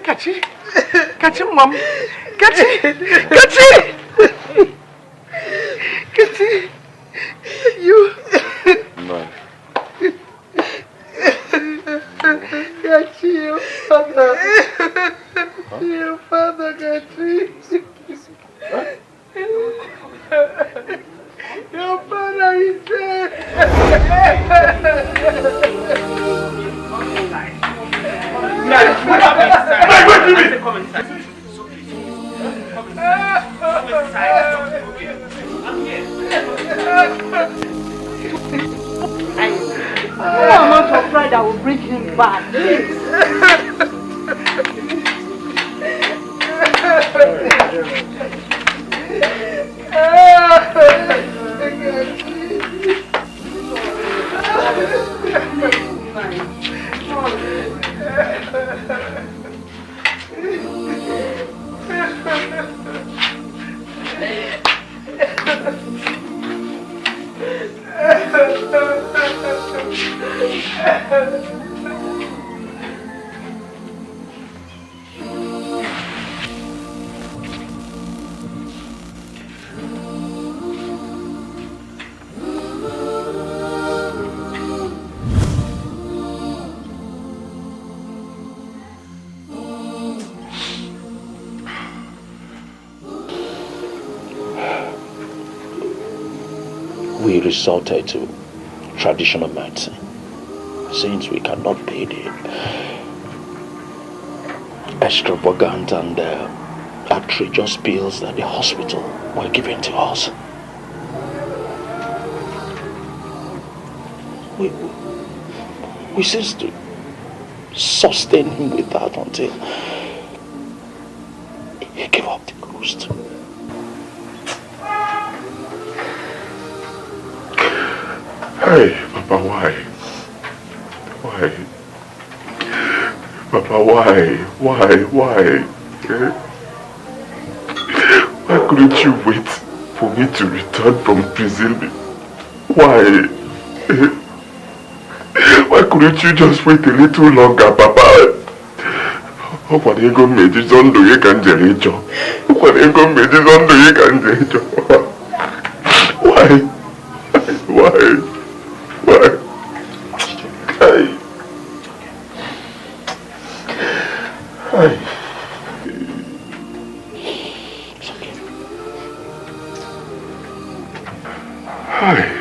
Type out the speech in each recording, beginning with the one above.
Kachi! Kachi, Mom! Kachi! Kachi! Kachi! You! No. Kachi, your father! Huh? Your father, Kachi! Your father is dead! What happened? Come inside. Come inside. I'm here. No amount of pride that will bring him back. We resorted to traditional medicine since we cannot pay the extravagant and outrageous bills that the hospital were giving to us. We ceased to sustain him with that until he gave up the ghost. Hey, Papa, why? Why? Papa, why? Eh? Why couldn't you wait for me to return from prison? Why? Eh? Why couldn't you just wait a little longer, Papa? What are you going to do? Zondo ye kanjericho. What are you going to do? Zondo ye kanjericho. Why? Why? Hey. Hey. It's okay. Hey.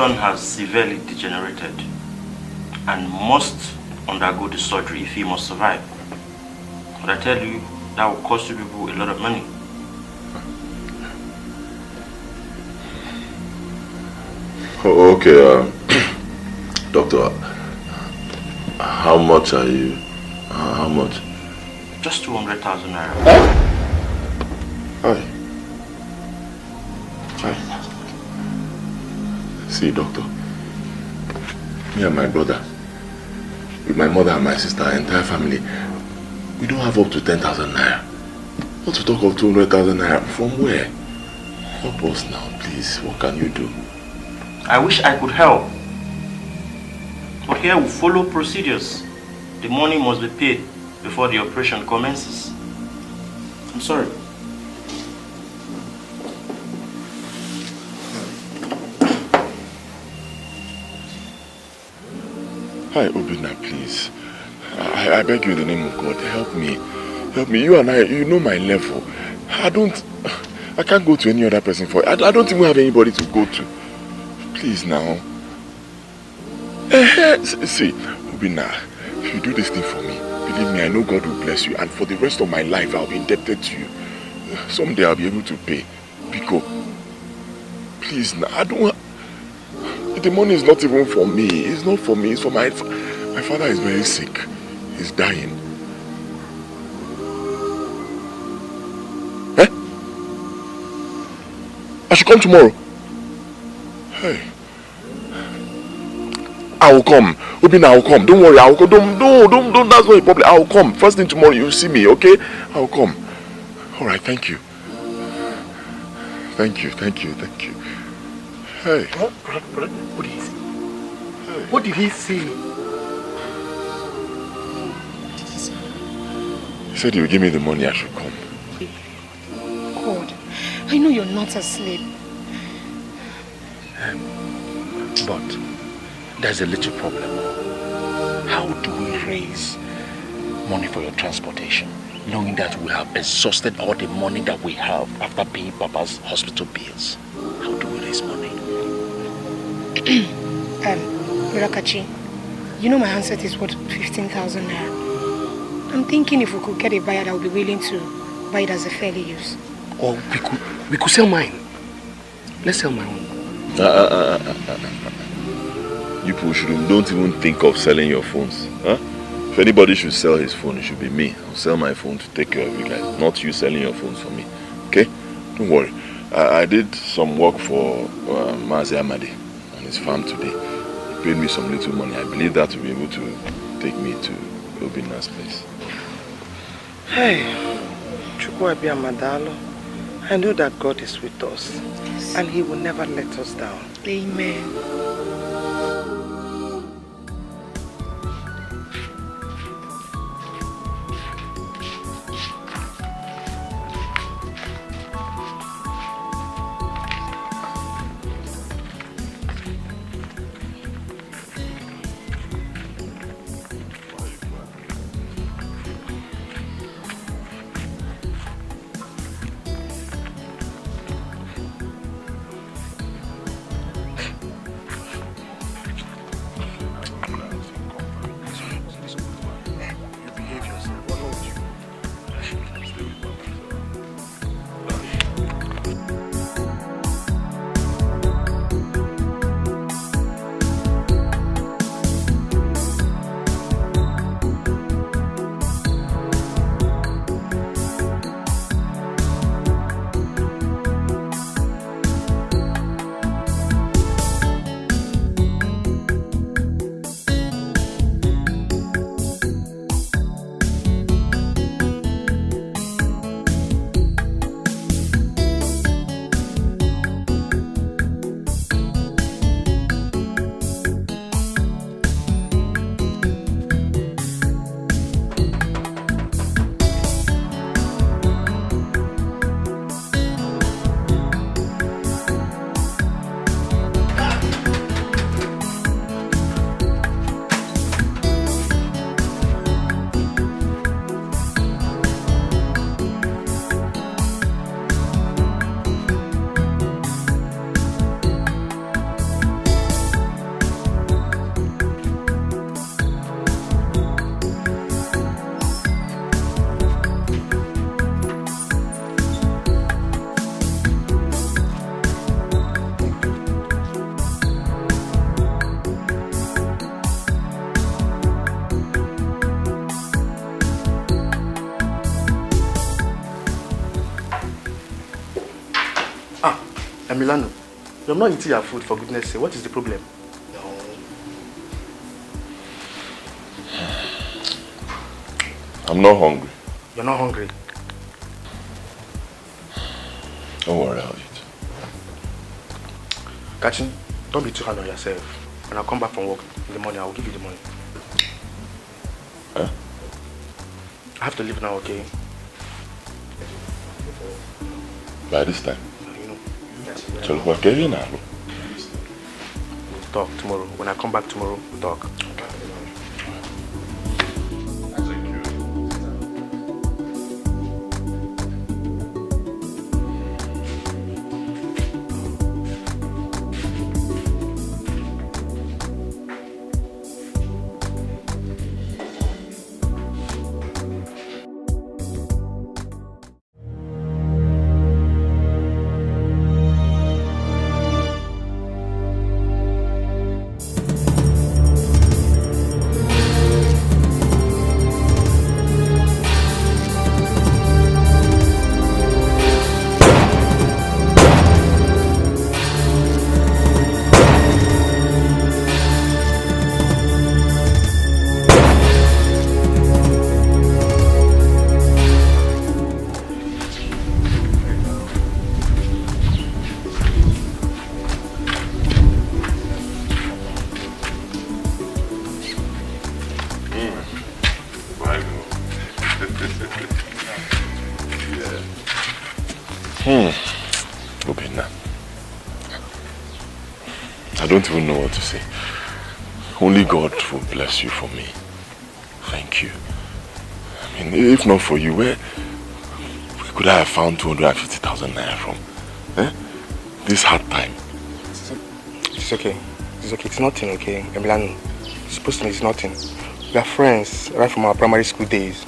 Has severely degenerated and must undergo the surgery if he must survive. But I tell you, that will cost you people a lot of money. Oh, okay, doctor, how much are you? How much? Just 200,000 naira. Hi. Hi. See, doctor, me and my brother, with my mother and my sister, our entire family, we don't have up to 10,000 naira. Not to talk of 200,000 naira. From where? Help us now, please. What can you do? I wish I could help. But here we follow procedures. The money must be paid before the operation commences. I'm sorry. Hi, Obinna, please. I beg you in the name of God, help me. Help me. You and I, you know my level. I can't go to any other person for it. I don't even have anybody to go to. Please now. See, Obinna, if you do this thing for me, believe me, I know God will bless you. And for the rest of my life, I'll be indebted to you. Someday I'll be able to pay. Biko, please now. I don't want... The money is not even for me. It's not for me. It's for my father is very sick. He's dying. Eh? I should come tomorrow. Hey. I will come. Obinna, I will come. Don't worry, I will come. Don't, that's not a problem. I will come. First thing tomorrow, you'll see me, okay? I will come. Alright, thank you. Thank you. Hey. What did he say? Hey. What did he say? He said he would give me the money, I should come. God, I know you're not asleep. But there's a little problem. How do we raise money for your transportation, knowing that we have exhausted all the money that we have after paying Papa's hospital bills? How do we raise money? Rakachi, you know my handset is worth 15,000 naira. I'm thinking if we could get a buyer that would be willing to buy it as a fairly use. Or we could sell mine. Let's sell my own. You people don't even think of selling your phones, huh? If anybody should sell his phone, it should be me. I'll sell my phone to take care of you guys, not you selling your phones for me. Okay? Don't worry. I did some work for Mazi Amadi on his farm today. He paid me some little money. I believe that will be able to take me to Obinna's place. Hey, Chukwuebi Amadalo, I know that God is with us, yes, and He will never let us down. Amen. Emiliano, you're not eating your food for goodness sake. What is the problem? No. I'm not hungry. You're not hungry? Don't worry, I'll eat. Kachin, don't be too hard on yourself. When I come back from work in the morning, I will give you the money. Huh? I have to leave now, okay? By this time? You know. So we'll get in now. We'll talk tomorrow. When I come back tomorrow, we'll talk. Obinna, I don't even know what to say. Only God will bless you for me. Thank you. I mean, if not for you, where could I have found 250,000 naira from? Eh? This hard time. It's okay. It's okay. It's nothing, okay? Emiliano, it's supposed to be it's nothing. We are friends right from our primary school days.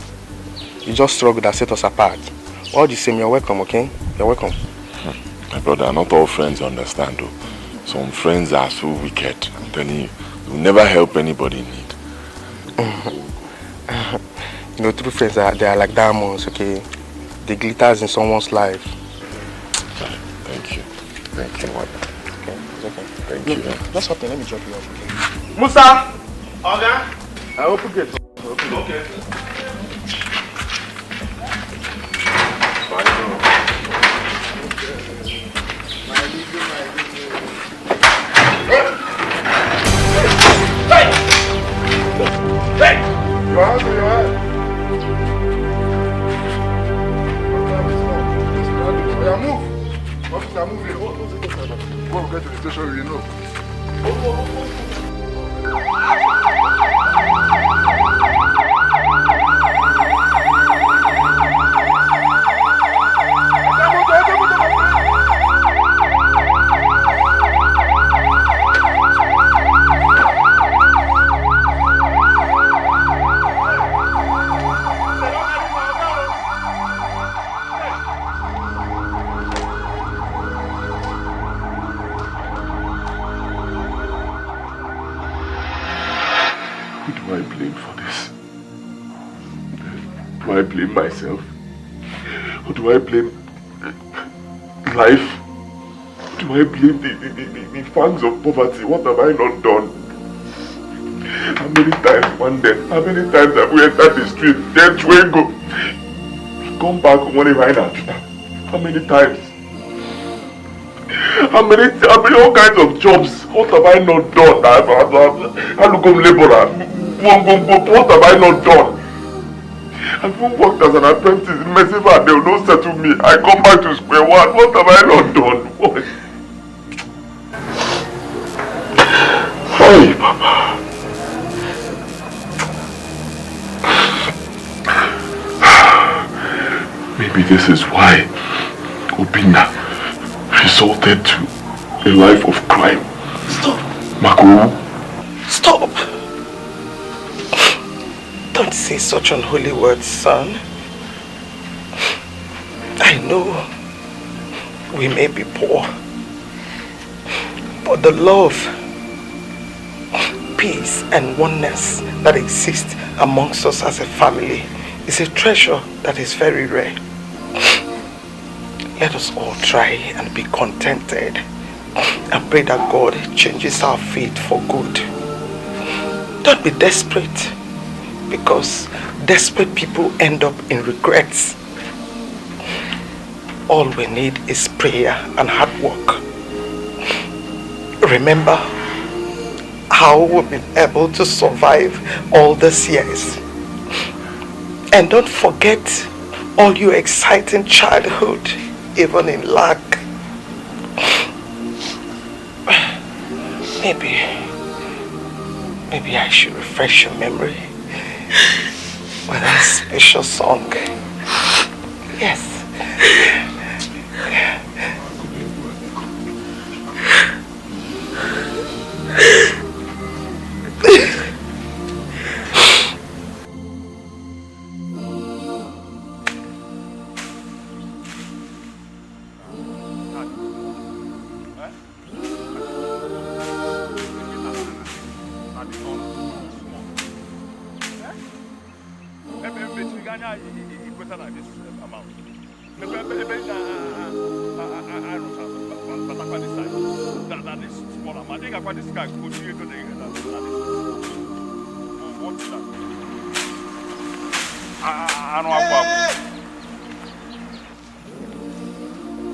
You just struggle that set us apart. All the same, you're welcome, okay? You're welcome. My brother, not all friends understand though. Some friends are so wicked. I'm telling you, they'll never help anybody in need. You know, true friends they are like diamonds, okay? They glitters in someone's life. Thank you. Thank you. Okay, it's okay. Thank you. That's something. Let me drop you off, okay? Musa! Oga? I open gate. Okay. Hey! Your hands in your head. Yeah, move. Officer, move here. When we get to the station, you know. Do I blame myself? Or do I blame life? Do I blame the fangs of poverty? What have I not done? How many times one day? How many times have we entered the street? Then we go. Come back one right now. How many times? How many all kinds of jobs? What have I not done? I look at laborer. What have I not done? I've even worked as an apprentice in Mesiva. They will not settle me. I come back to square one. What have I not done? What? Hi, Papa. Maybe this is why Obinna resorted to a life of crime. Stop. Mako. Stop. Don't say such unholy words, son. I know we may be poor, but the love, peace and oneness that exists amongst us as a family is a treasure that is very rare. let us all try and be contented and pray that God changes our fate for good. Don't be desperate, because desperate people end up in regrets. All we need is prayer and hard work. Remember how we've been able to survive all these years. And don't forget all your exciting childhood, even in lack. Maybe I should refresh your memory with a special song. Yes.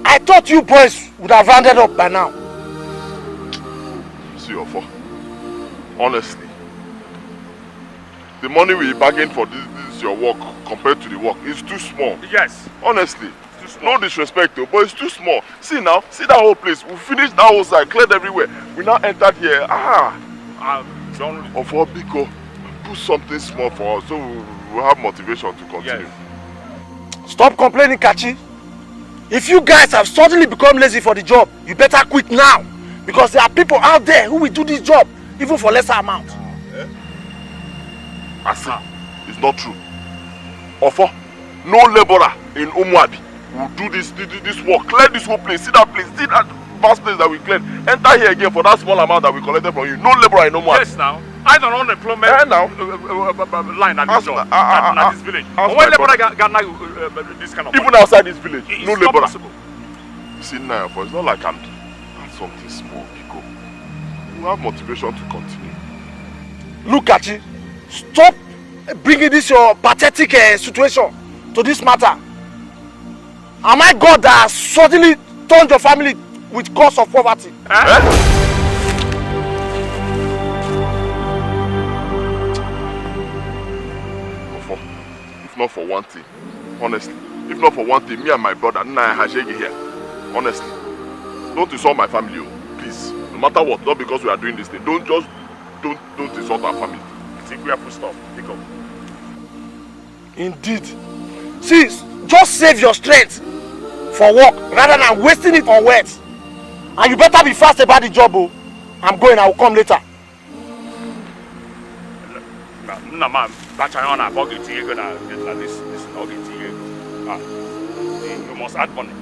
I thought you boys would have rounded up by now. See, Ofo, honestly, the money we bargained for this your work compared to the work is too small. Yes. Honestly, no disrespect though, but it's too small. See now, see that whole place. We finished that whole side, cleared everywhere. We now entered here. Ofo, Biko, put something small for us so we'll have motivation to continue. Yes. Stop complaining, Kachi. If you guys have suddenly become lazy for the job, you better quit now. Because there are people out there who will do this job even for lesser amount. I see. It's not true. Ofo, no laborer in Umuabi will do this work. Clear this whole place. See that place. See that vast place that we cleared. Enter here again for that small amount that we collected from you. No laborer in Umuabi. Yes, now. I don't own unemployment line at this job. At this village. But when laborer got this kind of even money, outside this village, no it's laborer. not possible. See now, for it's not like I'm something small, Biko. You have motivation to continue. Look, Kachi, stop bringing this your pathetic situation to this matter. Am I God that has suddenly turned your family with cause of poverty? If not for one thing, honestly, if not for one thing, me and my brother, Nna Hajegi here, honestly, don't insult my family, please. No matter what, not because we are doing this thing, don't insult our family. I think we have to stop. Pick up. Indeed. See, just save your strength for work rather than wasting it on words. And you better be fast about the job, oh. I'm going, I will come later. No, ma'am. That's why I'm going to get you. You must add money.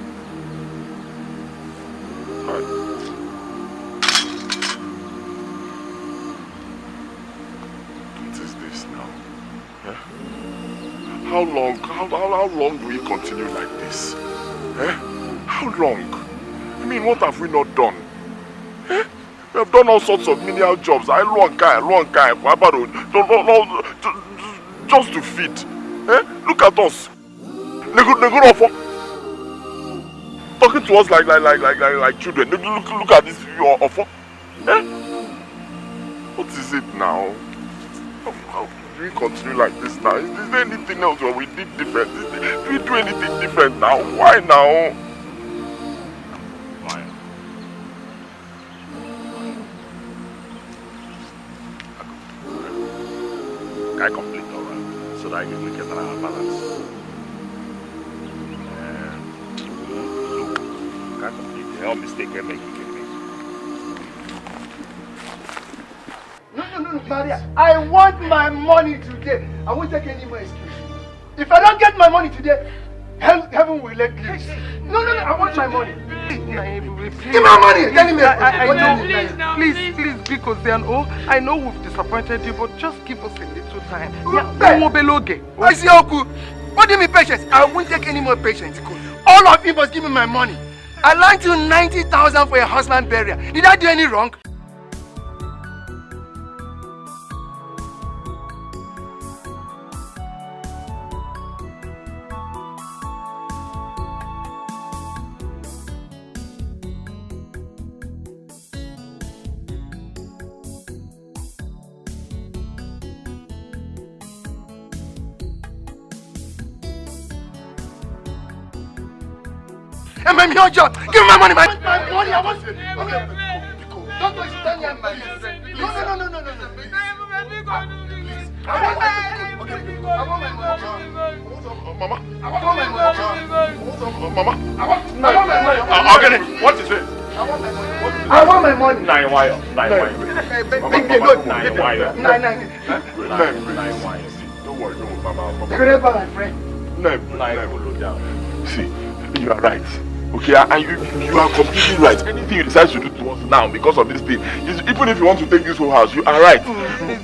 What is this now? Yeah? How long do we continue like this? Eh? How long? I mean, what have we not done? Eh? We have done all sorts of menial jobs. Just to feed. Eh? Look at us. Talking to us like children. Look at this offer. Eh? What is it now? How do we continue like this now? Is there anything else that we did different? Do we do anything different now? Why now? Why? I complete alright, so that we can have a balance. I complete the whole mistake I make. No, Maria. I want my money today. I won't take any more excuse. If I don't get my money today, heaven will let loose. No, I want my money. Please. Give me my money. Tell me. Please, because I know we've disappointed you, but just give us a little time. What do you mean patience? I won't take any more patience. all of you must give me my money. I lent you 90,000 for your husband burial. Did I do any wrong? I'm your job. Give me my money, my money. I want it. Okay. Don't go stand here. No. I want my money. Mama. I want my money. Mama. I want my money. I'll get it. What is it? I want my money. Nine wire. Don't worry, Mama. Remember, my friend. See, you are right. Okay, and you are completely right. Anything you decide to do to us now because of this thing, even if you want to take this whole house, you are right.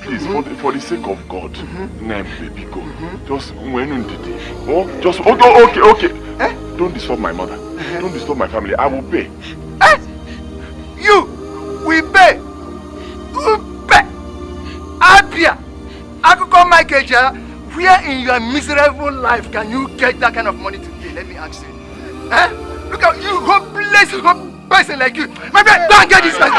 Please, for the sake of God, baby, go. Just okay. Don't disturb my mother. Don't disturb my family. I will pay. You will pay. Abia, Akuko Mikeja, where in your miserable life can you get that kind of money to pay? Let me ask you. Look at you, hopeless person like you. My friend, don't get this person.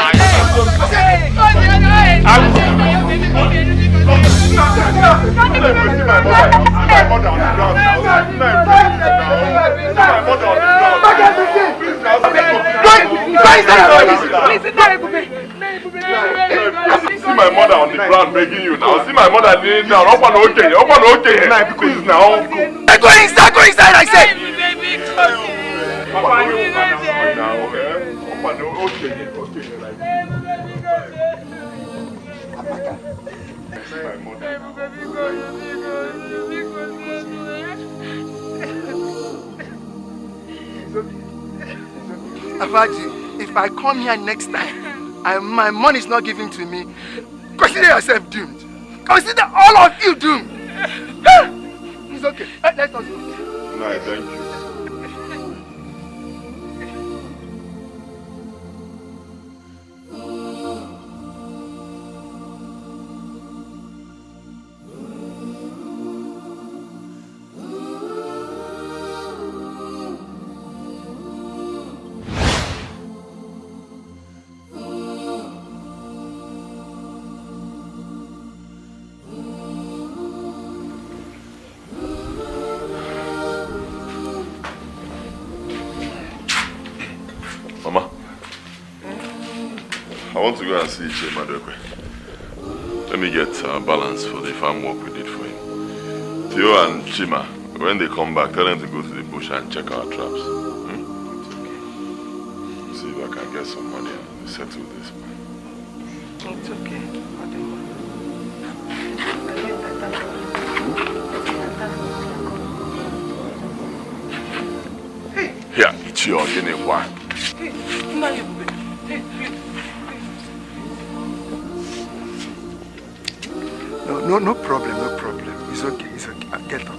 See my mother on the ground begging you now. See my mother kneeling down. Open okay. Please now. Go inside, I said. Afaji, if I come here next time and my money is not given to me, consider yourself doomed. Consider all of you doomed. It's okay. Let's not do it. No, thank you. I want to go and see Chima Dokwe. Let me get balance for the farm work we did for him. Theo and Chima, when they come back, tell them to go to the bush and check our traps. See if I can get some money and settle this. It's okay. Here, it's your guinea one. No problem. It's okay. Get up.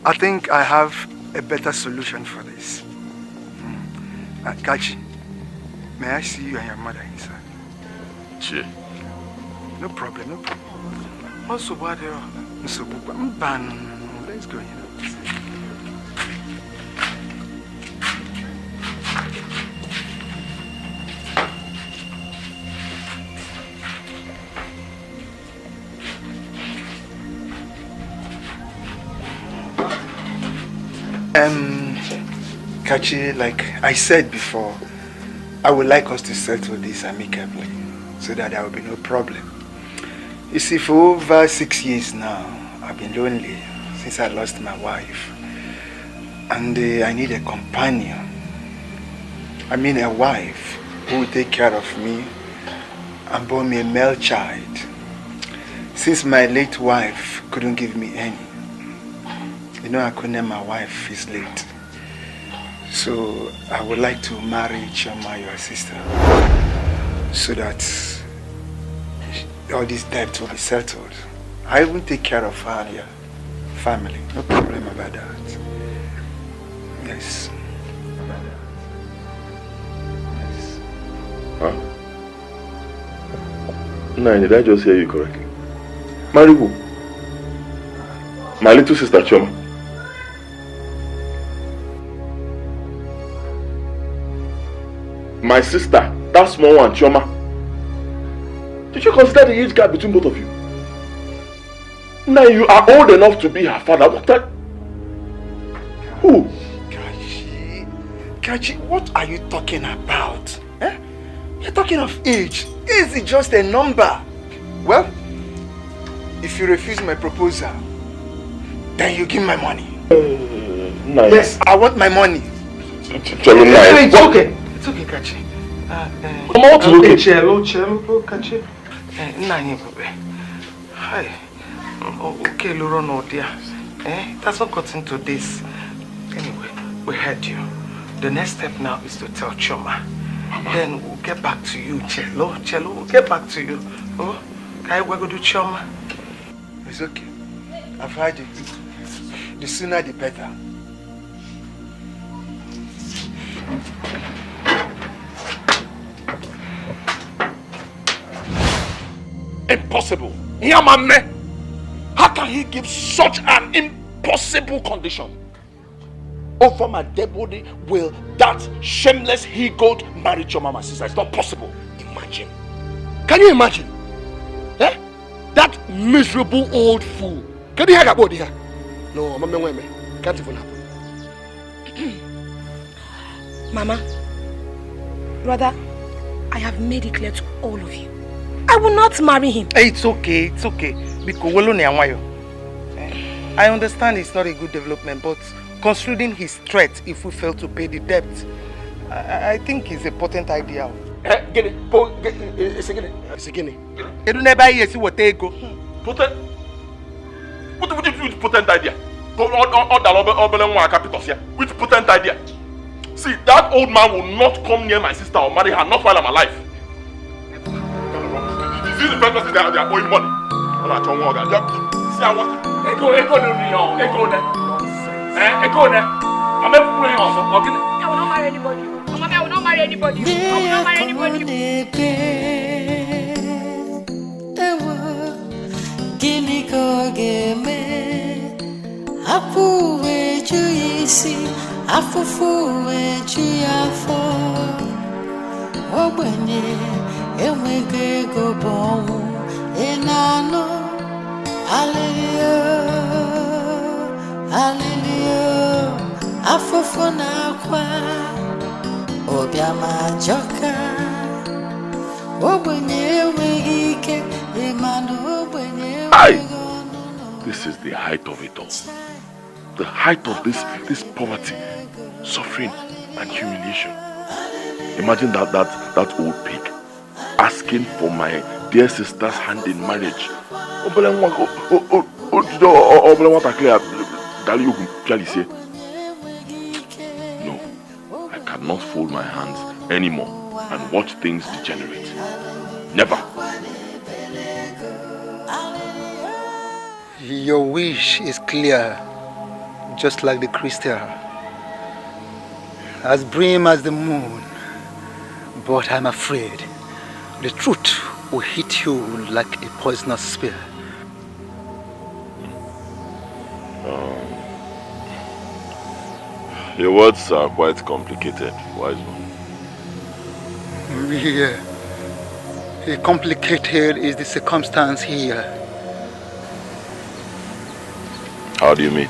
I think I have a better solution for this. Kachi, may I see you and your mother inside? Che. No problem. Also, what let's go in. Kachi, like I said before, I would like us to settle this amicably so that there will be no problem. You see, for over 6 years now, I've been lonely since I lost my wife. And I need a companion. I mean a wife who will take care of me and born me a male child. Since my late wife couldn't give me any. You know, I couldn't name my wife is late. So I would like to marry Choma, your sister, so that all this debt will be settled. I will take care of her here family. No problem about that. Yes. Yes. Huh? No, did I just hear you correctly? Marry who? My little sister Chioma. My sister, that small one, Chioma. Did you consider the age gap between both of you? Now you are old enough to be her father. What the? Who? Kachi, what are you talking about? Eh? You're talking of age. Age is just a number. Well, if you refuse my proposal, then you give my money. Yes, I want my money. It's okay. It's okay, Kachi. Come on, it's okay. Cello, Kachi. Nani, hi. Okay, Luro, no dear. It hasn't gotten to this. Anyway, we heard you. The next step now is to tell Chioma. Then we'll get back to you, Cello, we'll get back to you. Oh, okay, we're going to do Chioma. It's okay. I've heard you. The sooner the better. Impossible. Yamame. How can he give such an impossible condition? Over my dead body, will that shameless he-goat marry Chioma, my sister? It's not possible. Imagine. Can you imagine? Eh? That miserable old fool. Can you hear that body here? No, Mama, can't even happen. Mama, brother, I have made it clear to all of you. I will not marry him. It's okay, because I understand it's not a good development, but considering his threat if we fail to pay the debt, I think it's a potent idea. Get it? It's a guinea. You don't never hear what they go. Potent? What would you do with potent idea? Which potent idea? See, that old man will not come near my sister or marry her, not while I'm alive. See the person they are owing money. See, I want to. I will not marry anybody. Mama, I will not marry anybody. I will not marry anybody. Hallelujah, afofona kwa obiama joka obwenye wege emano obwenye. This is the height of it all. The height of this poverty, suffering and humiliation. Imagine that old pig asking for my dear sister's hand in marriage. No, I cannot fold my hands anymore and watch things degenerate. Never. Your wish is clear, just like the crystal, as brim as the moon. But I'm afraid the truth will hit you like a poisonous spear. Your words are quite complicated, wise one. Yeah. Complicated is the circumstance here. How do you mean?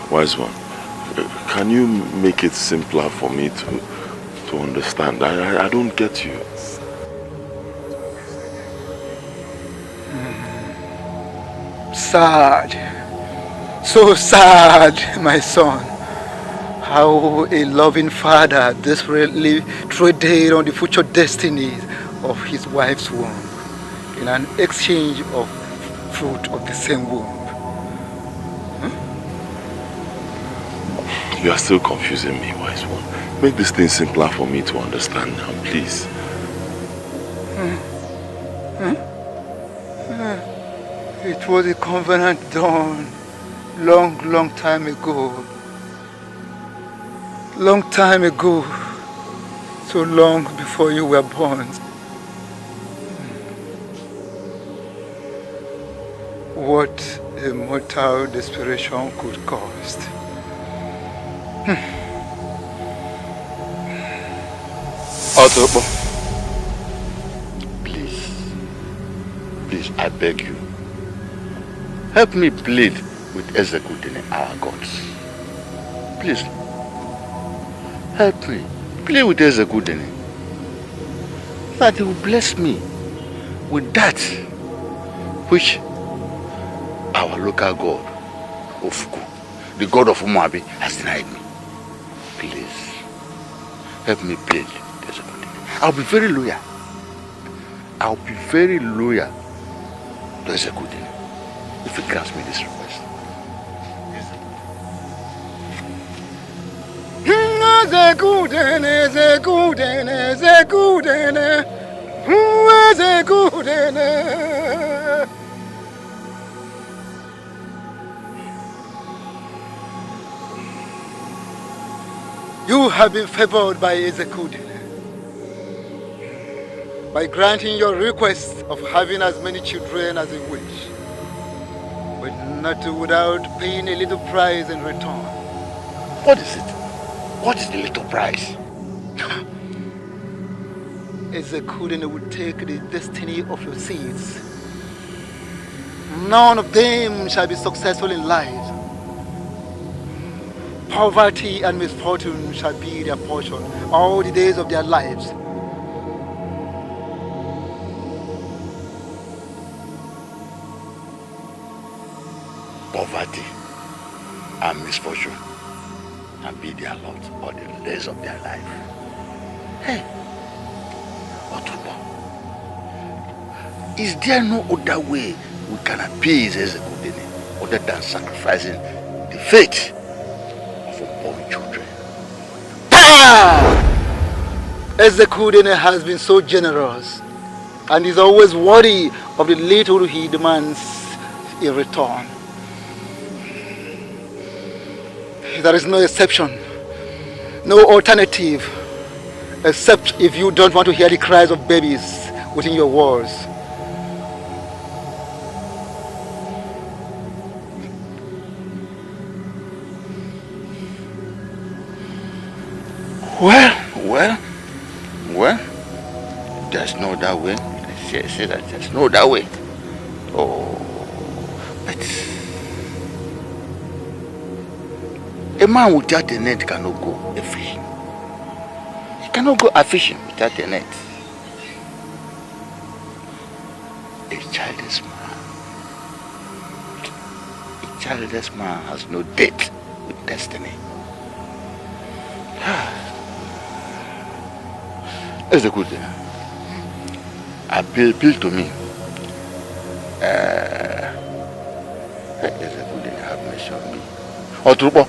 Wise one, can you make it simpler for me to understand? I don't get you. Sad, so sad, my son. How a loving father desperately traded on the future destinies of his wife's womb in an exchange of fruit of the same womb. You are still confusing me, wise one. Make this thing simpler for me to understand now, please. It was a covenant done long time ago. Long time ago. So long before you were born. What a mortal desperation could cost. Otopo, please, I beg you, help me plead with Ezekudene, our gods. Please, help me plead with Ezekudene, that he will bless me with that which our local god, Ofuku, the god of Umuabi, has denied me. Please, help me plead. I'll be very loyal. I'll be very loyal to Ezekudene if he grants me this request. Ezekudene, Ezekudene, Ezekudene, Ezekudene. You have been favored by Ezekudene by granting your request of having as many children as you wish, but not without paying a little price in return. What is it? What is the little price? Ezekudene will take the destiny of your seeds. None of them shall be successful in life. Poverty and misfortune shall be their portion all the days of their lives. Poverty and misfortune and be their lot all the days of their life. Hey, Otubo, is there no other way we can appease Ezekudene other than sacrificing the fate of unborn children? Ezekudene has been so generous and is always worthy of the little he demands in return. There is no exception, no alternative, except if you don't want to hear the cries of babies within your walls. Well, there's no other way. I say that there's no other way. Oh, but a man without a net cannot go a fishing. He cannot go a fishing without a net. A childless man has no date with destiny. Ezekudene, appeal to me. Ezekudene, have mercy on me. Otubo,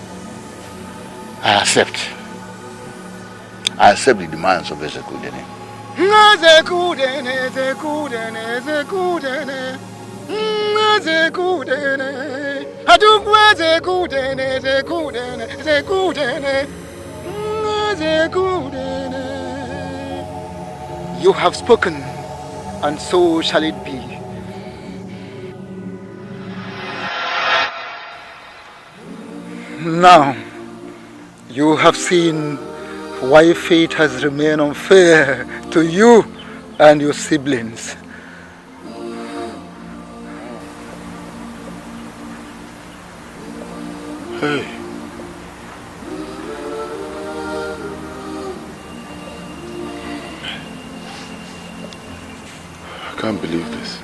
I accept the demands of Ezekudene. Ezekudene, Ezekudene, Ezekudene, Ezekudene, Adukwe Ezekudene, Ezekudene, Ezekudene, Ezekudene. You have spoken, and so shall it be. Now, you have seen why fate has remained unfair to you and your siblings. Hey. I can't believe this.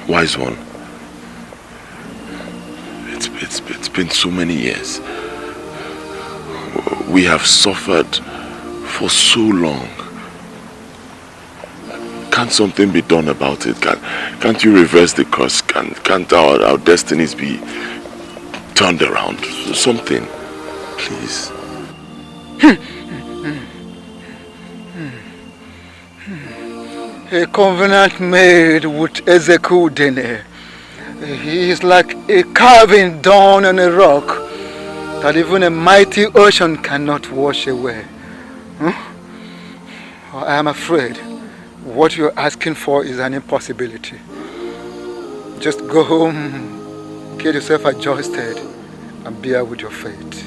Wise one, it's been so many years. We have suffered for so long. Can't something be done about it? Can't you reverse the course? Can't our destinies be turned around? Something, please. A covenant made with Ezekiel Dene. He is like a carving done on a rock that even a mighty ocean cannot wash away. I am afraid what you're asking for is an impossibility. Just go home, get yourself adjusted, and bear with your fate.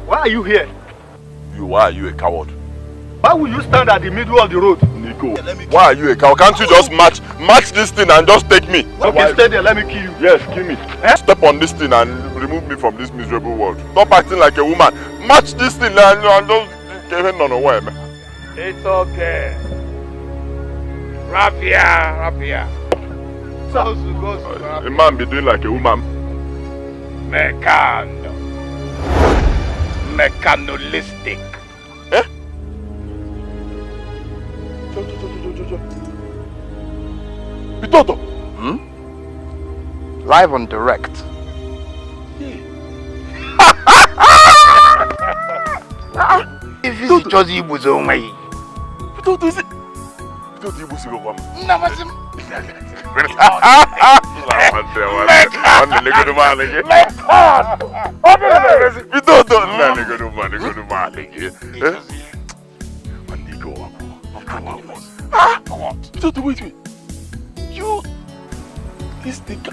Why are you here? Why are you a coward? Why will you stand at the middle of the road? Nico, why are you a coward? Can't you just match this thing and just take me? Okay, stay there, let me kill you. Yes, kill me. Step on this thing and remove me from this miserable world. Stop acting like a woman. Match this thing and just get it on the way, man. It's okay. Rapia. A man be doing like a woman. Mechanistic. Eh? Bitoto! Live and direct. If it's just you was on way. Bitoto is it? Bitoto you was on way. Wait. You, this nigga.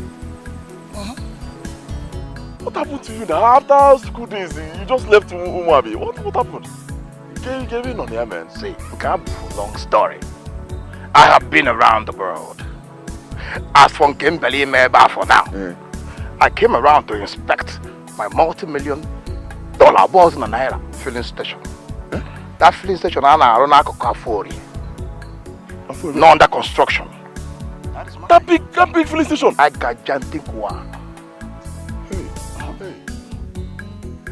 What happened to you now? After school days, you just left Umuabi. What happened? You gave in on there, man. See, long story. I have been around the world. As for Kimberly Meba for now, I came around to inspect my multi-million-dollar balls in a naira filling station. That filling station is not under construction. That big filling station. I got gigantic one.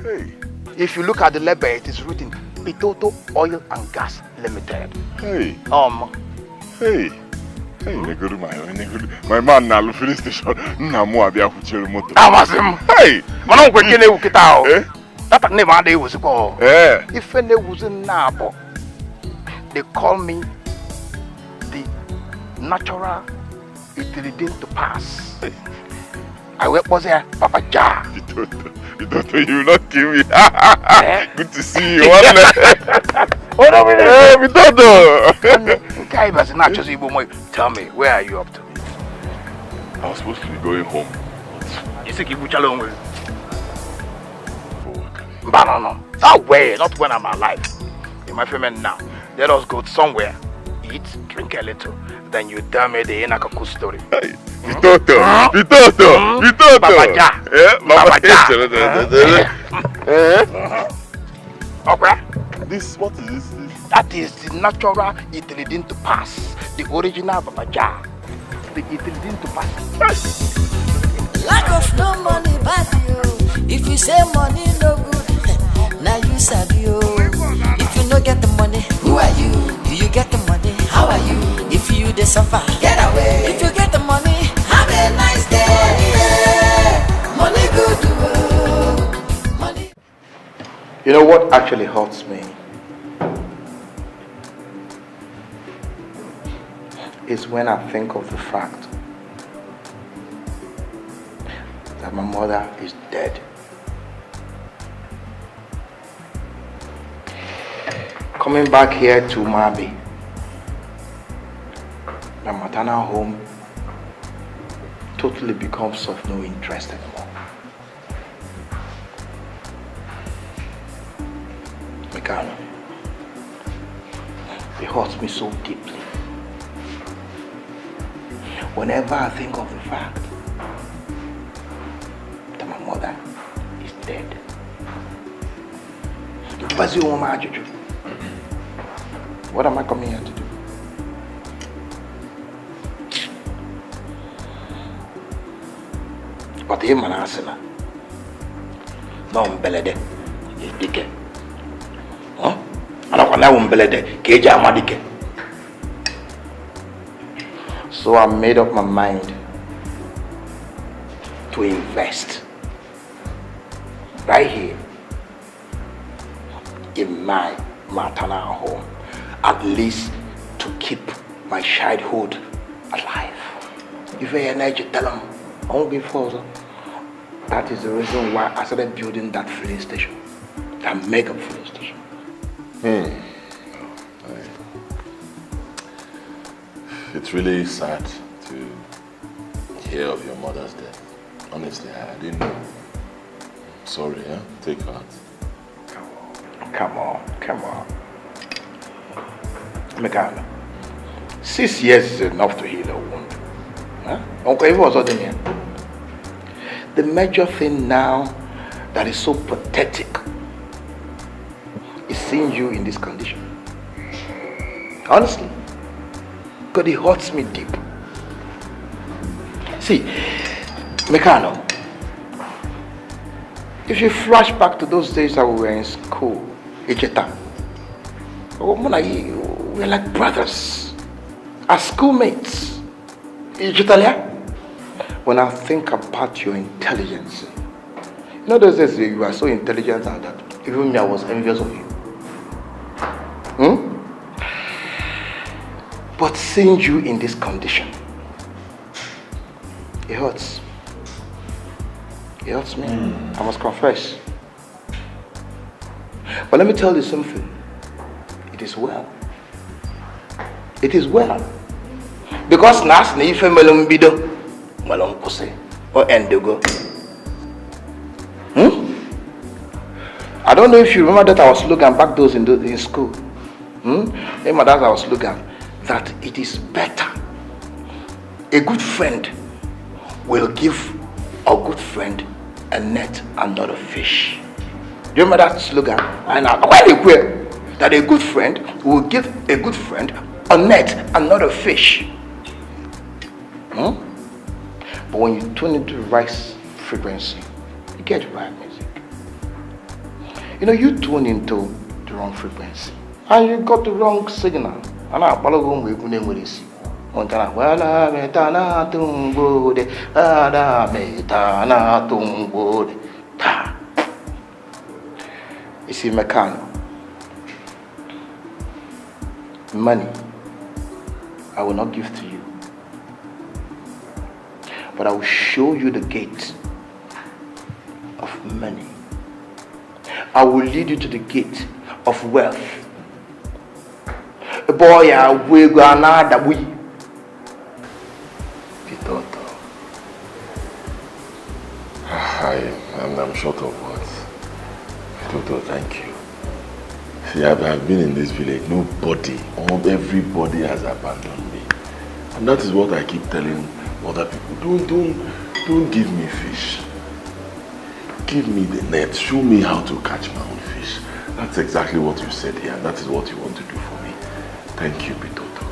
Hey. If you look at the label, it is written Bitoto Oil and Gas Limited. Hey. Hey, my man now filling station. Namu abia kuchiri moto. Amazim. Hey. Mano kwekene ukitao. That name ade was called. If any was in Nabo, they call me the natural utility to pass. I was there, Papa Ja. Bitoto, you will not kill me. Good to see you. Bitoto. Tell me, where are you up to? I was supposed to be going home. You think you put along with? But no. That way, not when I'm alive. In my family now. Let us go somewhere, eat, drink a little. Then you tell me the Inakaku story. Bitoto. Baba Ja. Okay. What is this? That is the natural Itilidin to pass. The original Baba Ja. The Itilidin to pass. Lack of no money bad you. If you say money no good, now you sabi you. If you no get the money, who are you? Do you get the money? How are you? If you dey suffer, get away. If you get the money, have a nice day. Money good. You know what actually hurts me? Is when I think of the fact that my mother is dead. Coming back here to Mabi, my maternal home totally becomes of no interest anymore. Mikano, it hurts me so deeply whenever I think of the fact that my mother is dead. What am I coming here to do? But him and Asena, no umbelede, is dike. Huh? And I want umbelede, keja amadike. So I made up my mind to invest right here in my maternal home, at least to keep my childhood alive. If I energy tell them, I won't be false. That is the reason why I started building that filling station, that mega filling station. It's really sad to hear of your mother's death. Honestly, I didn't know. Sorry, yeah? Take heart. Come on. Mikano, 6 years is enough to heal a wound. Huh? The major thing now that is so pathetic is seeing you in this condition. Honestly. Because it hurts me deep. See, Mikano, if you flash back to those days that we were in school, Ejeta, we were like brothers, as schoolmates. Ejetalia, when I think about your intelligence, you know those days you are so intelligent that even me, I was envious of you. But seeing you in this condition, it hurts. It hurts me. I must confess. But let me tell you something. It is well. It is well. Because nas na ife melumbido malongkose or endogo. I don't know if you remember that I was looking back those in school. Remember that I was looking that it is better. A good friend will give a good friend a net and not a fish. Do you remember that slogan? And that a good friend will give a good friend a net and not a fish. But when you tune into the right frequency, you get the right music. You know, you tune into the wrong frequency and you got the wrong signal. And I follow with Gunemuris. Montana, Wala Metana Tumbode, Ada Metana Tumbode. Ta. You see, Mikano, money I will not give to you, but I will show you the gate of money. I will lead you to the gate of wealth. Boy, we go another we. Pitoto, I'm short of words. Pitoto, thank you. See, I've been in this village. Everybody has abandoned me, and that is what I keep telling other people. Don't give me fish. Give me the net. Show me how to catch my own fish. That's exactly what you said here, and that is what you want to do for me. Thank you, Pitoto.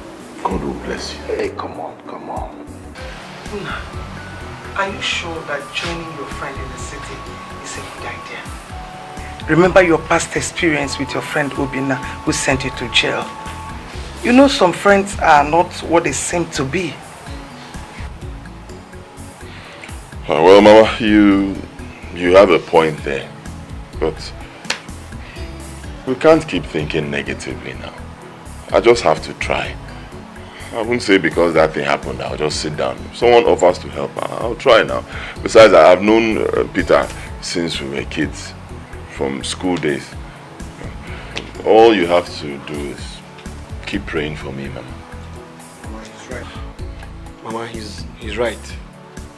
God will bless you. Hey, come on. Are you sure that joining your friend in the city is a good idea? Remember your past experience with your friend Obina who sent you to jail. You know some friends are not what they seem to be. Well, Mama, you have a point there. But We can't keep thinking negatively now. I just have to try. I wouldn't say because that thing happened, I'll just sit down. If someone offers to help, I'll try now. Besides, I have known Peter since we were kids, from school days. All you have to do is keep praying for me, Mama. Mama, he's right. Mama, he's right.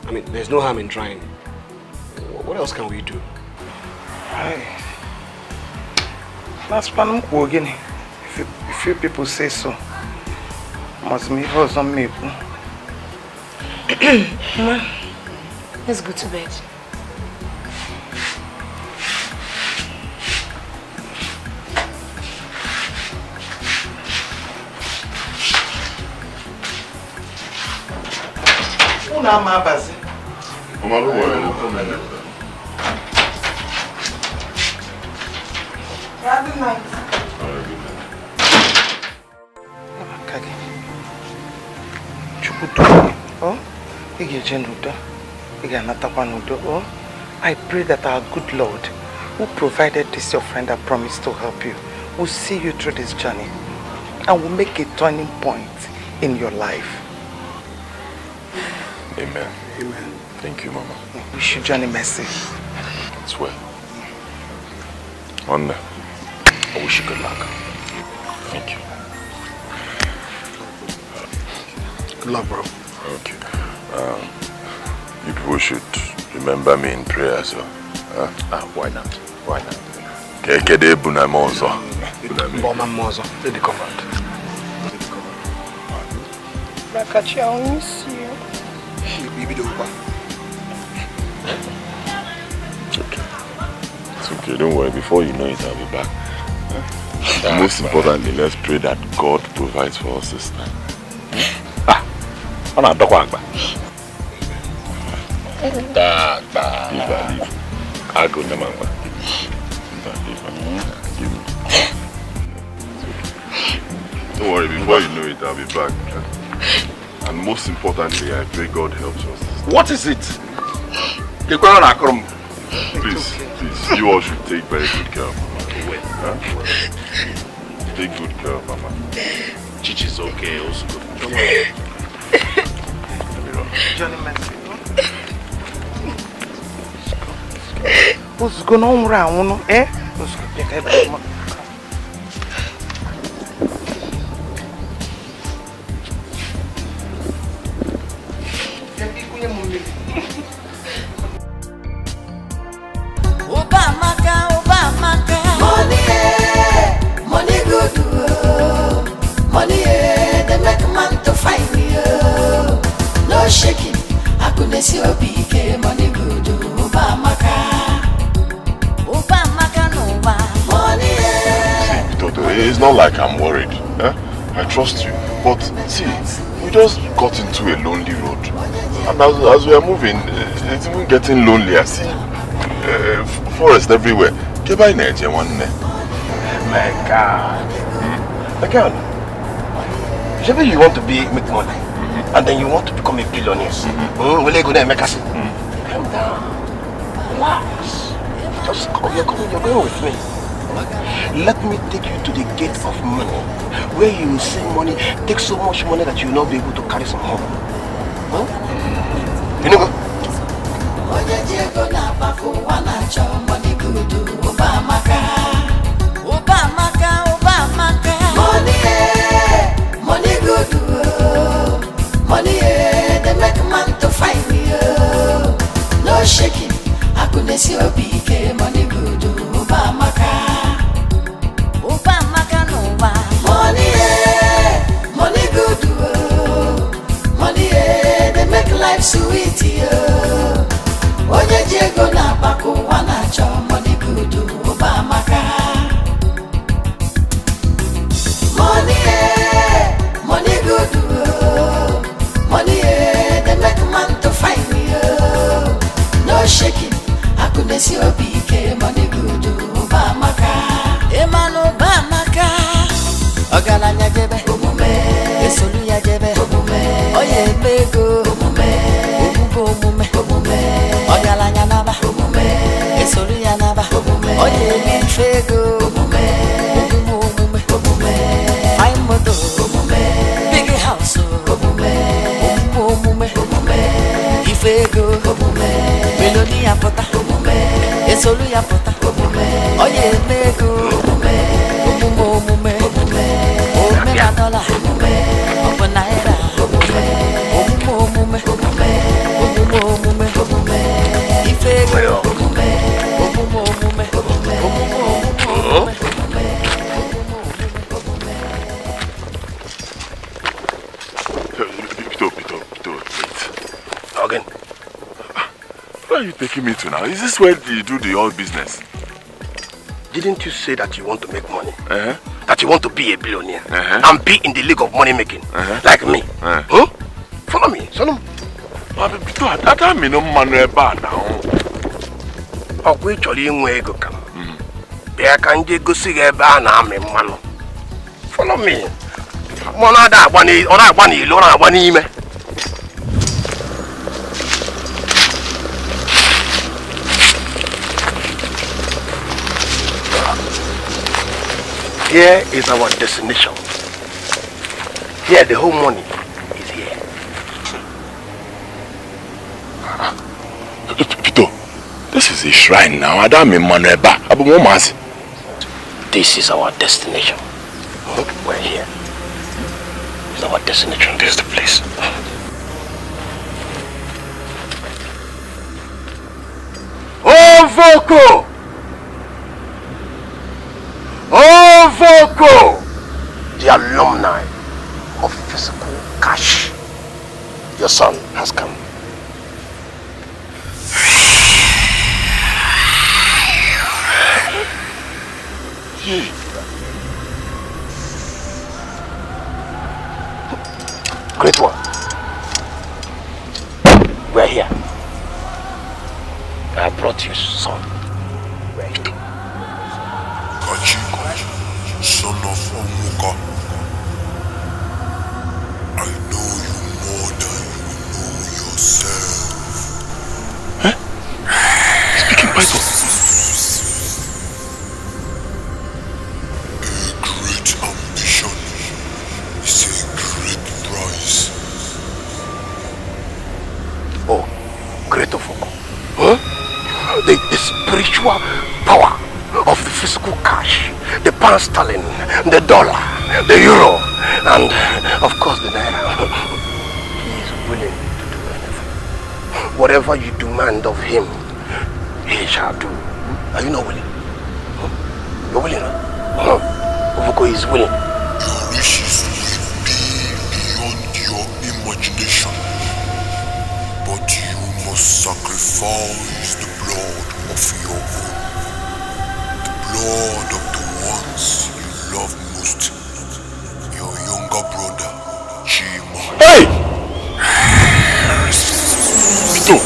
I mean, there's no harm in trying. What else can we do? Last one again. If you people say so, must me for some people. Mama, let's go to bed. Mama, don't worry. Good night. I pray that our good Lord, who provided this your friend that promised to help you, will see you through this journey and will make a turning point in your life. Amen. Amen. Thank you, Mama. Wish you journey mercy. It's well. Honor, I wish you good luck. Thank you. Good luck, bro. Okay. You people should remember me in prayer, so. Why not? Why not? Kekede Bunamozo. Bunamozo. Let the command. Rakachi, I will miss you. It's okay. It's okay, don't worry. Before you know it, I'll be back. Most importantly, let's pray that God provides for us this time. I'm not talking about. Leave. I'll go to Mama. Don't worry, before you know it, I'll be back. And most importantly, I pray God helps us. What is it? Please, you all should take very good care of Mama. Huh? Take good care of Mama. Chichi's okay, also good. Johnny Mercy. What's going on around? Eh? What's going on? Money good, money they make man to find me. No shaking, I couldn't see a big money good. Obamaka no money. See, Toto, it's not like I'm worried. Eh? I trust you. But see, we just got into a lonely road. And as we are moving, it's even getting lonely. I see forest everywhere. My God. Again, maybe you want to make money, and then you want to become a billionaire. Will you go there and make us? Calm down. Relax. Just come, you're going with me. Let me take you to the gate of money, where you will see money, take so much money that you will not be able to carry some home. You know? Money good, money they make man to find me. No shaking, I couldn't see a big money good. Obamaka no money good, money they make life sweet. Oye Diego na baku wana cho money good. Obamaka. Money good, money they make man to find me. No shaking, I couldn't see a big money good. Obamaka, Emano Obamaka, Ogalanya jebe, Omume, Esoluya jebe, Omume, Oye Mego, Omume, Omugo Omume, Omume, Ogalanya naba, Omume, Esoluya naba, Oye Minfego, Omume. ego meloni ya pota esolu ya pota oye ego omume na dollar opo naira omume ife ego omume Again. Where are you taking me to now? Is this where you do the oil business? Didn't you say that you want to make money? That you want to be a billionaire and be in the league of money making like me? Huh? Follow me, son. I don't mean no money bad now. Oh, we actually in go come. There can you go see a ban army man. Follow me. One other one is or one is Lona one email. Here is our destination. Here, the whole money is here. Pito, this is a shrine now. I don't mean money back. This is our destination. We're here. It's our destination. This is the place. Ovoko! Ovoko! The alumni of physical cash. Your son has come. Great one. We're here. I brought you son. Kachiko, son of Omuka. I know you more than you know yourself. Huh? Speaking Python. A great ambition is a great prize. Oh, great of all. Huh? The spiritual power of the physical cash, the pound sterling, the dollar, the euro, and of course the naira. He is willing to do anything. Whatever you demand of him, he shall do. Are you not willing? You're willing, huh? Ovoko is willing. Your wishes may be beyond your imagination, but you must sacrifice the blood of your own. Blood of the ones you love most. Your younger brother, Chima. Hey! Pito!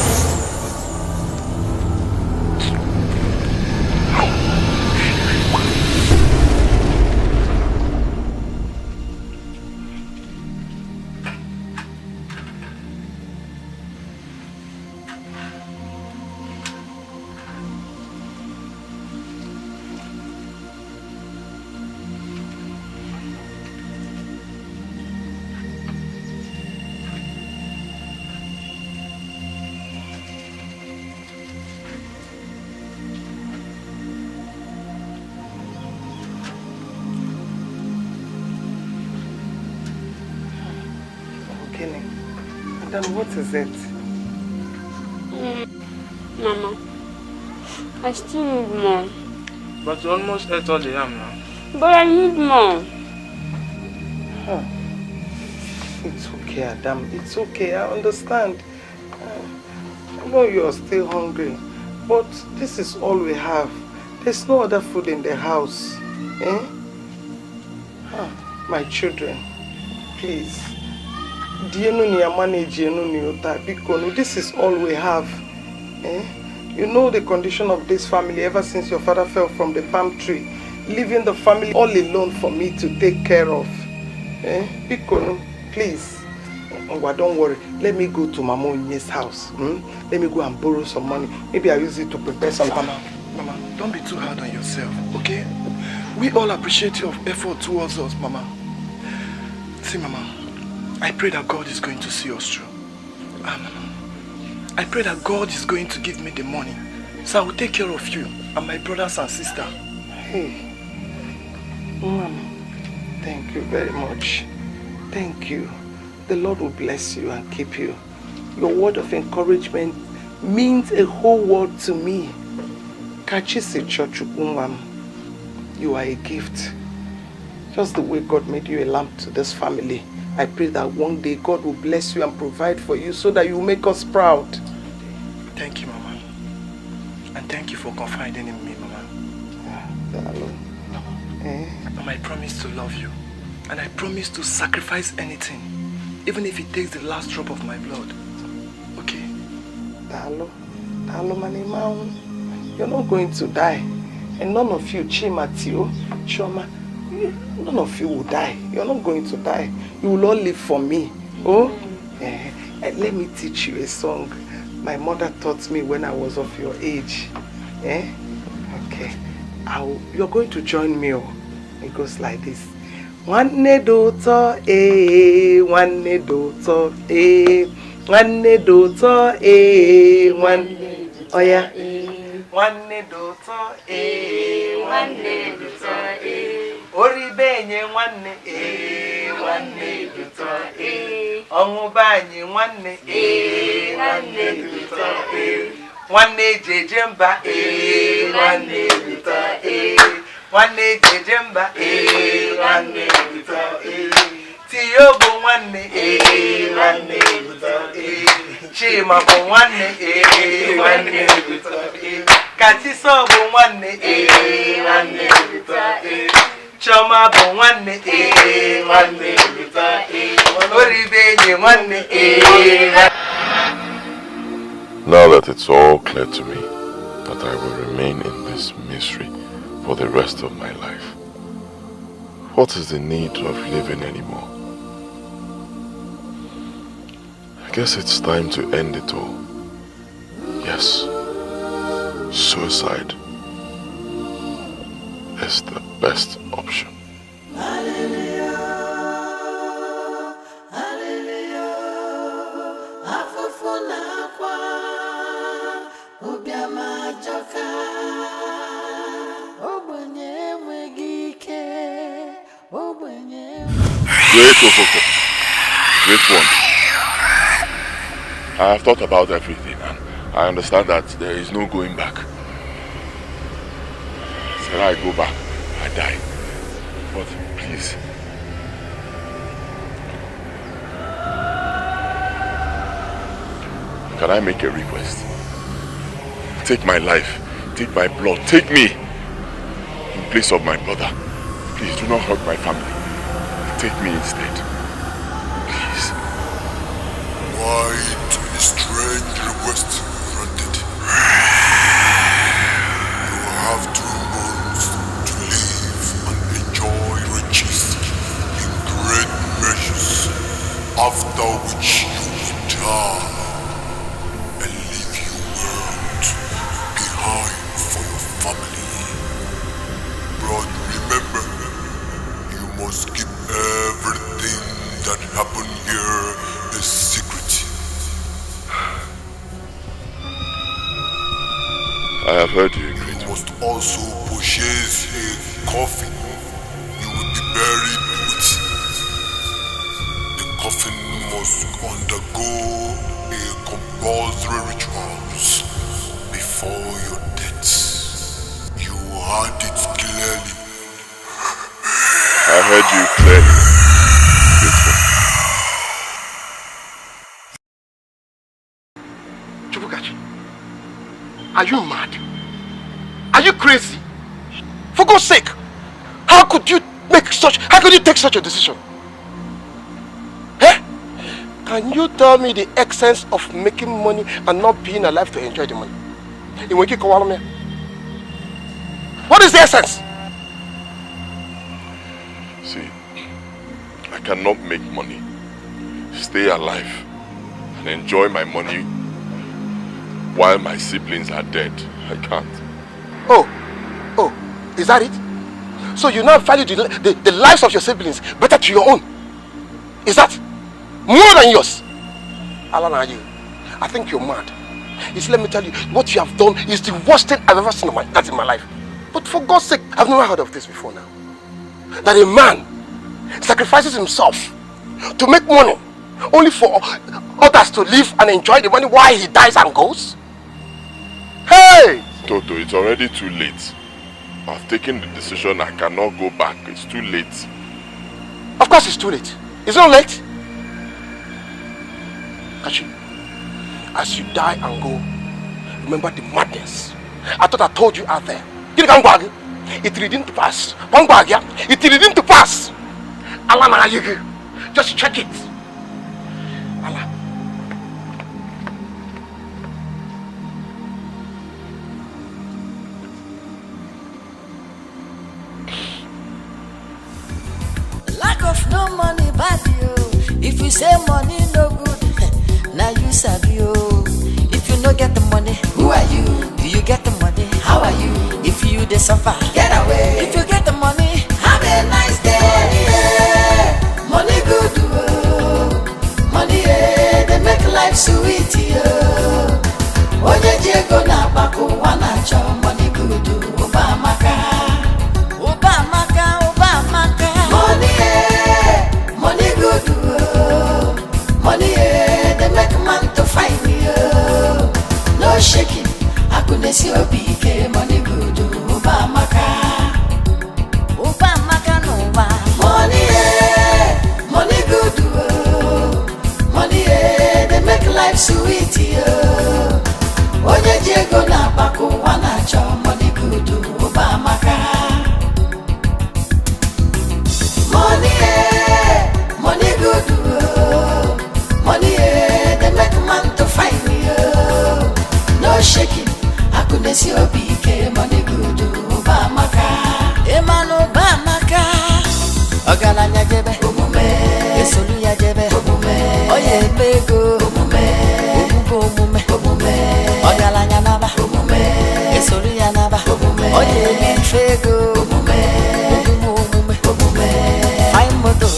Then what is it? Mama, I still need more. But you almost ate all the yam now. But I need more. Huh. It's okay, Adam. It's okay. I understand. I know you're still hungry. But this is all we have. There's no other food in the house. Eh? My children, please. This is all we have. Eh? You know the condition of this family ever since your father fell from the palm tree, leaving the family all alone for me to take care of. Eh? Please. Don't worry. Let me go to Mama Onye's house. Let me go and borrow some money. Maybe I'll use it to prepare some. Mama, don't be too hard on yourself, okay? We all appreciate your effort towards us, Mama. See, Mama, I pray that God is going to see us through. I pray that God is going to give me the money, so I will take care of you and my brothers and sister. Hey, thank you very much. Thank you. The Lord will bless you and keep you. Your word of encouragement means a whole world to me. Kachisi Chochukwu, you are a gift. Just the way God made you a lamp to this family. I pray that one day God will bless you and provide for you so that you will make us proud. Thank you, Mama. And thank you for confiding in me, Mama. Mama, I promise to love you. And I promise to sacrifice anything, even if it takes the last drop of my blood. Okay? Dalo, Manimau, you're not going to die. And none of you, Chimatio, Choma, none of you will die. You're not going to die. You will all live for me. Oh? Let me teach you a song my mother taught me when I was of your age. Okay. You're going to join me. It goes like this. Wanne doto wanne doto wanne doto wanne oya wanne doto wanne doto oribenye wanne wanne doto onubanye wanne wanne doto wanne jejemba wanne doto wanne jejemba wanne doto tiyobo wanne wanne doto chima bo wanne wanne doto katiso bo wanne wanne doto choma bo wanne wanne doto oribenye wanne. Now that it's all clear to me that I will remain in this misery for the rest of my life, what is the need of living anymore? I guess it's time to end it all. Yes, suicide is the best option. Great Ofoko, great one. I have thought about everything and I understand that there is no going back. Said I go back, I die. But please, can I make a request? Take my life, take my blood, take me in place of my brother. Please do not hurt my family. Take me instead. Please. Quite a strange request granted. You have 2 months to live and enjoy riches in great measures, after which you will die and leave your world behind for your family. But remember, you must keep everything that happened here a secret. I have heard you, great. You must also purchase a coffin you will be buried with. The coffin must undergo a compulsory rituals before your death. You heard it clearly. I heard you clearly. Chukwukachi, are you mad? Are you crazy? For God's sake, how could you take such a decision? Eh? Can you tell me the essence of making money and not being alive to enjoy the money? What is the essence? See, I cannot make money, stay alive, and enjoy my money while my siblings are dead. I can't. Oh, is that it? So you now value the lives of your siblings better to your own? Is that more than yours? Alana, I think you're mad. You see, let me tell you, what you have done is the worst thing I've ever seen in my life. But for God's sake, I've never heard of this before now. That a man sacrifices himself to make money only for others to live and enjoy the money while he dies and goes? Hey! Toto, it's already too late. I've taken the decision. I cannot go back. It's too late. Of course it's too late. It's not late. Kachi, as you die and go, remember the madness I thought I told you out there. It didn't pass. It didn't pass. Allah, just check it. Allah. Lack of no money bad you. If you say money no good, now you sabi you. If you no get the money, who are you? Do you get the money? How are you? If you dey suffer, get away. If you get the money, have a nice day. Money good, oh. Money they make life sweet, oh. Oje jego na baku wana cho money good, Obamaka. Money good, oh. Money they make man to find me, oh. No shaking, I couldn't see a big money good, Obamaka. Obamaka no wa. Money good, oh. Money they make life sweet, oh. Oje jego na baku wana cho money good, Obamaka. Money good, oh. Money they make man to find me, oh. No shaking, I couldn't see a big money good, Obamaka. Eman Obamaka. Ogalanya jebe, Esolu ya jebe, Oye mego, Omume, Ogalanya naba, Esolu ya naba, Oye minfego, Omume, fine moto,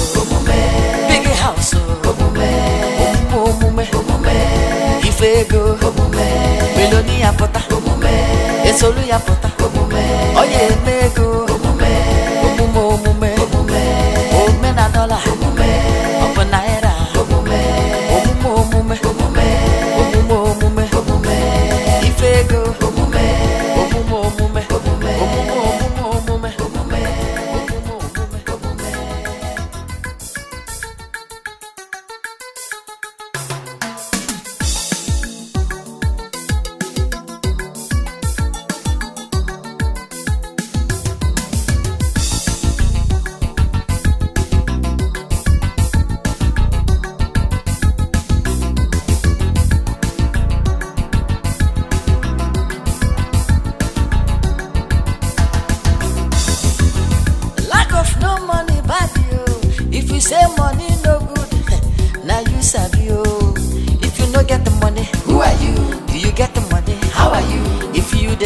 big house, Omume, Ifego, Meloni ya pota, Esolu ya pota, Oye mego, Omume, Omume na dollar, Opo naira, Omume, Ifego, Omume.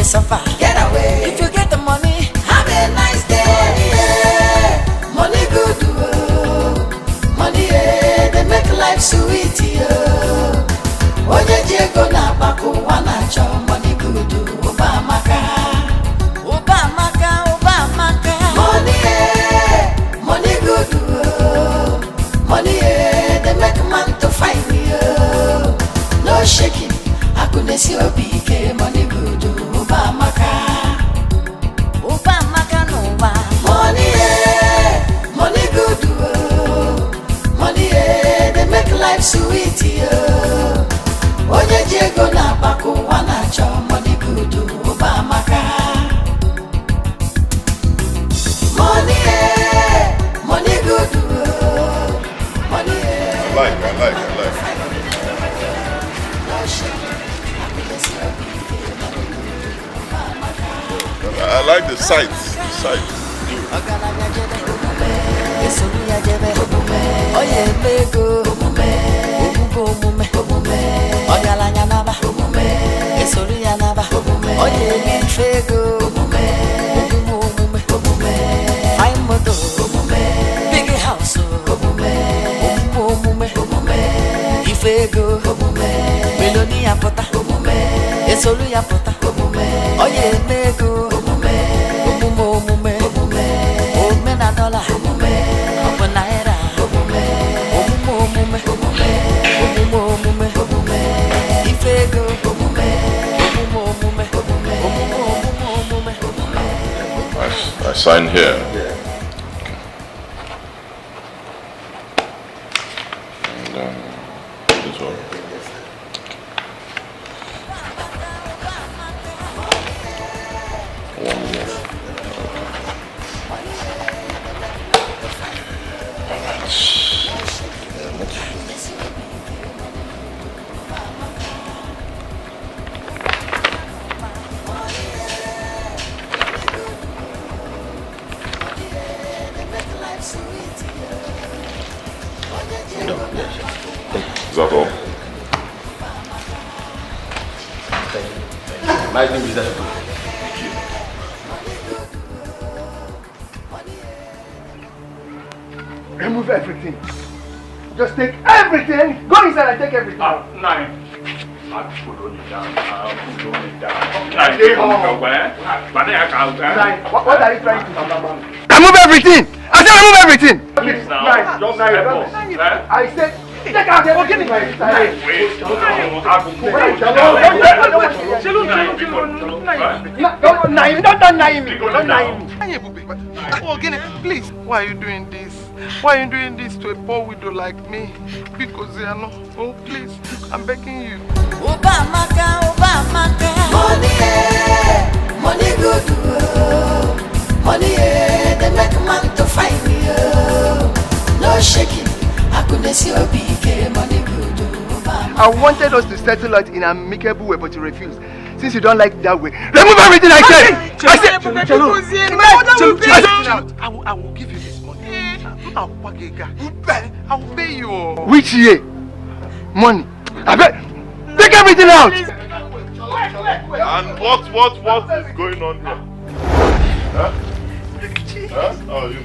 Suffer, get away. If you get the money, have a nice day. Yeah. Money good, oh. Money they make life sweet, oh. Oje jego na baku wana cho money good, Obamaka. Money good, oh. Money they make man to find me, oh. No shaking, I couldn't see a big money good, Obamaka no wa. Money good, oh. Money they make life sweet, oh. Oje jego na baku wana cho money good, Obamaka. Money good, oh. Money I like. I like the sight. Oye mego, Omume, Ogalanya naba, Esolu ya naba, Oye minfego, Omume, fine moto, big house, Omume, Ifego, Meloni ya pota, esolu ya pụta onye eme ego omume ome na dọla ọbụ naira omume ife ego I sign here. And this one. One more. Is that all? My name is that. Remove everything. Just take everything. Go inside and take everything. Nine. I'll put on it down. Nine. Stay home. What are you trying to do? Remove everything. I said remove everything. Please now. Just help us. I said take out everything. Please, why are you doing this? Why are you doing this to a poor widow like me? Because they are not. Oh, please, I'm begging you. Obamaka. Money good. Money, they make man to find me. No shaking. I couldn't see a big money good. I wanted us to settle it in an amicable way, but you refused. Since you don't like it that way, remove everything I said! I will give you this money. I will pay you. Which year? Money. I bet. Take everything out! And what is going on here? Huh? Huh? Oh, you.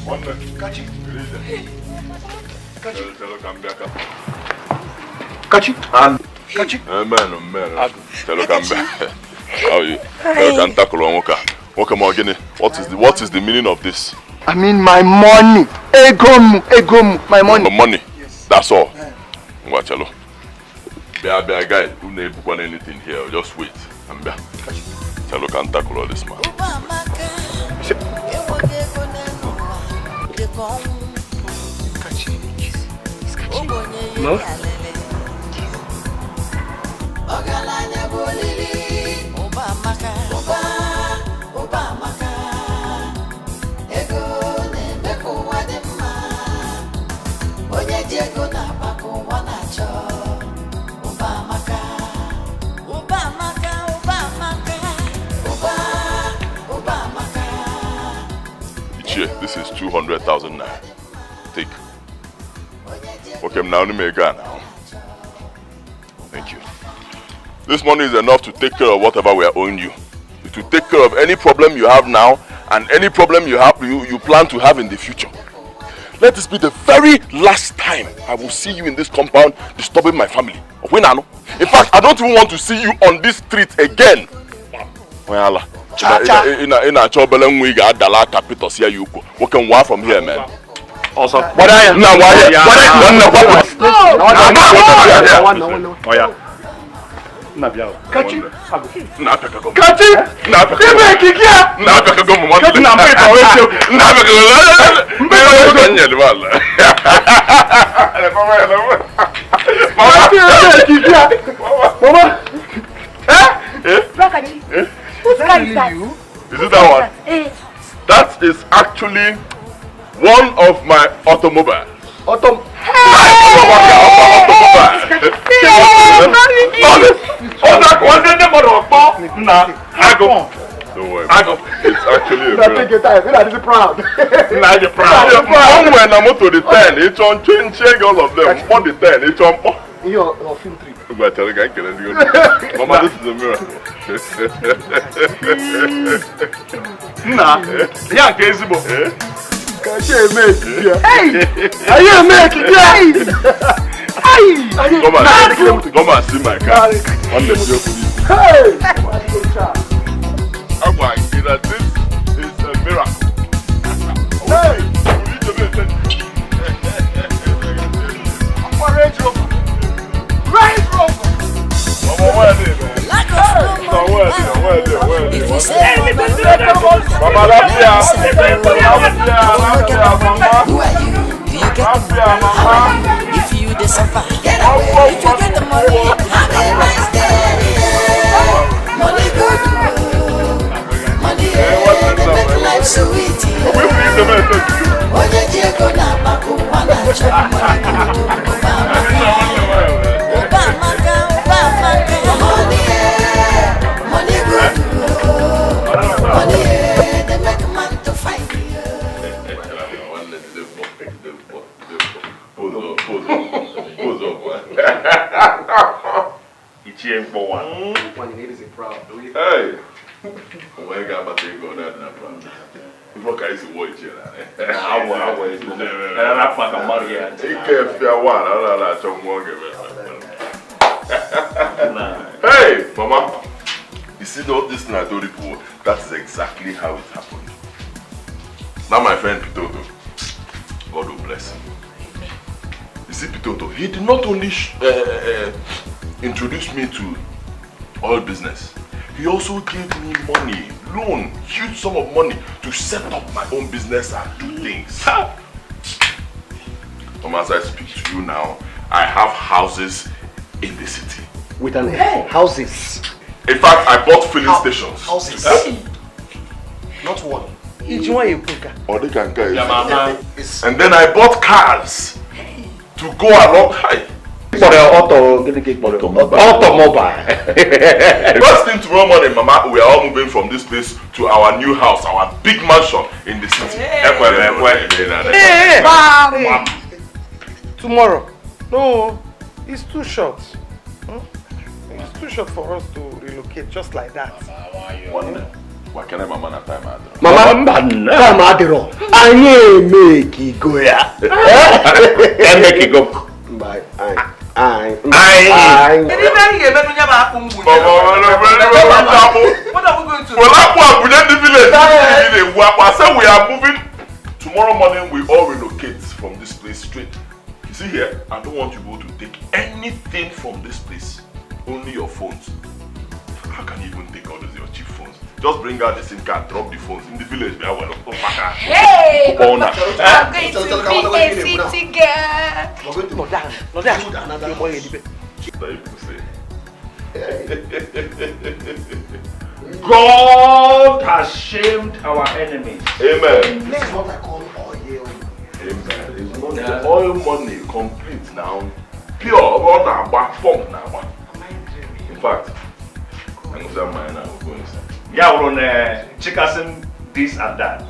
One minute. Kachi. Tell come back. Kachi. Kachi. Man. Tell come back. How are you? Tell tackle on Woka Morgini. What is the meaning of this? I mean my money. Egomu. My money. My money. Yes. That's all. Watch hello. Be a guy who never want anything here. Just wait. I'm back. Tell can tackle all this man. No? This is 200,000 naira. Take. Okay, now let me go now. Thank you. This money is enough to take care of whatever we are owing you. To take care of any problem you have now and any problem you plan to have in the future. Let this be the very last time I will see you in this compound disturbing my family. In fact, I don't even want to see you on this street again. In a trouble and we got the last capital here you can walk from here, man. Also, what I am now, Is it that one? That is actually one of my automobiles. Don't worry. It's actually a proud. When I'm to the 10, it's on change all of them. On the 10, it's on your film 3. Mama, this is a miracle. Yeah, Gazibo. Hey! Are you a man? Come and see my car. Hey! This is a miracle. Hey! Range Rover! Range Rover! If you say Mama, who are you? Do you get the money? If you suffer, get away. If you get the money, have a nice day. Money good. Money, they make life sweet. Oye Diego na baku wana chama money good. Money, they make a man to fight. Hey! When I got my thing going out, I'm proud. Before I see what you are, hey, Mama! You see this thing I told you before? That is exactly how it happened. Now my friend Pitoto, God will bless him. You see Pitoto, he did not only introduce me to oil business, he also gave me money, loan, huge sum of money to set up my own business and do things. As I speak to you now, I have houses in the city. With an houses. In fact, I bought filling stations. Houses. Not one. Each one you put. Or they can get. And then I bought cars to go along. For the automobile. First thing tomorrow morning, Mama, we are all moving from this place to our new house, our big mansion in the city. Tomorrow? No, it's too short. It's too short for us to relocate just like that. Why can't I Mama not time Mama, time Adiro. I make it go here. I make it go. Bye. What are we going to do? We are moving. Tomorrow morning we all relocate from this place straight. You see here, I don't want you to take anything from this place. Only your phones. How can you even take all those your cheap phones? Just bring out the SIM card, drop the phones in the village. Hey! I'm going to be a city girl. God has shamed our enemies. Amen. This is what I call oil. Amen. It's not the oil money complete now. Pure, run now, pump now. In fact, I'm going to go inside. Yeah, we're on chikasin this and that.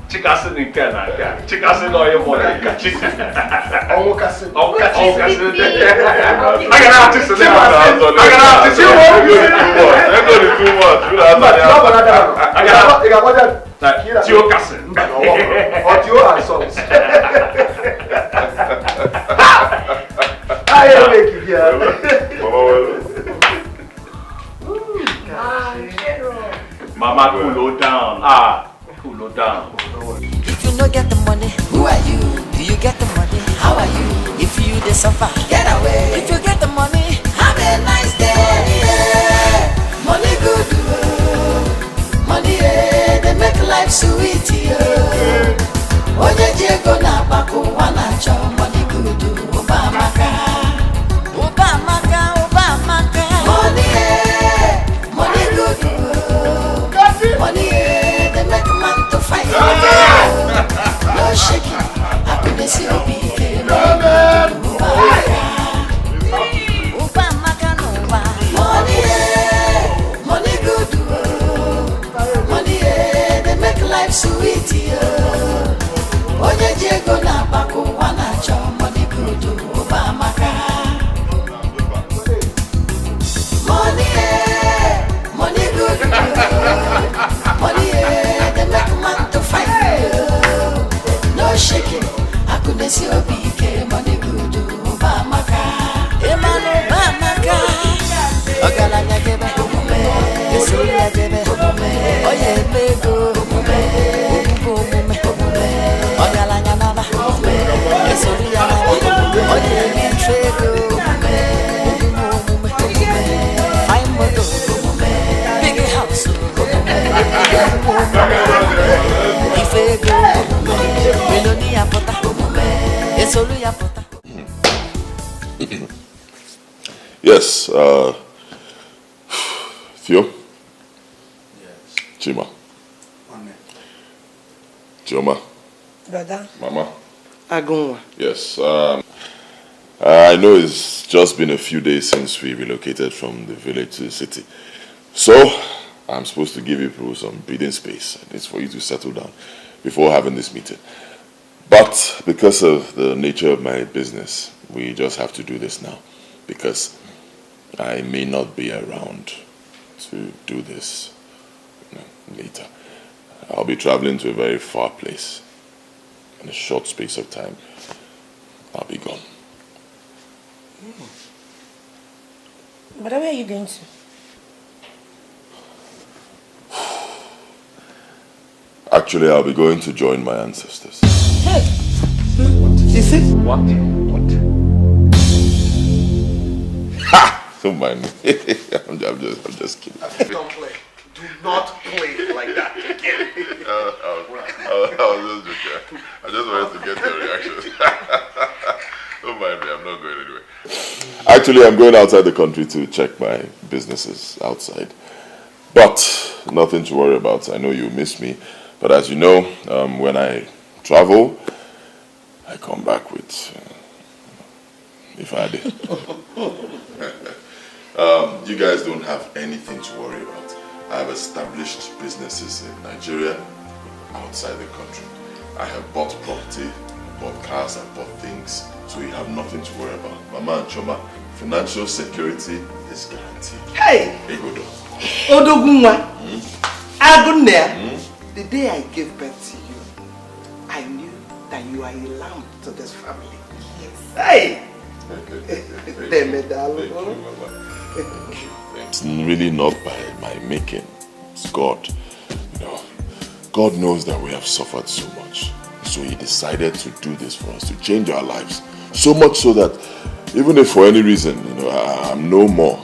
Chikasin in Canada. Chikasin oil money. I got Mama, cool down. Cool down. If you don't get the money, who are you? Do you get the money? How are you? If you suffer, get away. If you get the money, have a nice day. Money good. Money, they make life sweet. Oye Diego na baku wana cho money good. Obamaka. Money good. Money, they make a man to fight. No shaking, happiness you'll be here. Money good. Money, they make life sweet. Oye Diego na baku wana cho money good. Obamaka. Money good. Money, they make a man to fight. No shaking, I couldn't see a big money good. Obamaka. Esoria jebe oye mego omugo omume oyalanya naba Esoria naba oye mintrego omume fine moto big house ifego melonia pota Esoria pota. Yes, Theo? Yes. Chima? Amen. Chioma? Brother? Mama? Agunwa. Yes, I know it's just been a few days since we relocated from the village to the city. So, I'm supposed to give you some breathing space. It's for you to settle down before having this meeting. But because of the nature of my business, we just have to do this now. Because I may not be around to do this later. I'll be traveling to a very far place. In a short space of time, I'll be gone. But where are you going to? Actually, I'll be going to join my ancestors. Hey! Is it? What? Ha! Don't mind me. I'm just kidding. Don't play. Do not play like that again. I was just joking. I just wanted to get your reaction. Don't mind me, I'm not going anywhere. Actually, I'm going outside the country to check my businesses outside. But nothing to worry about. I know you miss me. But as you know, when I travel, I come back with... if I did. You guys don't have anything to worry about. I have established businesses in Nigeria, outside the country. I have bought property, bought cars, I bought things. So you have nothing to worry about. Mama and Choma, financial security is guaranteed. Hey! Egodo. Odogunwa. Agunne. The day I gave birth to you, I knew that you are a lamb to this family. Yes. Hey! It's really not by my making. It's God. You know, God knows that we have suffered so much. So he decided to do this for us, to change our lives. So much so that even if for any reason, I'm no more.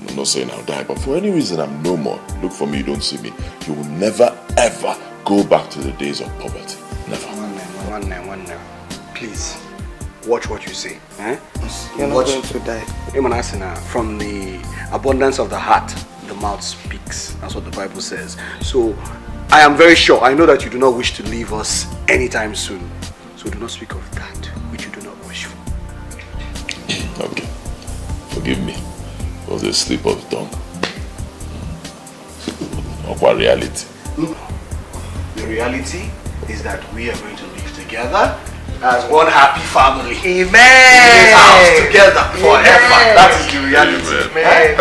I'm not saying I'll die, but for any reason I'm no more. Look for me, you don't see me. You will never ever go back to the days of poverty. Never. One name. Please, watch what you say. Eh? You're not going to die. From the abundance of the heart, the mouth speaks. That's what the Bible says. So, I am very sure, I know that you do not wish to leave us anytime soon. So do not speak of that which you do not wish for. Okay. Forgive me. It was a slip of the tongue. Of our reality. No. The reality is that we are going to live together as one happy family. Amen. In this house together forever. Amen. That is the reality. Amen.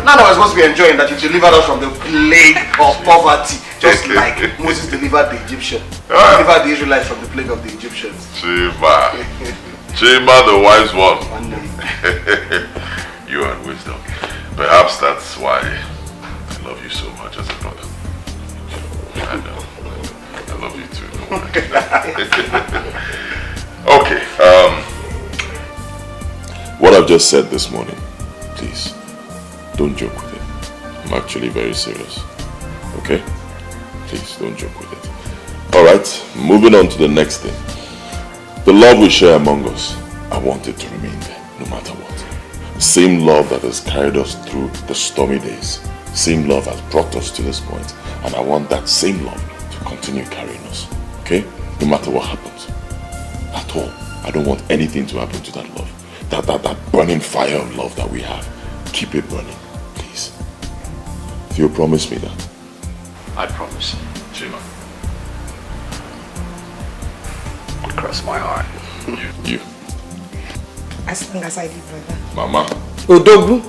None of us supposed to be enjoying that you delivered us from the plague of poverty, just like Moses delivered the Egyptians. Delivered the Israelites from the plague of the Egyptians. Chima. Chima, the wise one. You and wisdom. Perhaps that's why I love you so much as a brother. I know. I love you too. Okay. What I've just said this morning, please, don't joke with it. I'm actually very serious. Okay? Please, don't joke with it. Alright, moving on to the next thing. The love we share among us, I want it to remain there, no matter what. The same love that has carried us through the stormy days. Same love has brought us to this point. And I want that same love to continue carrying us. Okay? No matter what happens. At all. I don't want anything to happen to that love. That burning fire of love that we have. Keep it burning. Please. If you promise me that. I promise. Chima. Cross my heart. You. As long as I live, brother. Mama. Odogu.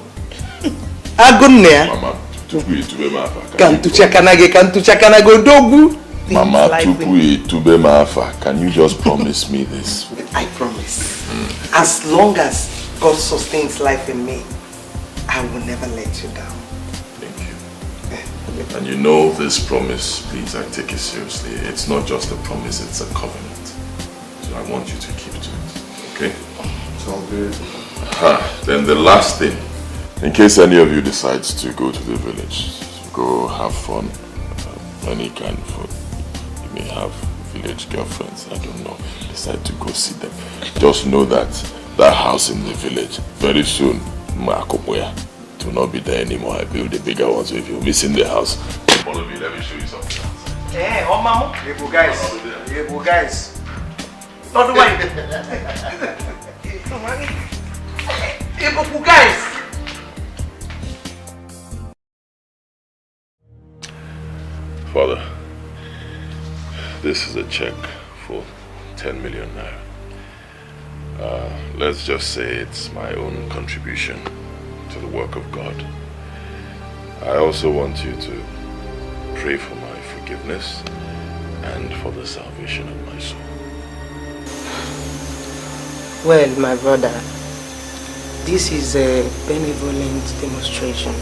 Agunne. Mama. Tupu itube mafa. Kantu chakanage Odogu. Mama, tupu itube mafa. Can you just promise me this? I promise. As long as God sustains life in me, I will never let you down. Thank you. And you know this promise, please, I take it seriously. It's not just a promise, it's a covenant. So I want you to keep to it, okay? It's all good. Then the last thing, in case any of you decides to go to the village, go have fun, any kind of food. You may have village girlfriends, I don't know, decide to go see them. Just know that that house in the village, very soon, Makoboya, it will not be there anymore. I build a bigger one, so if you're missing the house, follow me, let me show you something else. Hey, oh mama. Yebo guys. Yebo guys. Not the way. Yebo guys. Father, this is a check for 10 million naira. Let's just say it's my own contribution to the work of God. I also want you to pray for my forgiveness and for the salvation of my soul. Well, my brother, this is a benevolent demonstration.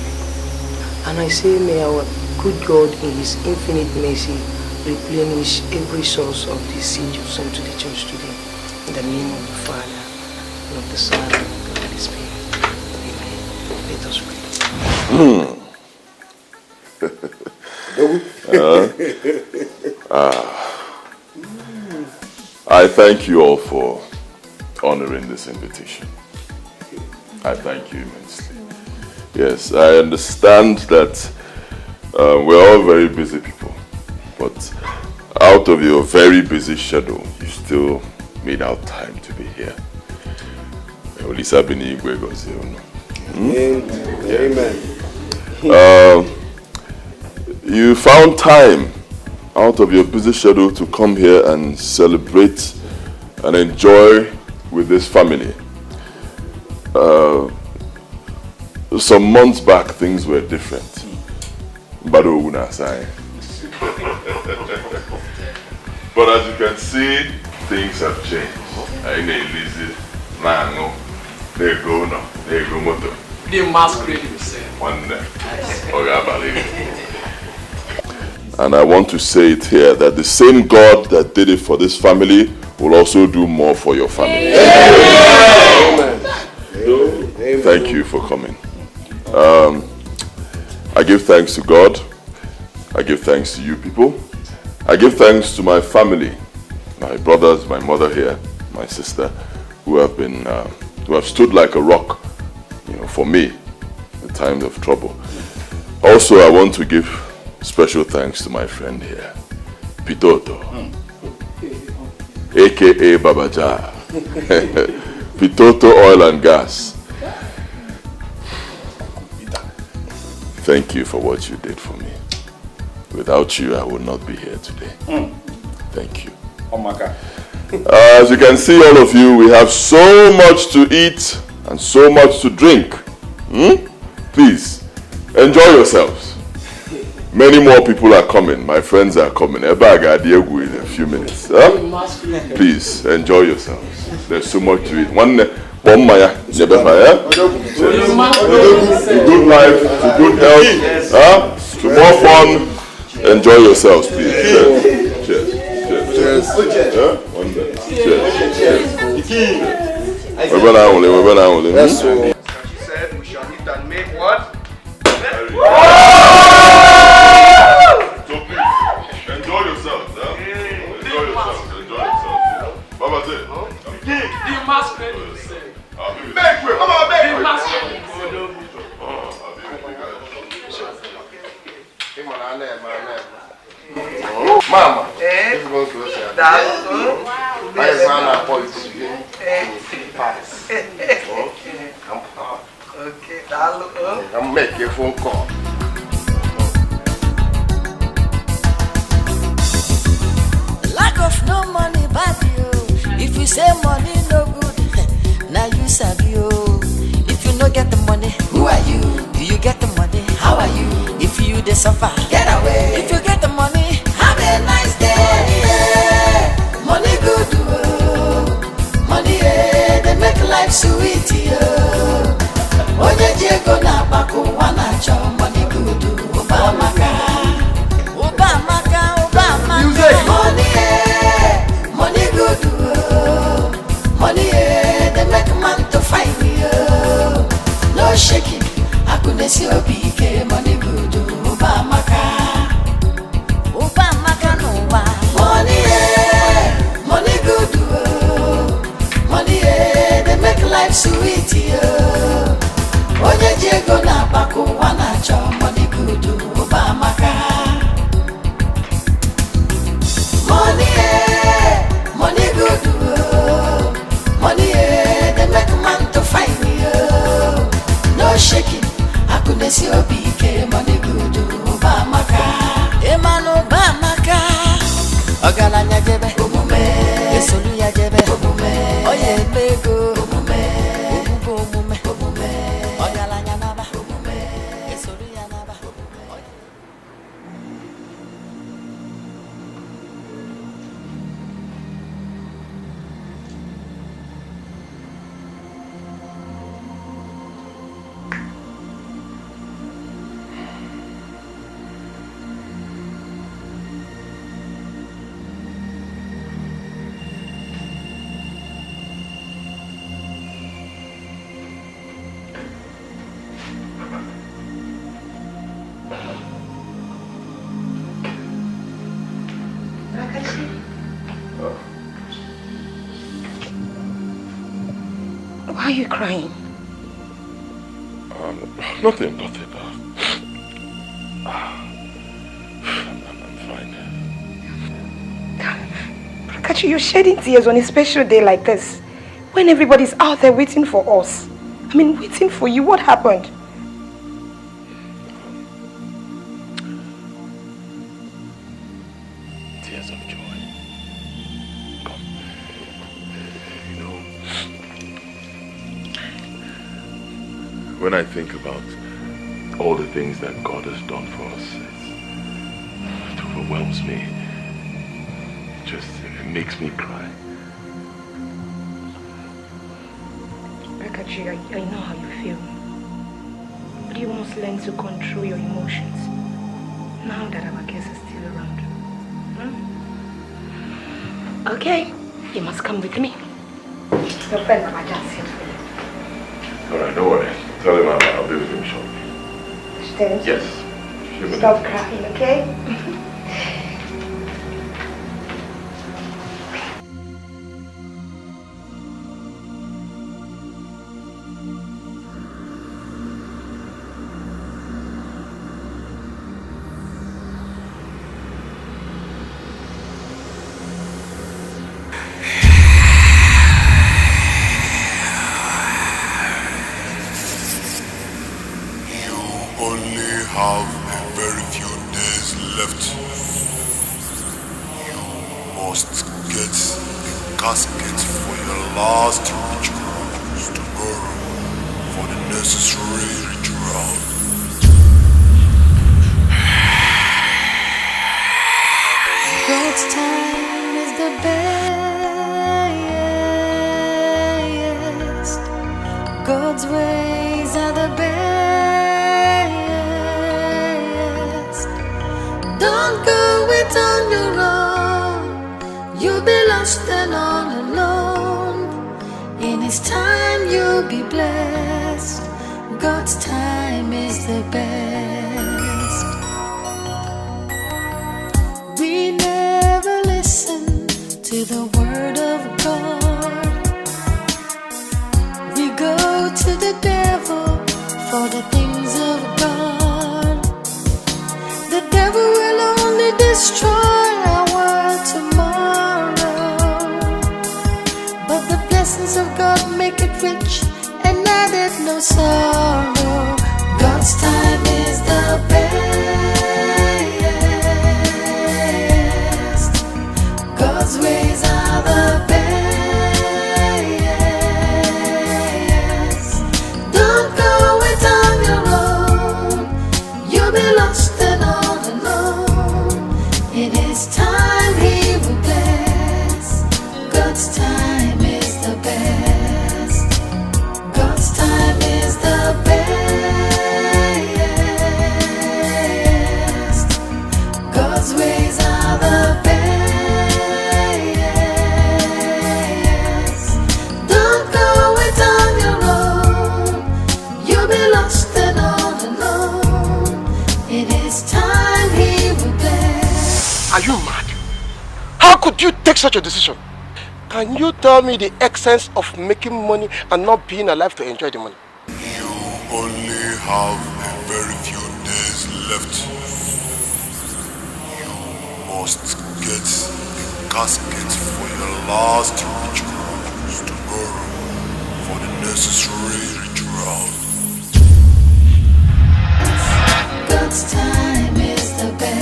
And I say, may our good God in His infinite mercy replenish every source of this seed you've sent to the church today. In the name of the Father, and of the Son, and of the Holy Spirit. Amen. Let us pray. I thank you all for honoring this invitation. I thank you immensely. Yes, I understand that we're all very busy people, but out of your very busy schedule, you still made out time to be here. Amen. You found time out of your busy schedule to come here and celebrate and enjoy with this family. Some months back, things were different. But as you can see, things have changed. There you go now. There you go, moto. The masquerade himself. One day. And I want to say it here that the same God that did it for this family will also do more for your family. Amen. Amen. Thank you for coming. I give thanks to God. I give thanks to you people. I give thanks to my family, my brothers, my mother here, my sister, who have been, who have stood like a rock, for me in times of trouble. Also, I want to give special thanks to my friend here, Pitoto, aka Babaja, Pitoto Oil and Gas. Thank you for what you did for me. Without you, I would not be here today. Thank you. Oh my God. As you can see, all of you, we have so much to eat and so much to drink. Please, enjoy yourselves. Many more people are coming. My friends are coming. Ebaga Diegu in a few minutes. Please, enjoy yourselves. There's so much to eat. Good life, to good health, to more fun. Enjoy yourselves, please. Cheers. Cheers. Cheers. Cheers. She said we shall eat and make what? So please, enjoy yourselves. Enjoy yourselves. Enjoy yourselves. Baba said, The masquerade himself. Make way. Come on, make way. Mama, Eh? let's go closer. That's all. I just want to point to you. Pass. Okay, that's I'm making a phone call. Lack of no money bad you. If you say money no good, now you sabi you. If you no get the money, who are you? Do you get the money? How are you? If you dey suffer, get away. If you get the money, have a nice day. Yeah. Money good, oh. Money they make life sweet. Oh. Onye Diego na baku wana cho money good, Obamaka. no shaking. I couldn't see a PK, money good, Obamaka. Obamaka, no one. Money good, money, they make life sweet, Oye Diego na Baku, wana cho, money good, Obamaka. Money good, money, they make man to find me, no shaking. I couldn't see a PK, money good, Obamaka. Eman Obamaka. Ogalanya jebe, omume. Esoluya jebe, omume. Oye mego, omume. Omugo omume, omume. Ogalanya naba, omume. Esoluya naba, Why are you crying? Nothing. I'm fine. Prakachi, you're shedding tears on a special day like this, when everybody's out there waiting for us. I mean, waiting for you. What happened? Tears of joy. Come. You know, when I think about all the things that God has done for us, it overwhelms me. It makes me cry. Prakachi, I know how you feel. But you must learn to control your emotions, now that our guest is still around. Okay, you must come with me. Your friend Mama just here for you. Alright, don't worry. Tell him I'll be with him shortly. Yes. Stop crying, okay? Have a very few days left. You must get the casket for your last rituals tomorrow for the necessary ritual. God's time is the best. God's ways are the best. Don't go it on your own. You'll be lost and all alone. In His time you'll be blessed. God's time is the best. We never listen to the word of God. We go to the devil for the things of God. The devil will only destroy our world tomorrow, but the blessings of God make it rich and added no sorrow. God's time is the best. God's ways are the best. Don't go it on your own. You'll be lost and all alone. In His time He will bless. God's time is the best. God's time is the best. Are you mad? How could you take such a decision? Can you tell me the essence of making money and not being alive to enjoy the money? You only have a very few days left. You must get the casket for your last rituals tomorrow for the necessary ritual. God's time is the best.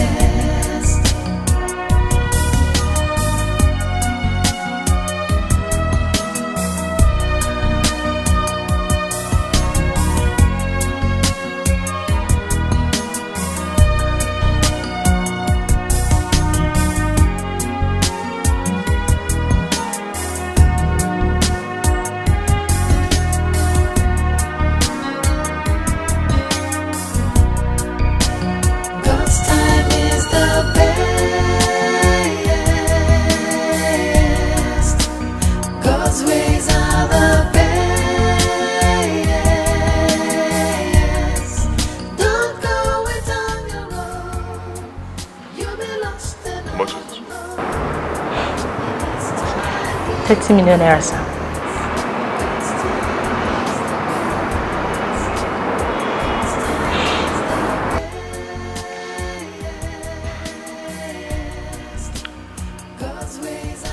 $30 million, sir.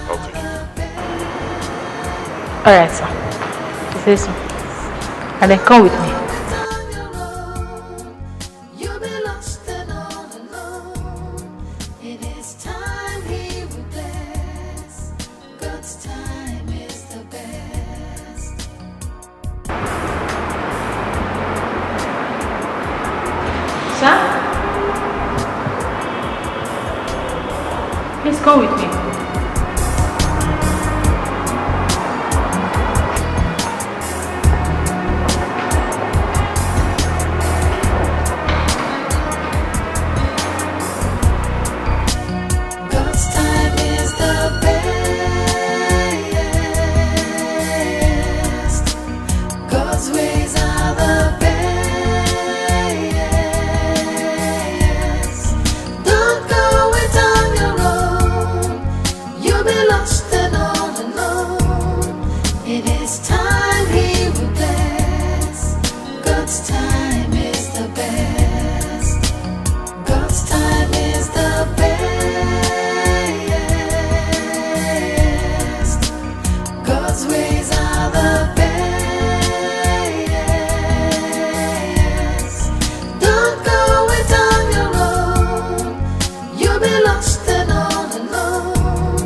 I'll take it. Alright, sir. Say so. And then come with me. Please come with me. God's time is the best. God's ways are the best. Don't go it on your own. You'll be lost and all alone. It is time He will bless. God's time is the best. God's time is the best. God's ways are the best. Don't go it on your own. You'll be lost and all alone.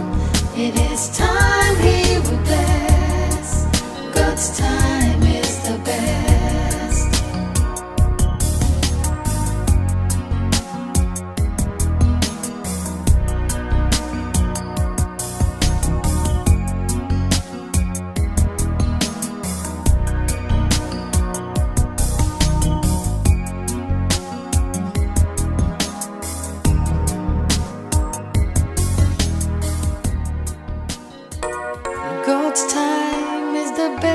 It is time He will bless. God's time is the best. God's time is the best.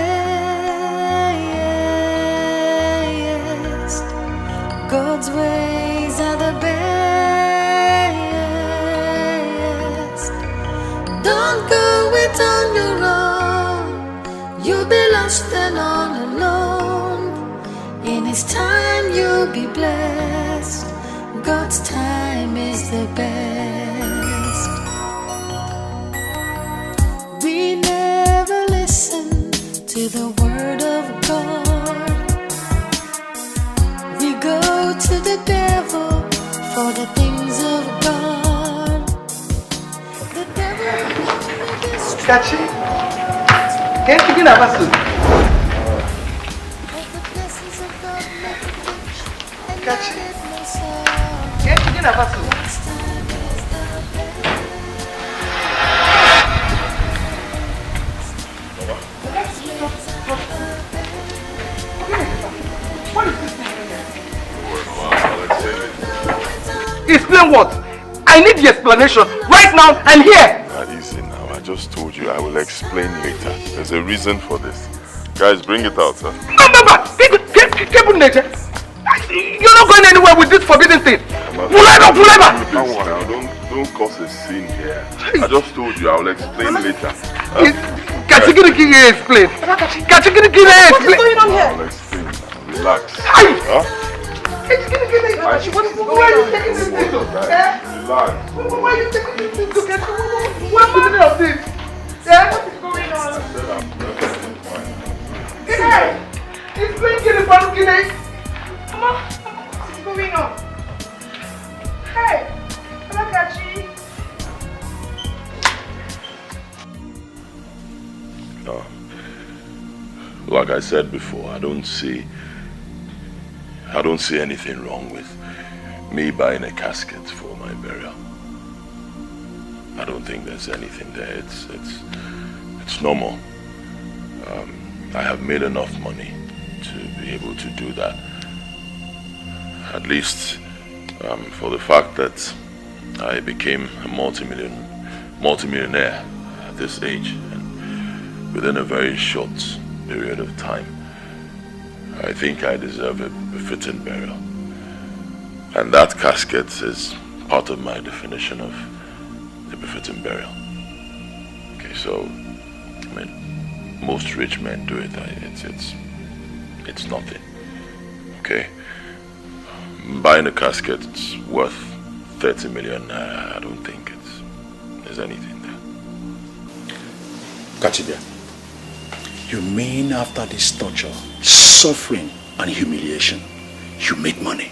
God's ways are the best. Don't go it on your own. You'll be lost and all alone. In His time you'll be blessed. God's time is the best. We never listen to the word of God. We go to the devil for the things of God. The devil Kachi, can't you get a Kachi, can't you get a Explain what? I need the explanation right now and here. Easy now. I just told you I will explain later. There's a reason for this. Guys, bring it out, sir. You're not going anywhere with this forbidden thing. Muleba! Don't don't cause a scene here. I just told you I'll explain later. Kachi, explain. Kachi, explain. What is going on here? I'll explain. Relax. Huh? Where are you taking this thing to? Relax. Where are you taking this thing to? What's the meaning of this? What is going on? Hey! Explain to the Bankine. Mama, what is going on? Hey! Kachi. No. Like I said before, I don't see anything wrong with me buying a casket for my burial. I don't think there's anything there. It's normal. I have made enough money to be able to do that. At least for the fact that I became a multimillionaire at this age, and within a very short period of time, I think I deserve a befitting burial. And that casket is part of my definition of the befitting burial. Okay, so, I mean, most rich men do it. It's nothing. Okay? Buying a casket, it's worth 30 million. I don't think there's anything there. Kachibia, you mean after this torture, suffering and humiliation, you made money?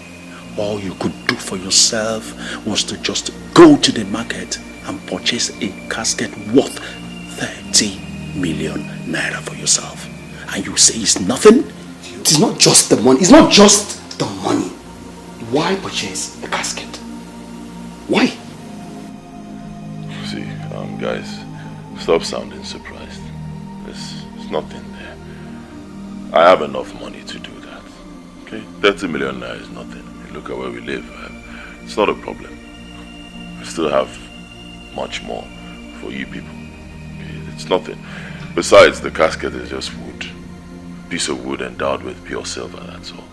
All you could do for yourself was to just go to the market and purchase a casket worth 30 million naira for yourself. And you say it's nothing? It is not just the money. It's not just the money. Why purchase a casket? Why? See, guys, stop sounding surprised. There's nothing there. I have enough money to do that. Okay? 30 million naira is nothing. Look at where we live. It's not a problem. I still have much more for you people. Okay? It's nothing. Besides, the casket is just wood. Piece of wood endowed with pure silver, that's all.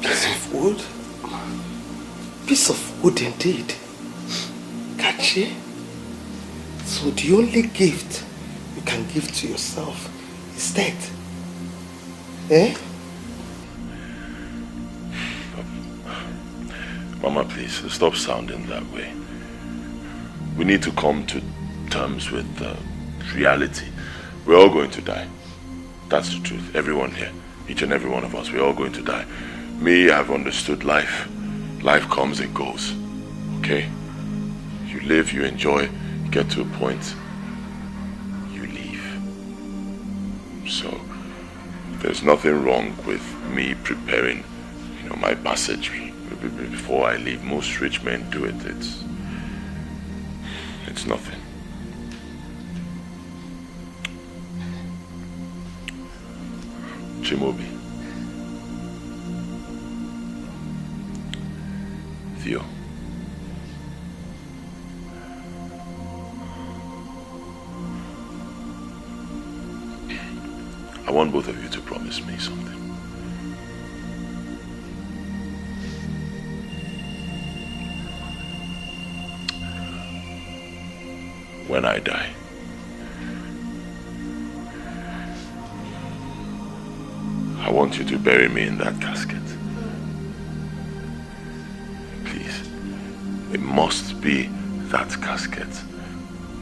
Piece of wood? Piece of wood indeed. Kachi? So the only gift you can give to yourself is death? Eh? Mama, please, stop sounding that way. We need to come to terms with reality. We're all going to die. That's the truth. Everyone here, each and every one of us, we're all going to die. Me, I've understood life. Life comes and goes. Okay? You live, you enjoy, you get to a point, you leave. So, there's nothing wrong with me preparing, my passage before I leave. Most rich men do it. It's nothing. Chimobi. Theo. I want both of you to promise me something. When I die, I want you to bury me in that casket. Please. It must be that casket.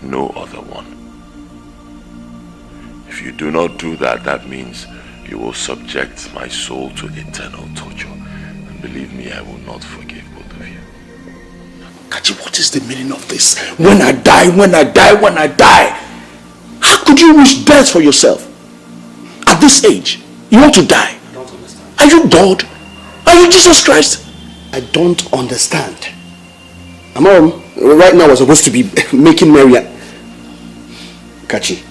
No other one. If you do not do that, that means you will subject my soul to eternal torture. And believe me, I will not forgive both of you. Kachi, what is the meaning of this? When I die, when I die, when I die. How could you wish death for yourself? At this age, you want to die? I don't understand. Are you God? Are you Jesus Christ? I don't understand. Mom, right now we're supposed to be making merry. Kachi.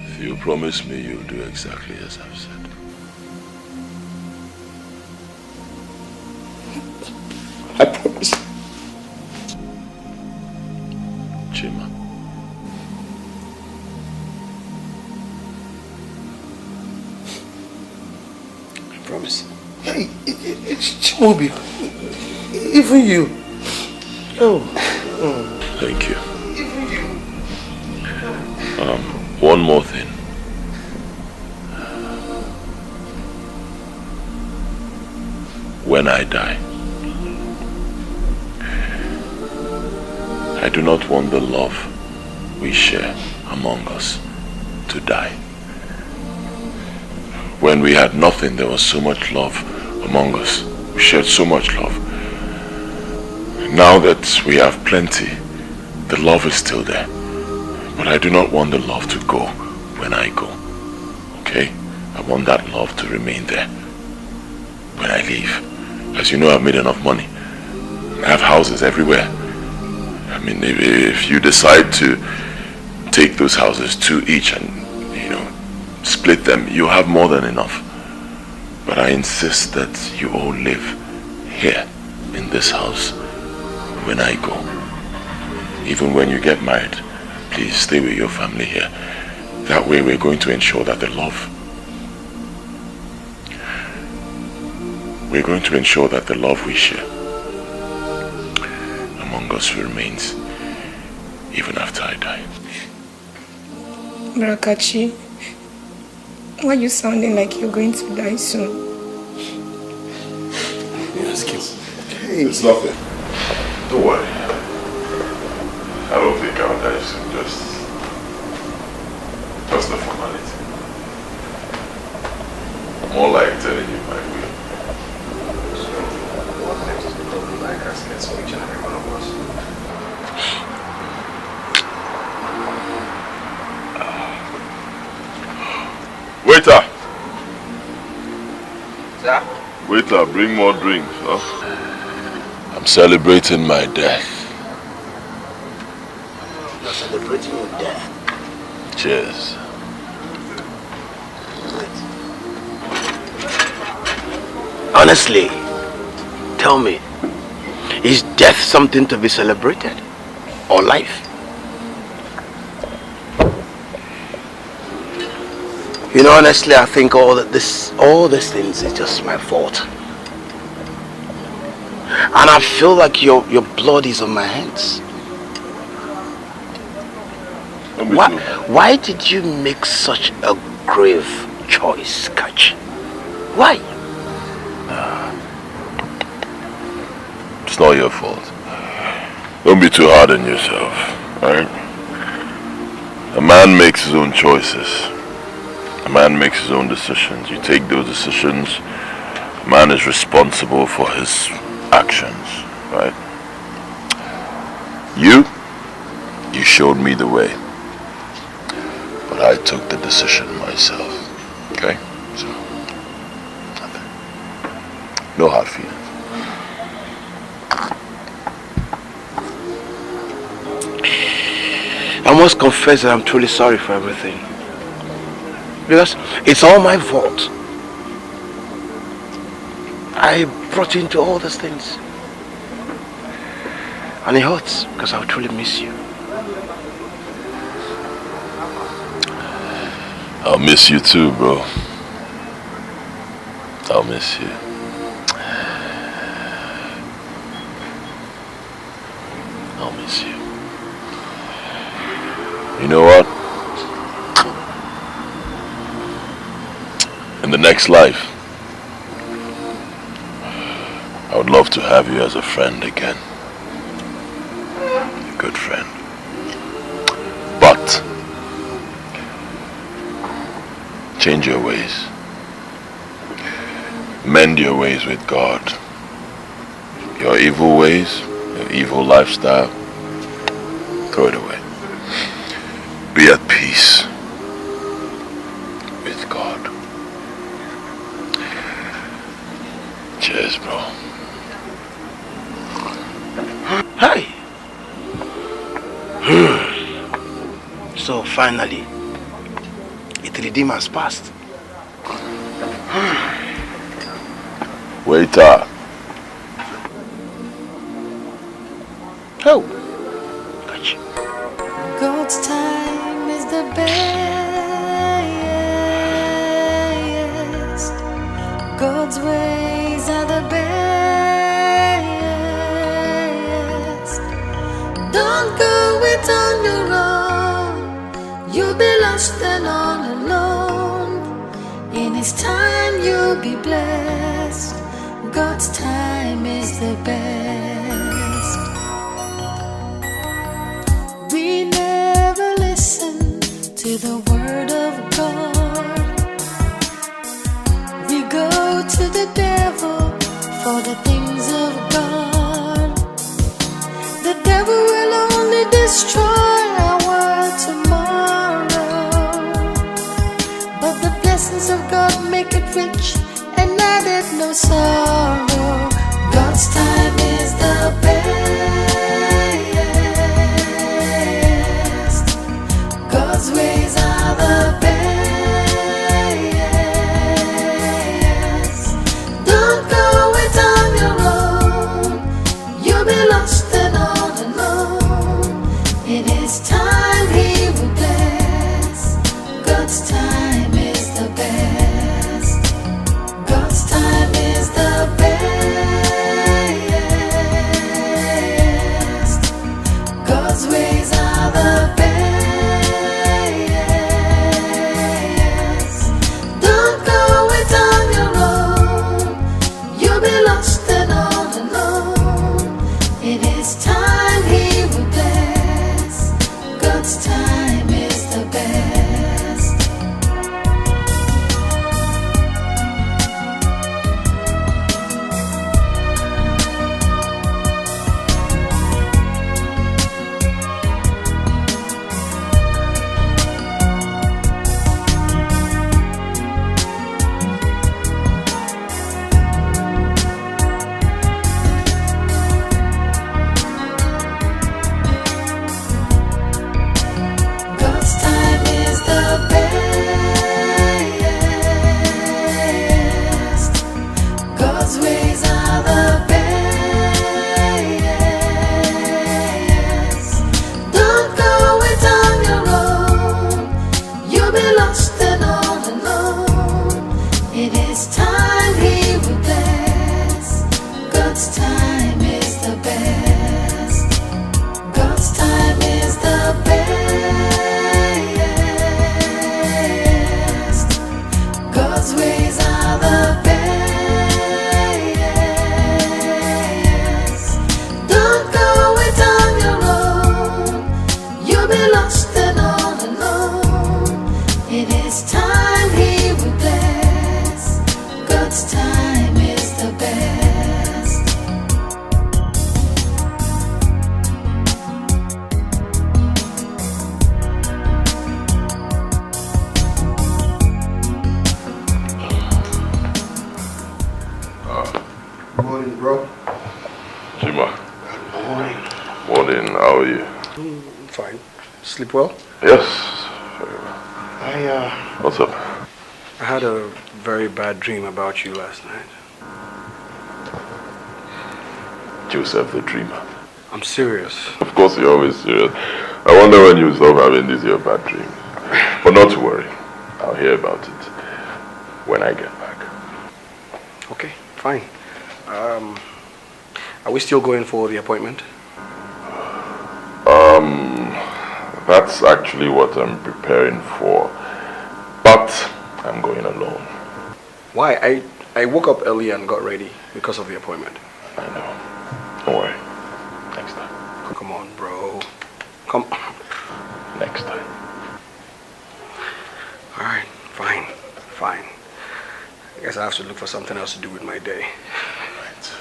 If you promise me, you'll do exactly as I've said. I promise. Chima. I promise. Chimaobi, even you. Oh. Thank you. One more thing. When I die, I do not want the love we share among us to die. When we had nothing, there was so much love among us. We shared so much love. Now that we have plenty, the love is still there. But I do not want the love to go when I go. Okay? I want that love to remain there when I leave. As you know, I've made enough money. I have houses everywhere. I mean, if you decide to take those houses, 2 each, and, you know, split them, you have more than enough. But I insist that you all live here in this house when I go. Even when you get married, please stay with your family here. That way we're going to ensure that we're going to ensure that the love we share among us remains even after I die. Brakachi, why are you sounding like you're going to die soon? Excuse me. Hey. It's nothing. Don't worry. I don't think I'll die soon. Just a formality. More like telling you my will. So, what makes the problem like us gets for each and every one of us? Waiter! Sir? Waiter, bring more drinks, huh? I'm celebrating my death. You're celebrating your death? Cheers. Honestly, tell me, is death something to be celebrated? Or life? You know, honestly, I think all these things is just my fault. And I feel like your blood is on my hands. Why did you make such a grave choice, Kachi? Why? It's not your fault. Don't be too hard on yourself, right? A man makes his own choices. A man makes his own decisions. You take those decisions. A man is responsible for his actions, right? You showed me the way. But I took the decision myself. Okay? So, nothing. No hard feelings. I must confess that I'm truly sorry for everything. Because it's all my fault. I brought you into all these things. And it hurts because I truly miss you. I'll miss you too, bro. I'll miss you. I'll miss you. You know what? In the next life, I would love to have you as a friend again. A good friend. But change your ways. Mend your ways with God. Your evil ways, your evil lifestyle, throw it away. Be at peace with God. Cheers, bro. Hi. So finally, it redeemed has passed. Waiter. Oh. Gotcha. God's time is the best. God's ways are the best. Don't go it on your own. You'll be lost and all alone. In His time you'll be blessed. God's time is the best. We never listen to the word of God. We go to the devil for the things of God. The devil will only destroy our tomorrow, but the blessings of God make it rich and added no sorrow. God's time is the best. God's ways are the best. Don't go it on your own. You'll be lost and all alone. In His time He will bless. God's time is the best. God's time is the best. God's ways are the best. Don't go it on your own. You'll be lost and all alone. In His time He will bless. God's time is the best. God's time is the best. God's ways are the best. Don't go it on your own. You'll be lost and all alone. In His time He will bless. God's time is the best. God's time is the best. God's ways are the best. Don't go it on your own. You'll be lost and all alone. In His time He will bless. God's time is the best. Morning, bro. Chima. Morning. Morning, how are you? Fine. Sleep well? Yes. What's up? I had a very bad dream about you last night. Joseph the Dreamer. I'm serious. Of course, you're always serious. I wonder when you stop having this your bad dream. But not to worry. I'll hear about it when I get back. Okay, fine. Are we still going for the appointment? That's actually what I'm preparing for. But I'm going alone. Why? I woke up early and got ready because of the appointment. I know. Don't worry. Next time. Come on, bro. Come. Next time. Alright, fine. Fine. I guess I have to look for something else to do with my day. Right.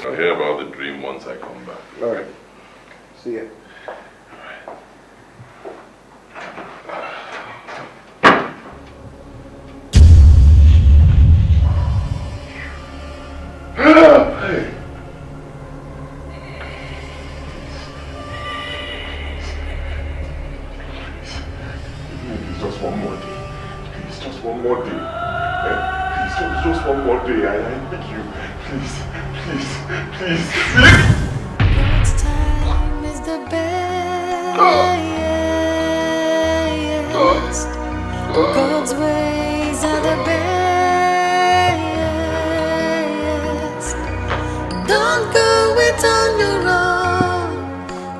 I'll hear about the dream once I come back. Alright. See ya. Hey. Please, just one more day. Please, just one more day. Please, just one more day. I beg you. Please, please, please. God's time is the best. God's ways are the best. Don't go it on your own.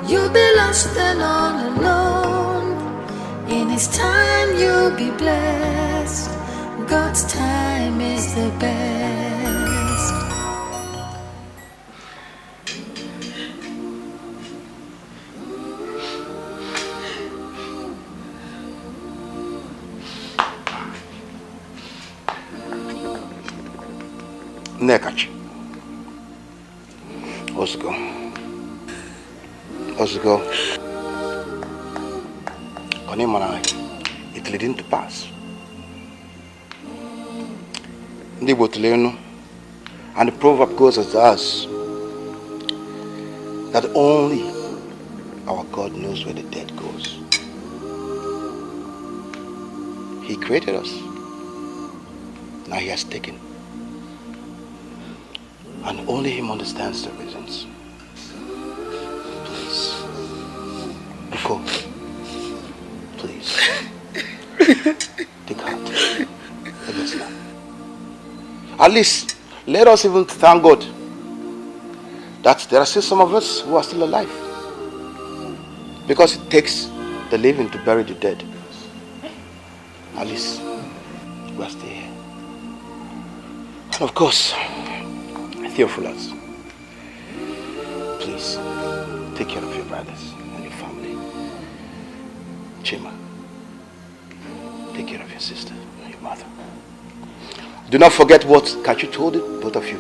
You you'll be lost and all alone. In His time you'll be blessed. God's time is the best. Nekachi. Ozgo. Onimana, it leading to pass. And the proverb goes as us that only our God knows where the dead goes. He created us. Now He has taken. And only Him understands the reasons. Please. Go. Please. Take heart. Let us now. At least, let us even thank God that there are still some of us who are still alive. Because it takes the living to bury the dead. At least, we are still here. And of course, Theophilus, please take care of your brothers and your family. Chima, take care of your sister and your mother. Do not forget what Kachu told it, both of you.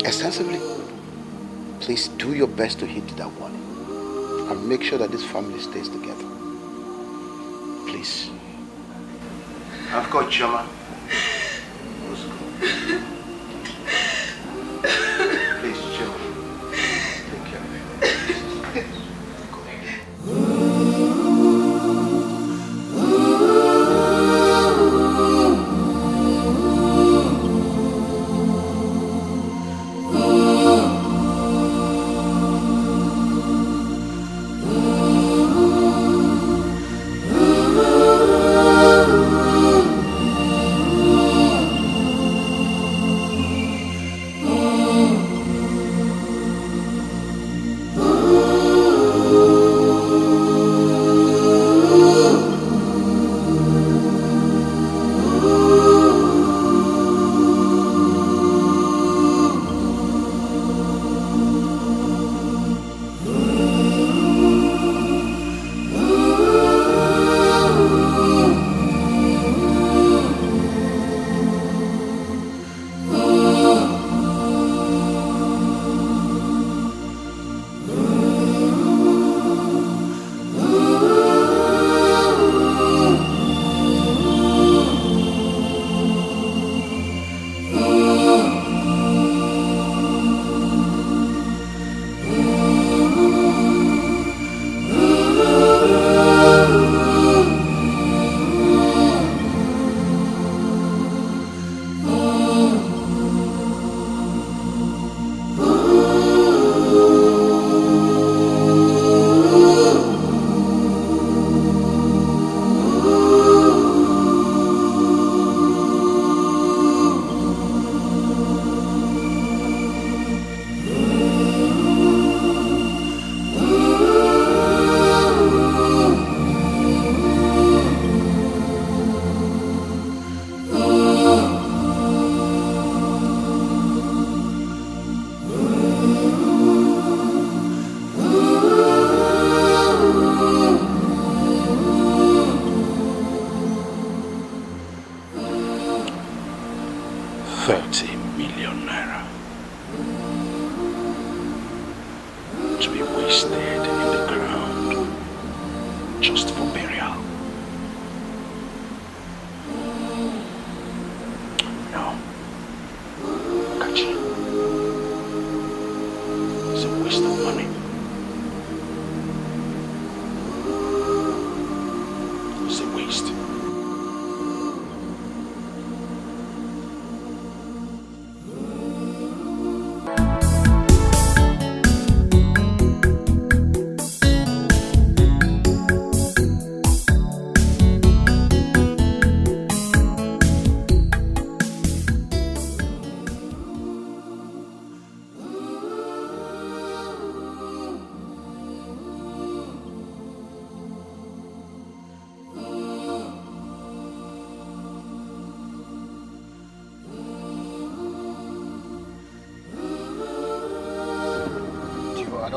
Extensively. Please do your best to hit that warning and make sure that this family stays together. Please. I've got Chima.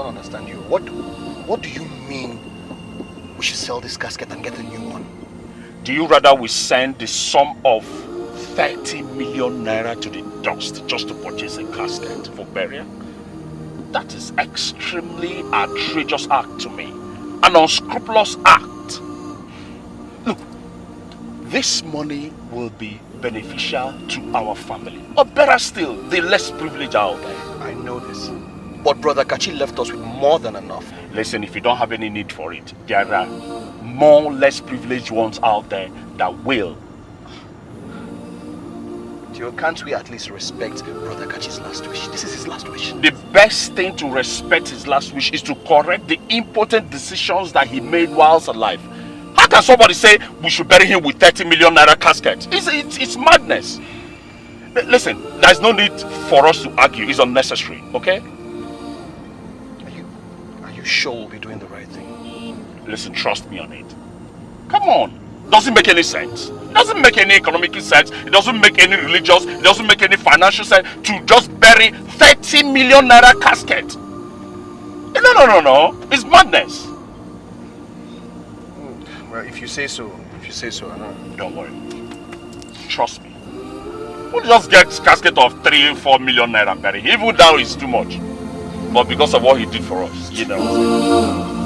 don't understand you. What do you mean we should sell this casket and get a new one? Do you rather we send the sum of 30 million naira to the dust just to purchase a casket for burial? That is extremely outrageous act to me. An unscrupulous act. Look, this money will be beneficial to our family. Or better still, the less privileged out there. I know this. But Brother Kachi left us with more than enough. Listen, if you don't have any need for it, there are more less privileged ones out there that will. Can't we at least respect Brother Kachi's last wish? This is his last wish. The best thing to respect his last wish is to correct the impotent decisions that he made whilst alive. How can somebody say we should bury him with 30 million naira casket? It's madness. Listen, there's no need for us to argue. It's unnecessary, okay? Are you sure we'll be doing the right thing? Listen, trust me on it. Come on. Doesn't make any sense. It doesn't make any economic sense. It doesn't make any religious. It doesn't make any financial sense to just bury 30 million naira casket. No. It's madness. Well, if you say so, I know. Don't worry. Trust me. We'll just get casket of 3-4 million naira and bury. Even that is too much. But because of what he did for us, you know.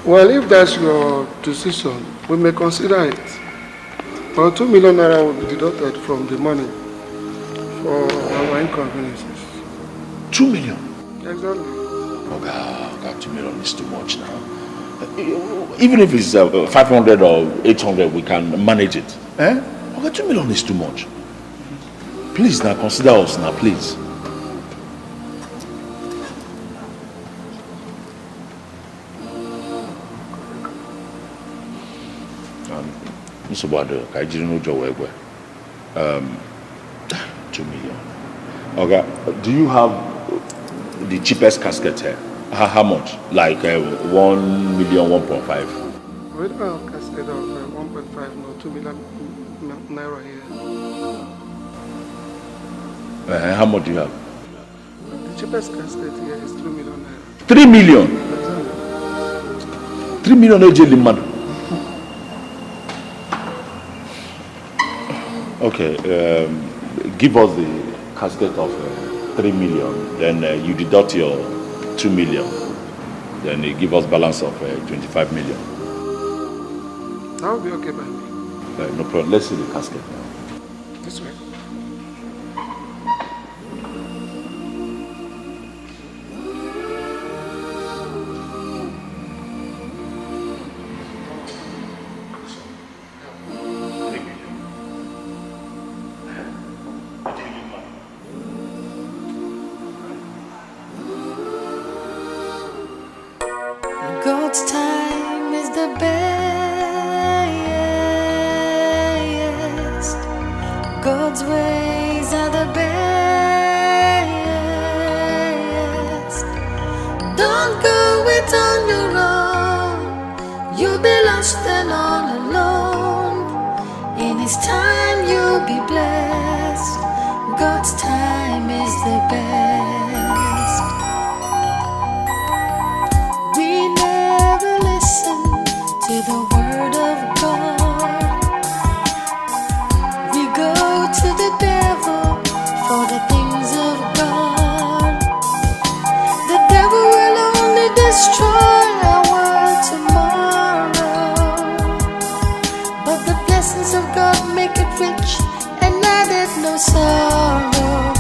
Well, if that's your decision, we may consider it. But 2 million naira will be deducted from the money for our inconveniences. 2 million? Exactly. Oh God, 2 million is too much now. Even if it's 500 or 800, we can manage it. Okay, 2 million is too much. Please now, consider us now, please. Mr. Wado, I didn't know Joe Wegwe. 2 million. Okay, do you have the cheapest casket here? How much? Like 1 million, 1.5? We don't have casket of 1.5, no, 2 million naira here. How much do you have? The cheapest casket here is 3 million naira. 3 million? 3 million AJ man. Okay, give us the casket of 3 million, then you deduct your 2 million, then you give us balance of 25 million. That will be okay by me. No problem, let's see the casket now. This way. God's time is the best. God's ways are the best. Don't go it on your own. You'll be lost and all alone. In His time you'll be blessed. God's time is the best. We never listen to the word of God. We go to the devil for the things of God. The devil will only destroy our tomorrow, but the blessings of God make it rich and addeth no sorrow.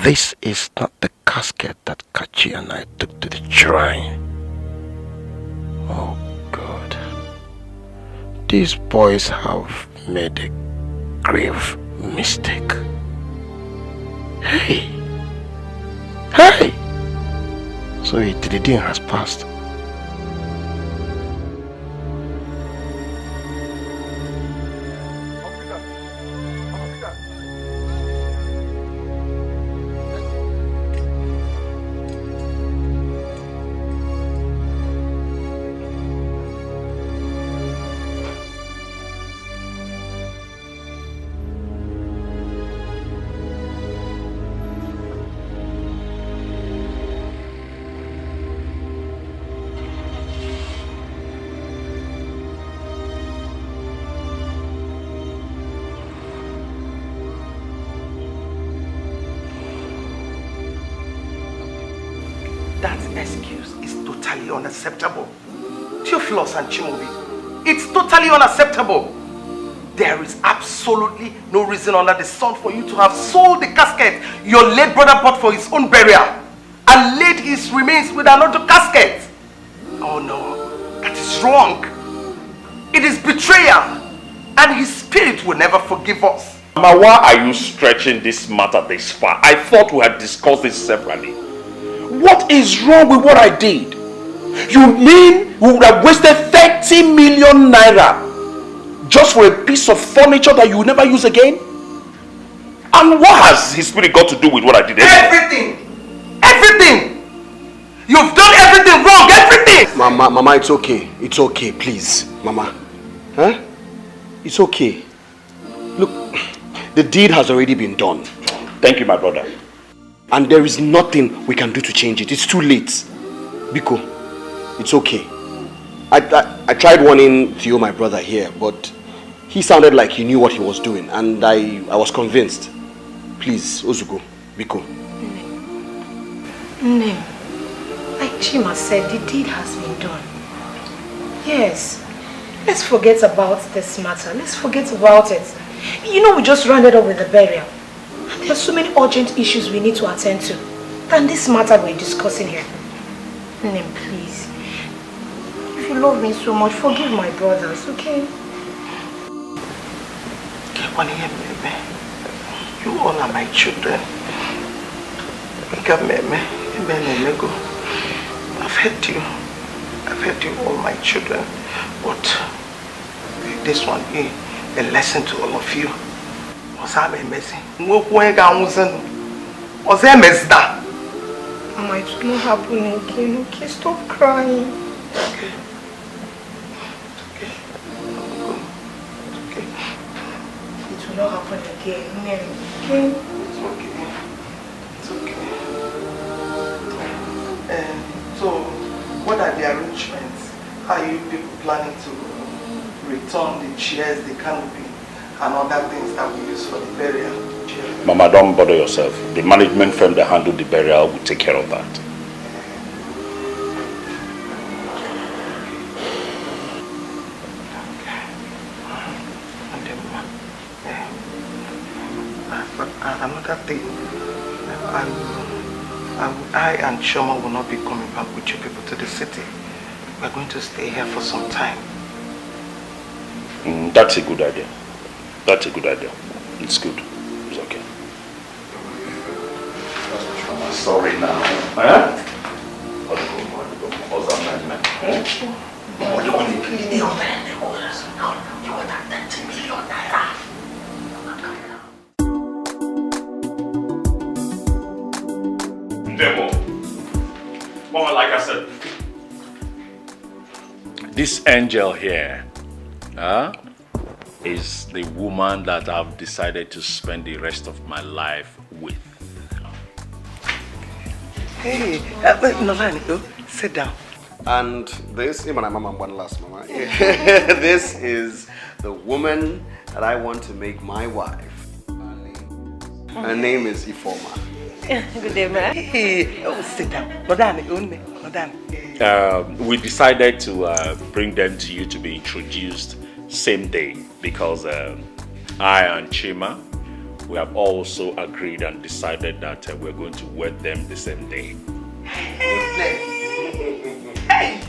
This is not the casket that Kachi and I took to the shrine. Oh God. These boys have made a grave mistake. Hey! Hey! So the day has passed. Unacceptable. Theophilus and Chimobi, it's totally unacceptable. There is absolutely no reason under the sun for you to have sold the casket your late brother bought for his own burial and laid his remains with another casket. Oh no, that is wrong. It is betrayal, and his spirit will never forgive us. Mama, why are you stretching this matter this far? I thought we had discussed this separately. What is wrong with what I did? You mean we would have wasted 30 million naira just for a piece of furniture that you will never use again? And what has his spirit got to do with what I did? Everything! Everything! You've done everything wrong! Everything! Mama, it's okay. It's okay, please. Mama. Huh? It's okay. Look, the deed has already been done. Thank you, my brother. And there is nothing we can do to change it. It's too late. Biko, it's okay. I tried warning Theo, my brother here, but he sounded like he knew what he was doing, and I was convinced. Please, Ozuko, Biko. Nne, like Chima said, the deed has been done. Yes. Let's forget about this matter. Let's forget about it. You know, we just rounded up with the burial. There are so many urgent issues we need to attend to than this matter we're discussing here. Nne, please. If you love me so much, forgive my brothers, okay? You all are my children. I've hurt you. I've hurt you, all my children. But this one be a lesson to all of you. Mama, it will not happen again, okay? Stop crying. Okay. It will not happen again, okay? It's okay. It's okay. So, what are the arrangements? How are you people planning to return the chairs, the canopy, and other things that we use for the burial? Mama, don't bother yourself. The management firm that handled the burial will take care of that. Another thing, I and Shoma will not be coming back with you people to the city. We're going to stay here for some time. That's a good idea. That's a good idea. It's good. It's okay. I'm sorry now. Huh? What do you want to do? You want that 30 million naira. Demo. Mama, like I said, this angel here is the woman that I've decided to spend the rest of my life with. Hey, Nolani, sit down. And this, one last, Mama. This is the woman that I want to make my wife. Her name is Ifoma. Good day, man. Hey, sit down. Nolani. We decided to bring them to you to be introduced same day because I and Chima we have also agreed and decided that we're going to wed them the same day. Hey! Hey!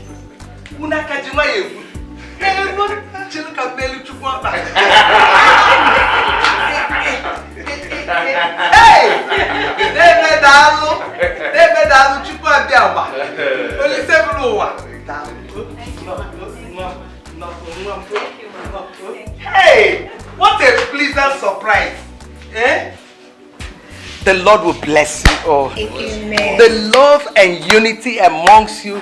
What a pleasant surprise! Eh? The Lord will bless you all. Amen. The love and unity amongst you,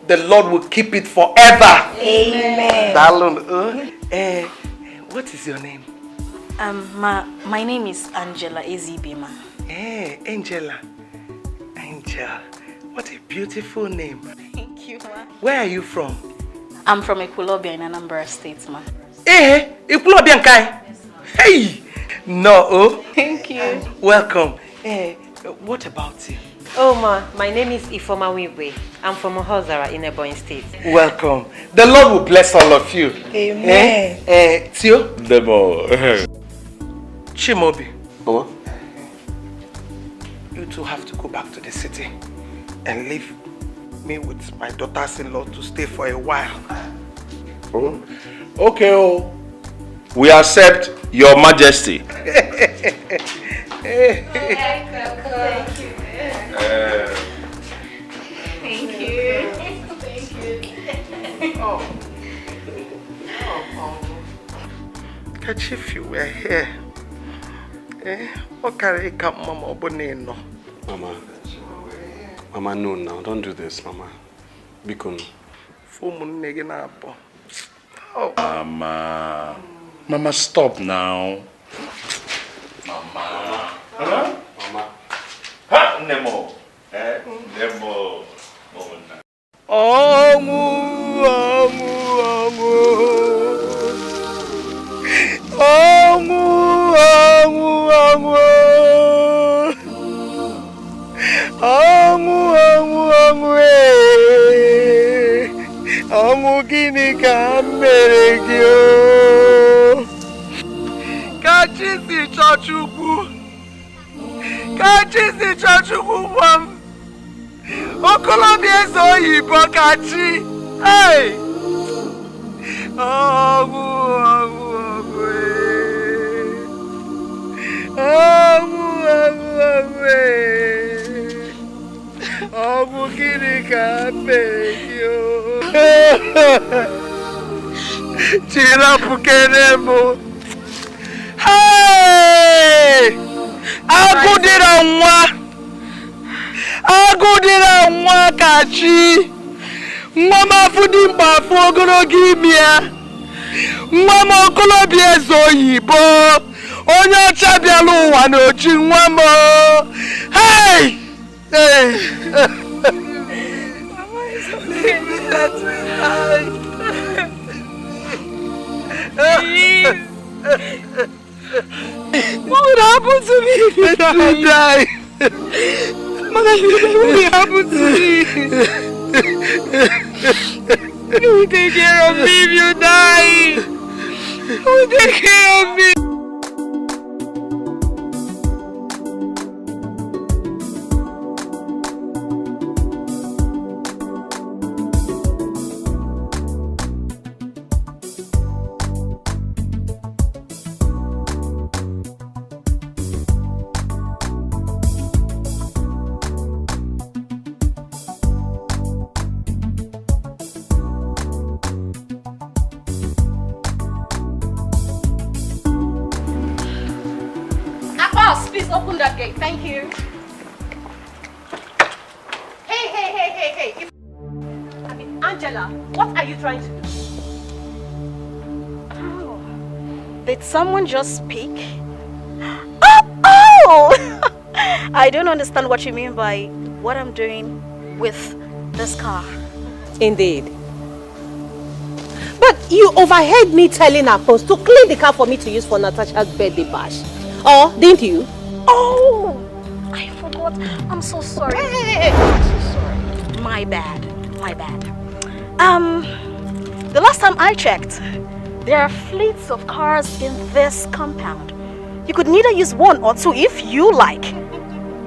the Lord will keep it forever. Amen. Darling, what is your name? My name is Angela Ezibima. Hey, Angela. Angel. What a beautiful name. Thank you, ma. Where are you from? I'm from Ekulobia in Anambra State, ma. Eh, Ekulobia Nkai. Hey! No. Thank you. Welcome. What about you? Oh, ma, my name is Ifoma Wiwe. I'm from Ohozara in Ebonyi State. Welcome. The Lord will bless all of you. Amen. Tio? Demo. Chimobi. Mama? You two have to go back to the city and leave me with my daughters-in-law to stay for a while. Oh. Okay, we accept your majesty. Thank you. Thank you. Thank you. Catch if you were here. What can I come, Mama Bonino? Mama, no, now don't do this, Mama. Bikun. Mama, stop now. Mama. Huh? Mama. Ha! Nemo. Nemo. Gini kameregio Kachisi chochukwu wam Okolobia so yibo kachi Hey gini kameregio Chira pukenemo. Hey! Agudira nwa kachi. Mama fudi mbafu ogologi mia. Mama okolobia zoyibo. Onye ocha bialu ụwa n'oji nwa mo. Hey! Hey! What would happen to me if you die? Mother, what will happen to me? You will take care of me if you die. You will take care of me. Please open that gate. Thank you. Hey. I mean, Angela, what are you trying to do? Oh. Did someone just speak? Oh! I don't understand what you mean by what I'm doing with this car. Indeed. But you overheard me telling Apostle to clean the car for me to use for Natasha's birthday bash. Oh, didn't you? Oh! I forgot. I'm so sorry. I'm so sorry. My bad. The last time I checked, there are fleets of cars in this compound. You could neither use one or two if you like.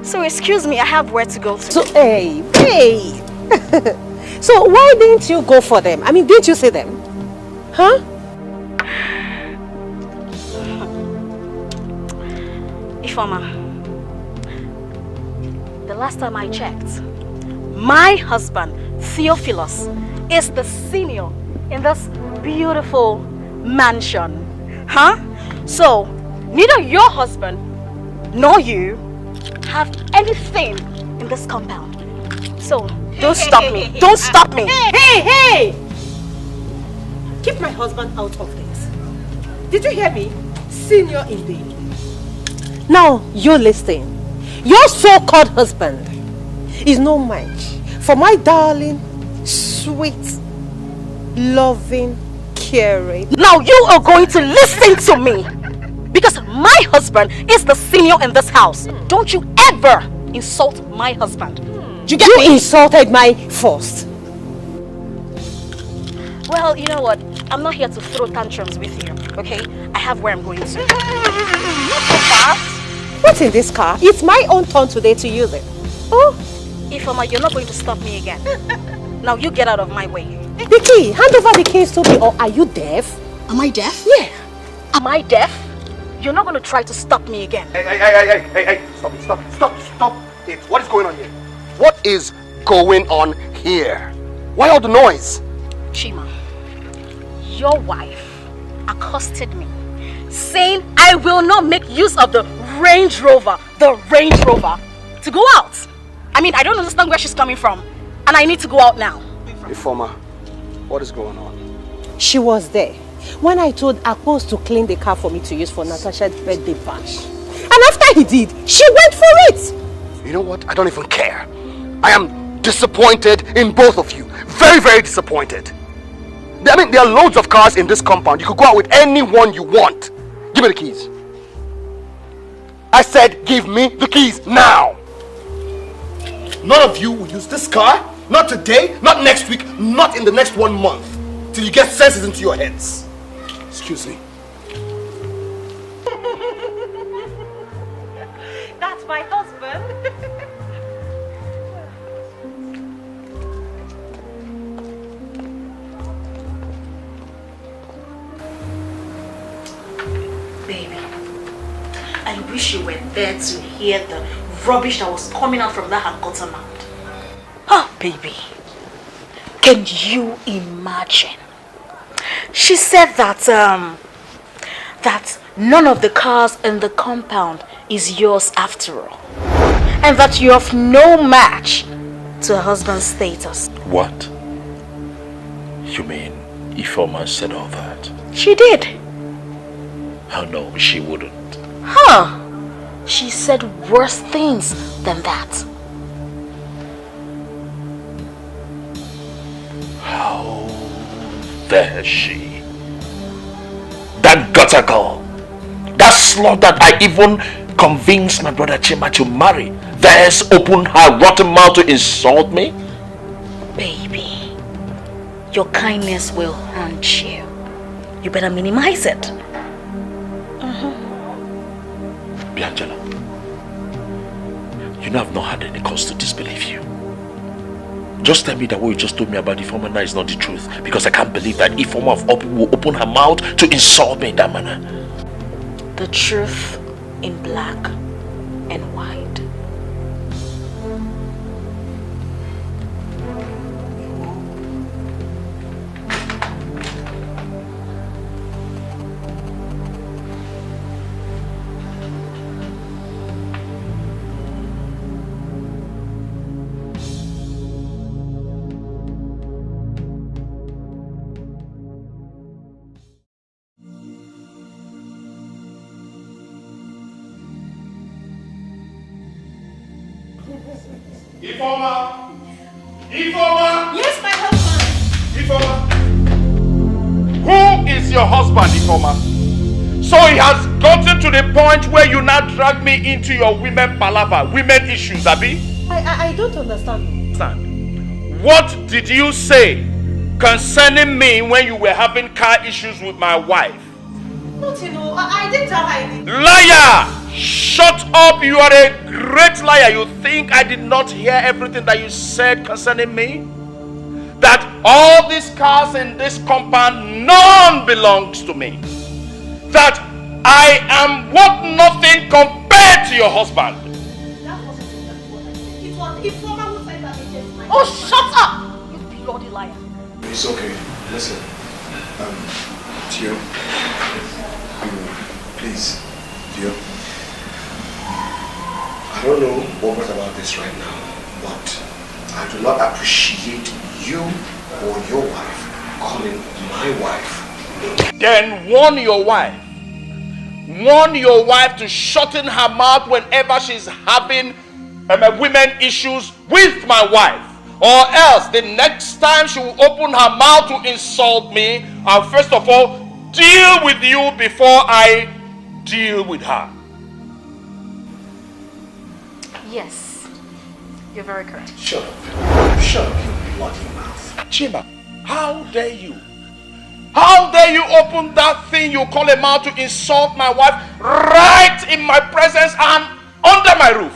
So excuse me, I have where to go to. So, hey. So why didn't you go for them? I mean, didn't you see them? Huh? Ifeoma, the last time I checked, my husband, Theophilus, is the senior in this beautiful mansion. Huh? So, neither your husband nor you have anything in this compound. So, don't stop me. Don't stop me. Hey! Keep my husband out of this. Did you hear me? Senior indeed. Now, you listen. Your so-called husband is no match for my darling, sweet, loving, caring. Now you are going to listen to me. Because my husband is the senior in this house. Don't you ever insult my husband. You insulted my first. Well, you know what? I'm not here to throw tantrums with you, okay? I have where I'm going to. What's in this car? It's my own turn today to use it. Oh. Ifeoma, you're not going to stop me again. Now you get out of my way. The key. Hand over the keys to me, or are you deaf? Am I deaf? Yeah. Am I deaf? You're not going to try to stop me again. Hey, stop it. What is going on here? What is going on here? Why all the noise? Chima, your wife accosted me, saying I will not make use of the Range Rover, to go out. I mean, I don't understand where she's coming from, and I need to go out now. Ifeoma, what is going on? She was there when I told Akpos to clean the car for me to use for Natasha's birthday bash. And after he did, she went for it. You know what? I don't even care. I am disappointed in both of you. Very, very disappointed. I mean, there are loads of cars in this compound. You could go out with anyone you want. Give me the keys. I said, give me the keys now. None of you will use this car. Not today, not next week, not in the next 1 month. Till you get senses into your heads. Excuse me. That's my husband. Baby, I wish you were there to hear the rubbish that was coming out from that Hankota mouth. Oh, baby, can you imagine? She said that that none of the cars in the compound is yours after all, and that you're of no match to her husband's status. What? You mean Ifeoma said all that? She did. Oh no, she wouldn't. Huh? She said worse things than that. How dare she? That gutter girl, that slut that I even convinced my brother Chima to marry, dares open her rotten mouth to insult me? Baby, your kindness will haunt you. You better minimize it. Biangela, you know I've not had any cause to disbelieve you. Just tell me that what you just told me about Ifeoma now is not the truth, because I can't believe that Ifeoma of all people will open her mouth to insult me in that manner. The truth in black and white. Ifeoma! Yes, my husband! Ifeoma! Who is your husband, Ifeoma? So it has gotten to the point where you now drag me into your women palaver, women issues, Abi? I don't understand. What did you say concerning me when you were having car issues with my wife? Nothing, I didn't tell her anything. Liar! Shut up! You are a great liar. You think I did not hear everything that you said concerning me? That all these cars in this compound, none belongs to me. That I am worth nothing compared to your husband. That wasn't what I said. It was Ifoma who said that it is my... Oh, shut up! You bloody liar. It's okay. Listen. Tio. Please. Tio. I don't know what brought about this right now, but I do not appreciate you or your wife calling my wife. Then warn your wife. Warn your wife to shorten her mouth whenever she's having women issues with my wife. Or else the next time she will open her mouth to insult me, I'll first of all deal with you before I deal with her. Yes, you're very correct. Shut up. Shut up, you bloody mouth. Chima, how dare you? How dare you open that thing you call a mouth to insult my wife right in my presence and under my roof?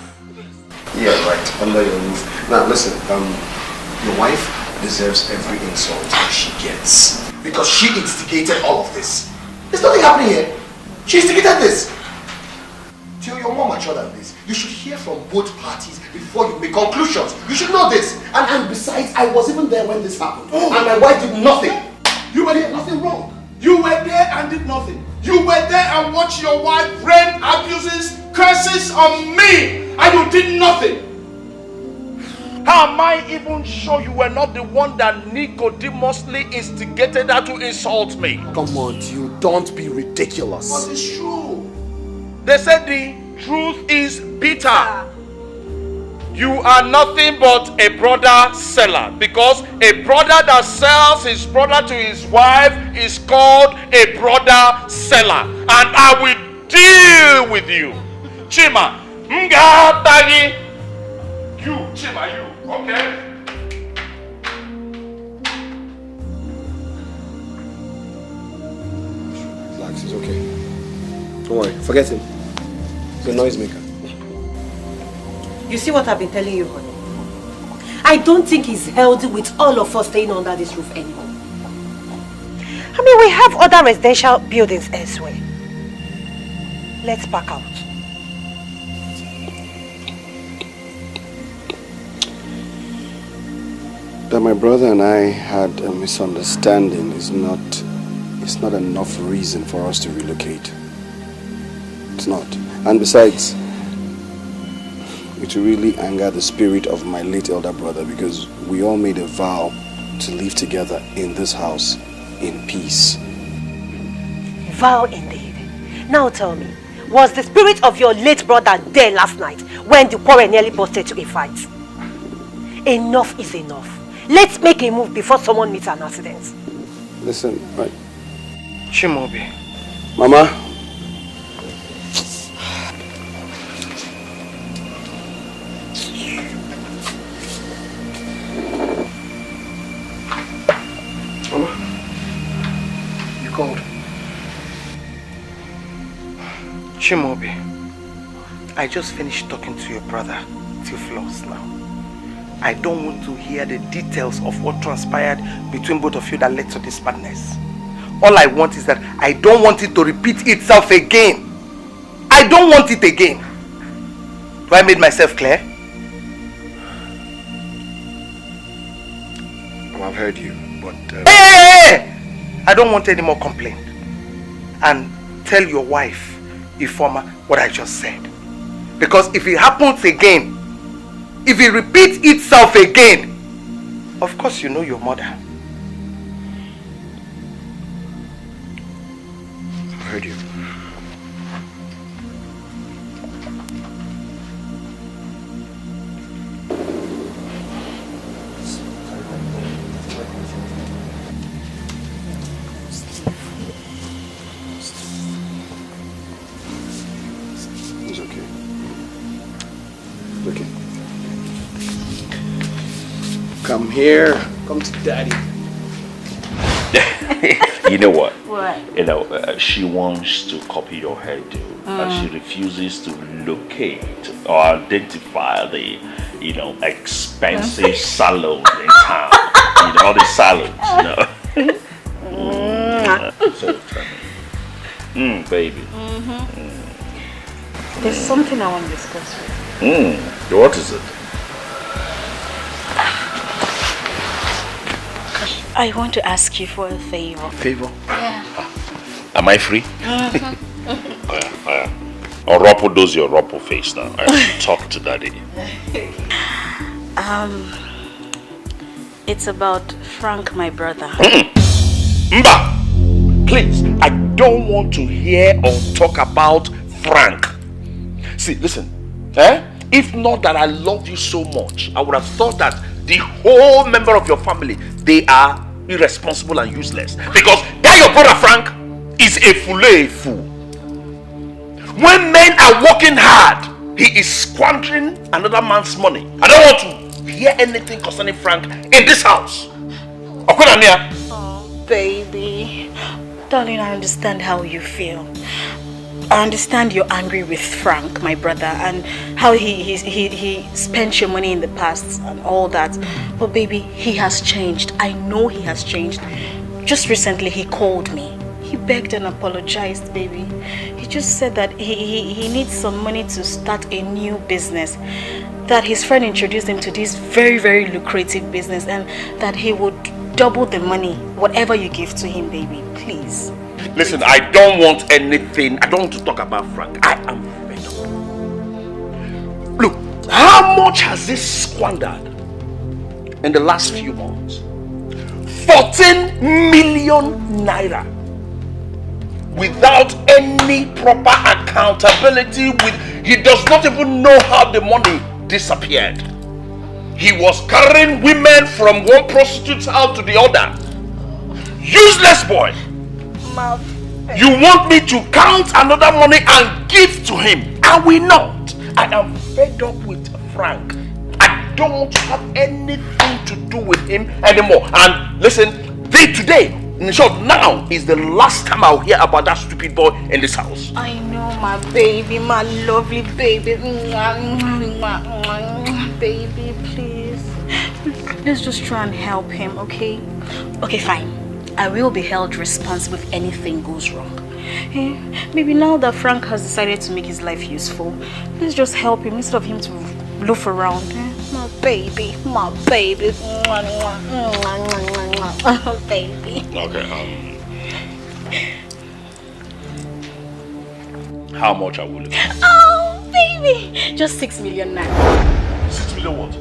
Yeah, right, under your roof. Now listen, your wife deserves every insult she gets. Because she instigated all of this. There's nothing happening here. She instigated this. Till you're more mature than this, you should hear from both parties before you make conclusions. You should know this. And besides, I was even there when this happened. And my wife did nothing. You were there, nothing wrong. You were there and did nothing. You were there and watched your wife rain abuses, curses on me, and you did nothing. How am I even sure you were not the one that Nicodemously instigated her to insult me? Come on, you don't be ridiculous. But it's true. They said the truth is bitter. You are nothing but a brother seller, because a brother that sells his brother to his wife is called a brother seller. And I will deal with you. Chima, you, Chima, you, okay? Relax, it's okay. Don't worry, forget him. He's a noisemaker. You see what I've been telling you, honey? I don't think it's healthy with all of us staying under this roof anymore. I mean, we have other residential buildings elsewhere. Let's pack out. That my brother and I had a misunderstanding is not enough reason for us to relocate. It's not. And besides, it will really anger the spirit of my late elder brother, because we all made a vow to live together in this house in peace. Vow indeed. Now tell me, was the spirit of your late brother there last night when the quarrel nearly busted to a fight? Enough is enough. Let's make a move before someone meets an accident. Listen, right. Chimobi. Mama. You called? Chimobi, I just finished talking to your brother, Theophilus, now. I don't want to hear the details of what transpired between both of you that led to this madness. All I want is that I don't want it to repeat itself again. I don't want it again. Do I made myself clear? I've heard you, but... Hey! I don't want any more complaint. And tell your wife, Ifoma, what I just said. Because if it happens again, if it repeats itself again, of course you know your mother. I've heard you. It's okay. It's okay. Come here. Come to daddy. You know what? What? You know, she wants to copy your hairdo, and she refuses to locate or identify the, you know, expensive salon in town. You know, all the salons, you know. So, baby. There's something I want to discuss with you. What is it? I want to ask you for a favor. Favor? Yeah. Am I free? Oropo does your Oropo face now. I have to talk to daddy. It's about Frank, my brother. Mba! Please, I don't want to hear or talk about Frank. See, listen. If not that I love you so much, I would have thought that the whole member of your family, they are irresponsible and useless. Because that your brother Frank is a fool. When men are working hard, he is squandering another man's money. I don't want to hear anything concerning Frank in this house. Oh, baby. Darling, I understand how you feel. I understand you're angry with Frank, my brother, and how he spent your money in the past and all that. But baby, he has changed. I know he has changed. Just recently he called me. He begged and apologized, baby. He just said that he needs some money to start a new business. That his friend introduced him to this very, very lucrative business, and that he would double the money, whatever you give to him, baby. Please. Listen, I don't want anything. I don't want to talk about Frank. I am fed up. Look, how much has this squandered in the last few months? 14 million naira. Without any proper accountability. He does not even know how the money disappeared. He was carrying women from one prostitute's house to the other. Useless boy. You want me to count another money and give to him? I will not. I am fed up with Frank. I don't want to have anything to do with him anymore. And listen, today, in short, now is the last time I'll hear about that stupid boy in this house. I know, my baby, my lovely baby. Baby, please. Let's just try and help him, okay? Okay, fine. I will be held responsible if anything goes wrong. Maybe now that Frank has decided to make his life useful, let's just help him instead of him to loaf around. My baby, my baby. Baby. Okay, how much are we looking at? Oh, baby. Just 6 million naira. 6 million what?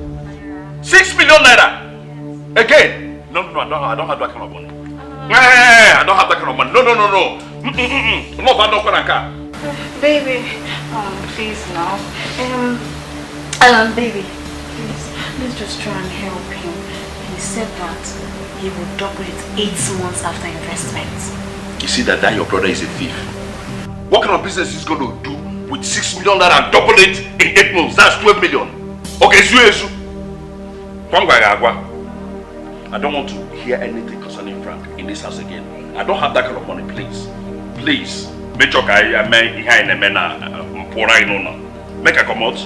6 million naira? Again? No, I don't have that kind of money. I don't have that kind of money. No. Baby, please now. Baby, please, let's just try and help him. He said that he will double it 8 months after investment. You see that your brother is a thief. What kind of business is going to do with 6 million naira and double it in 8 months? That's 12 million. Okay, I don't want to hear anything concerning Frank in this house again. I don't have that kind of money, please. Please. Make sure I make a come out.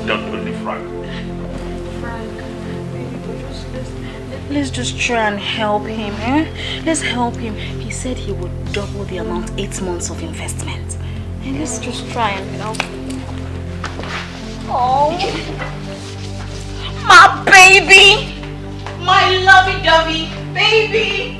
Don't leave Frank. Let's just try and help him, Let's help him. He said he would double the amount 8 months of investment. And let's just try and help him. Oh. My baby! My lovey-dovey baby!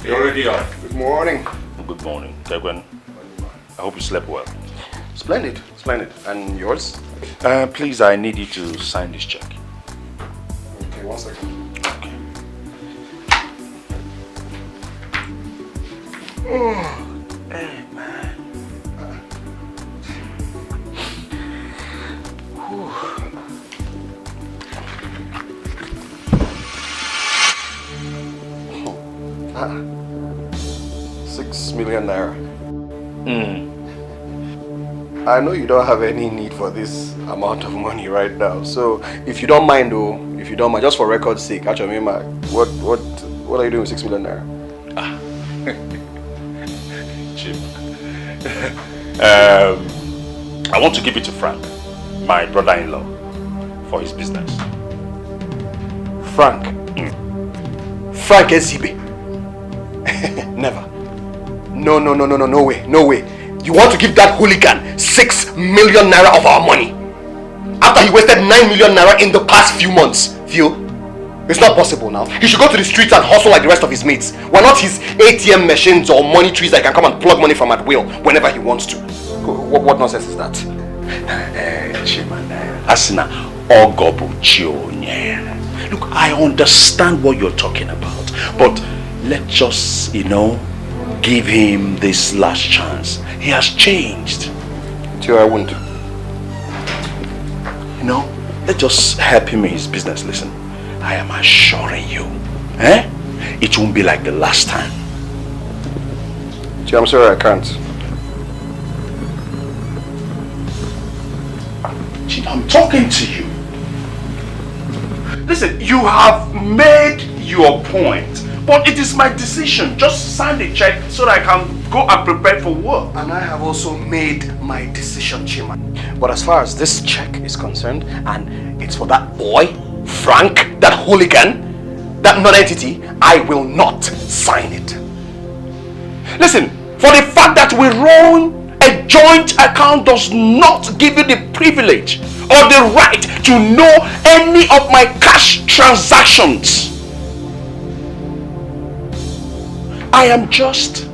You're already up. Good morning. Good morning. Tegwen, I hope you slept well. Splendid. And yours? Please, I need you to sign this check. Okay, 1 second. Oh, hey, man. 6 million naira. I know you don't have any need for this amount of money right now. So if you don't mind though, just for record's sake, actually, what are you doing with 6 million naira? Chip. I want to give it to Frank, my brother-in-law, for his business. Frank? Frank Ezibe? Never. No way. You want to give that hooligan 6 million naira of our money after he wasted 9 million naira in the past few months? Theo, it's not possible now. He should go to the streets and hustle like the rest of his mates. We're not his ATM machines or money trees that can come and plug money from at will whenever he wants to. What nonsense is that? Asina Ogobu Chionye. Look, I understand what you're talking about, but let's just, give him this last chance. He has changed. Tio, I won't. Let's just help him in his business. Listen, I am assuring you, it won't be like the last time. Tio, I'm sorry, I can't. I'm talking to you. Listen, you have made your point, but it is my decision. Just sign the check so that I can go and prepare for work. And I have also made my decision, Chima. But as far as this check is concerned, and it's for that boy, Frank, that hooligan, that non-entity, I will not sign it. Listen, for the fact that we run a joint account does not give you the privilege or the right to know any of my cash transactions. I am just,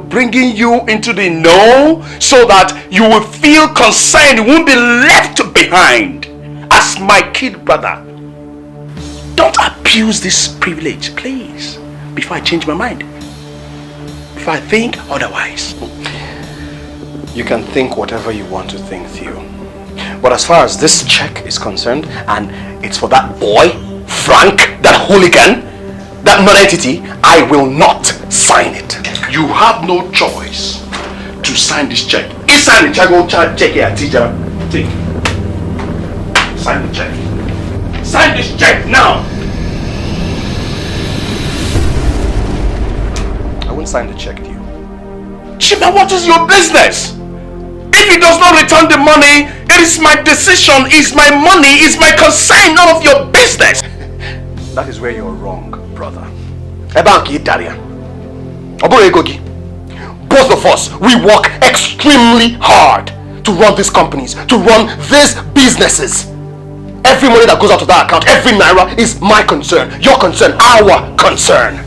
bringing you into the know so that you will feel concerned, you won't be left behind as my kid brother. Don't abuse this privilege, please, before I change my mind. Before I think otherwise. You can think whatever you want to think, Theo. But as far as this check is concerned, and it's for that boy, Frank, that hooligan, that non-entity, I will not sign it. You have no choice to sign this check. He signed the check, go check here, teacher. Take. Sign the check. Sign this check now. I won't sign the check, Theo. Chima, what is your business? If he does not return the money, it is my decision, it's my money, it's my concern, none of your business. That is where you're wrong, brother. Ebanki Daria. Oboregogi. Both of us, we work extremely hard to run these companies, to run these businesses. Every money that goes out of that account, every naira is my concern, your concern, our concern.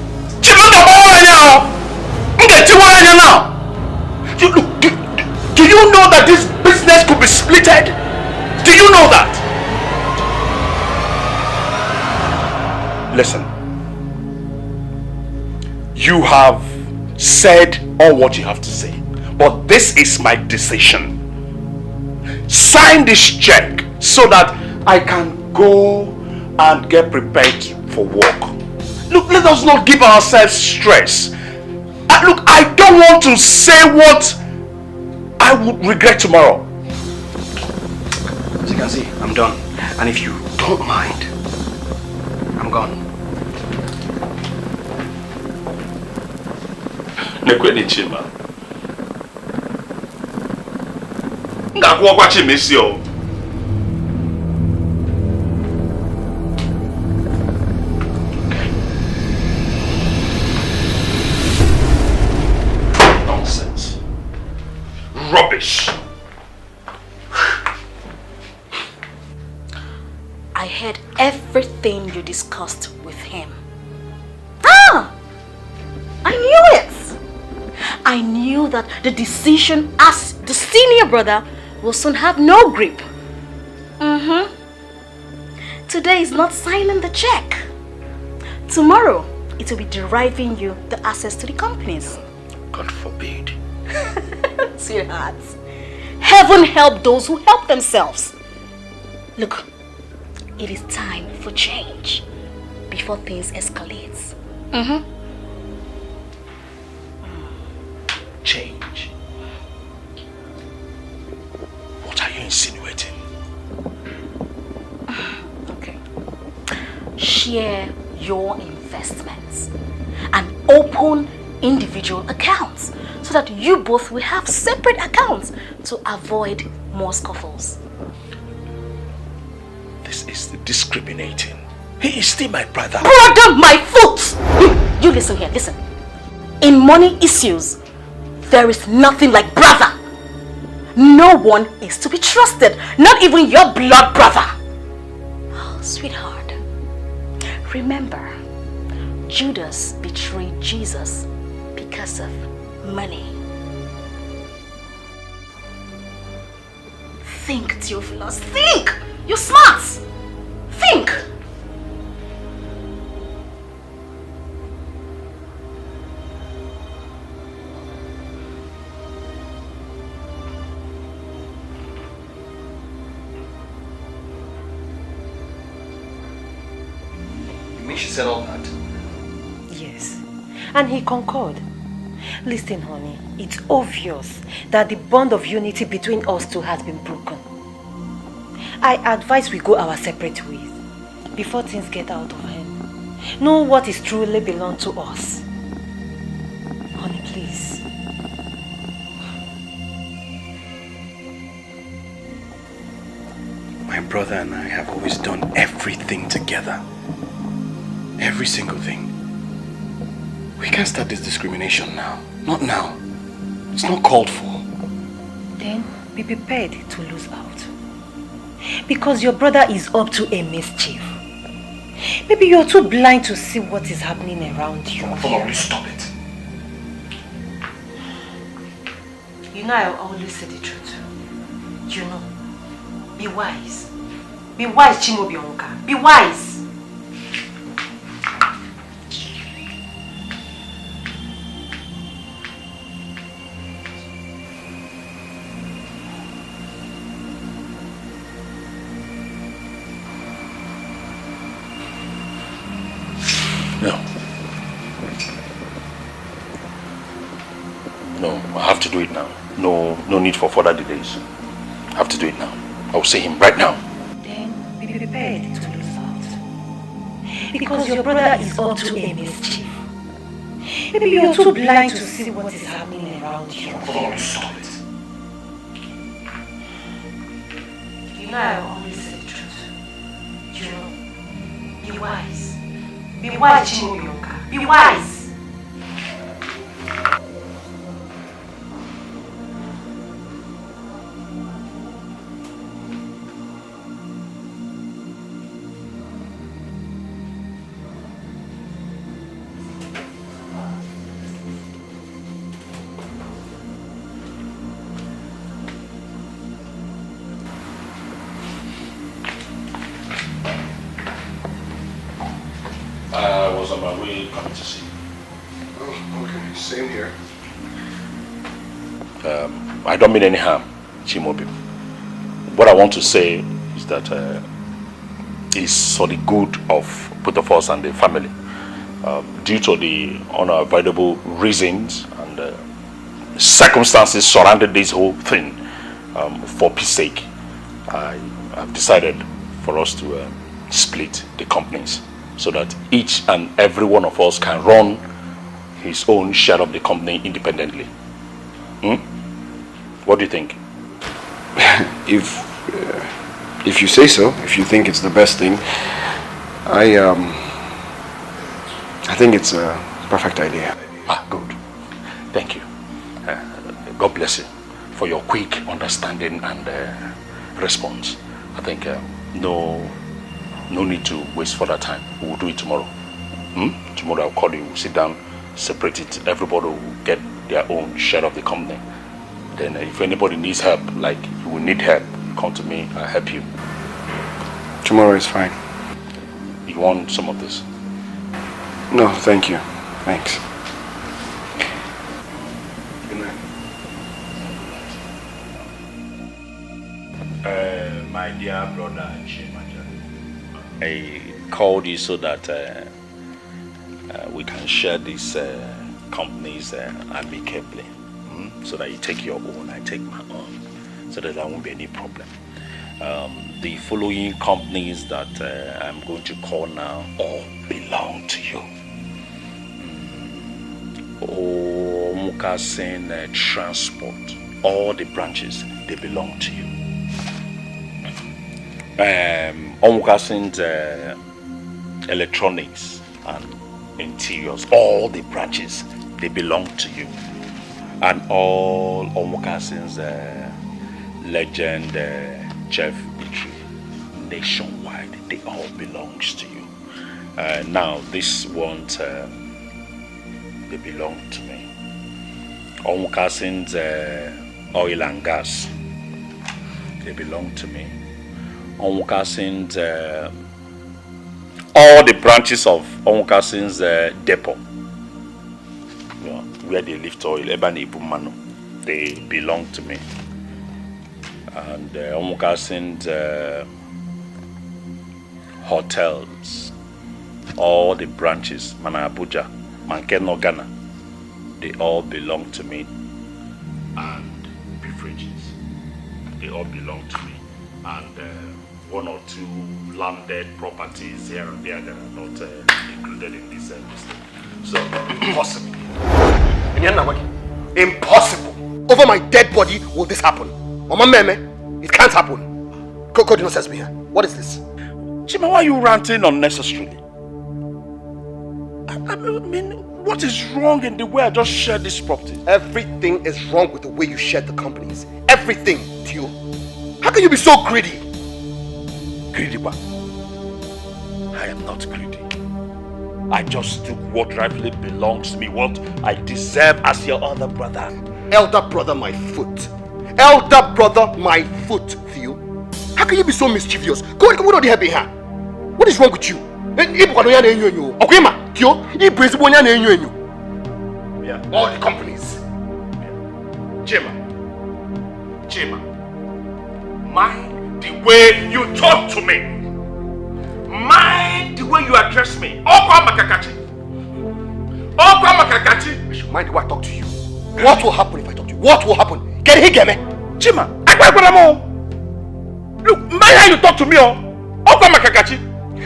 Do you know that this business could be splitted? Do you know that? Listen. You have said all what you have to say, but this is my decision. Sign this check so that I can go and get prepared for work. Look, let us not give ourselves stress. Look, I don't want to say what I would regret tomorrow. As you can see, I'm done. And if you don't mind, I'm gone. Nekwede Chima. Ngakwa kwa Chimesio. Nonsense. Rubbish. I heard everything you discussed with him. I knew it. I knew that the decision as the senior brother will soon have no grip. Today is not signing the check. Tomorrow, it will be deriving you the access to the companies. God forbid. Sweetheart, heaven help those who help themselves. Look, it is time for change before things escalate. change. What are you insinuating? Okay. Share your investments and open individual accounts so that you both will have separate accounts to avoid more scuffles. This is discriminating. He is still my brother. Brother, my foot! You listen here, listen. In money issues, there is nothing like brother. No one is to be trusted, not even your blood brother. Oh, sweetheart, remember, Judas betrayed Jesus because of money. Think, Theophilus, think! You're smart! Think! You mean she said all that? Yes, and he concurred. Listen, honey, it's obvious that the bond of unity between us two has been broken. I advise we go our separate ways before things get out of hand. Know what is truly belong to us. Honey, please. My brother and I have always done everything together. Every single thing. We can't start this discrimination now. Not now. It's not called for. Then be prepared to lose out. Because your brother is up to a mischief. Maybe you're too blind to see what is happening around you. Please stop it. You know I always say the truth. You know. Be wise. Be wise, Chimobionka. Be wise. No, I have to do it now. No need for further delays. I have to do it now. I will see him right now. Then be prepared to lose out. Because your brother is up to a mischief. Maybe you're too blind to see what is happening around you. Stop it. You know I always say the truth. You know, be wise. Be wise, Chimobionka. Be wise. I was on my way coming to see you. Oh, okay. Same here. I don't mean any harm, Chimobi. What I want to say is that it's for the good of both of us and the family. Due to the unavoidable reasons and circumstances surrounding this whole thing, for peace sake, I have decided for us to split the companies so that each and every one of us can run his own share of the company independently. What do you think? If you say so, if you think it's the best thing, I think it's a perfect idea. Good. Thank you. God bless you for your quick understanding and response. I think no need to waste further time. We will do it tomorrow. Tomorrow I'll call you, we'll sit down, separate it. Everybody will get their own share of the company. Then if anybody needs help, like you will need help, come to me, I'll help you. Tomorrow is fine. You want some of this? No, thank you. Thanks. Good night. My dear brother Chimaja, I called you so that we can share these companies amicably. so that you take your own, I take my own, so that there won't be any problem. The following companies that I'm going to call now all belong to you. Omukasin Transport, all the branches, they belong to you. Omukasin Electronics and Interiors, all the branches, they belong to you. And all Omukasin's Legend Chef Eatery nationwide, they all belongs to you. Now this one, they belong to me. Omukasin's Oil and Gas, they belong to me. Omukasin's all the branches of Omukasin's depot, where they lift oil, Ebani Ibumano, they belong to me. And Omukasin's hotels, all the branches, Mana Abuja, Mankeno Ghana, they all belong to me. And beverages, they all belong to me. And one or two landed properties here and there that are not included in this list. So, impossible. Impossible. Over my dead body will this happen? Mama Meme, it can't happen. Coco, do not sense me here. What is this? Chima, why are you ranting unnecessarily? I mean, what is wrong in the way I just shared this property? Everything is wrong with the way you shared the companies. Everything, Tio. How can you be so greedy? Greedy, what? I am not greedy. I just took what rightfully belongs to me, what I deserve as your elder brother. Elder brother, my foot. Elder brother, my foot, Theo. How can you be so mischievous? Go on, what is wrong with you? Yeah. All the companies. Chima, mind the way you talk to me. Mind the way you address me. Okwa Makakachi. I should mind the way I talk to you. What will happen if I talk to you? What will happen? Can he get me? Chima, look, mind how you talk to me. Okwa Makakachi.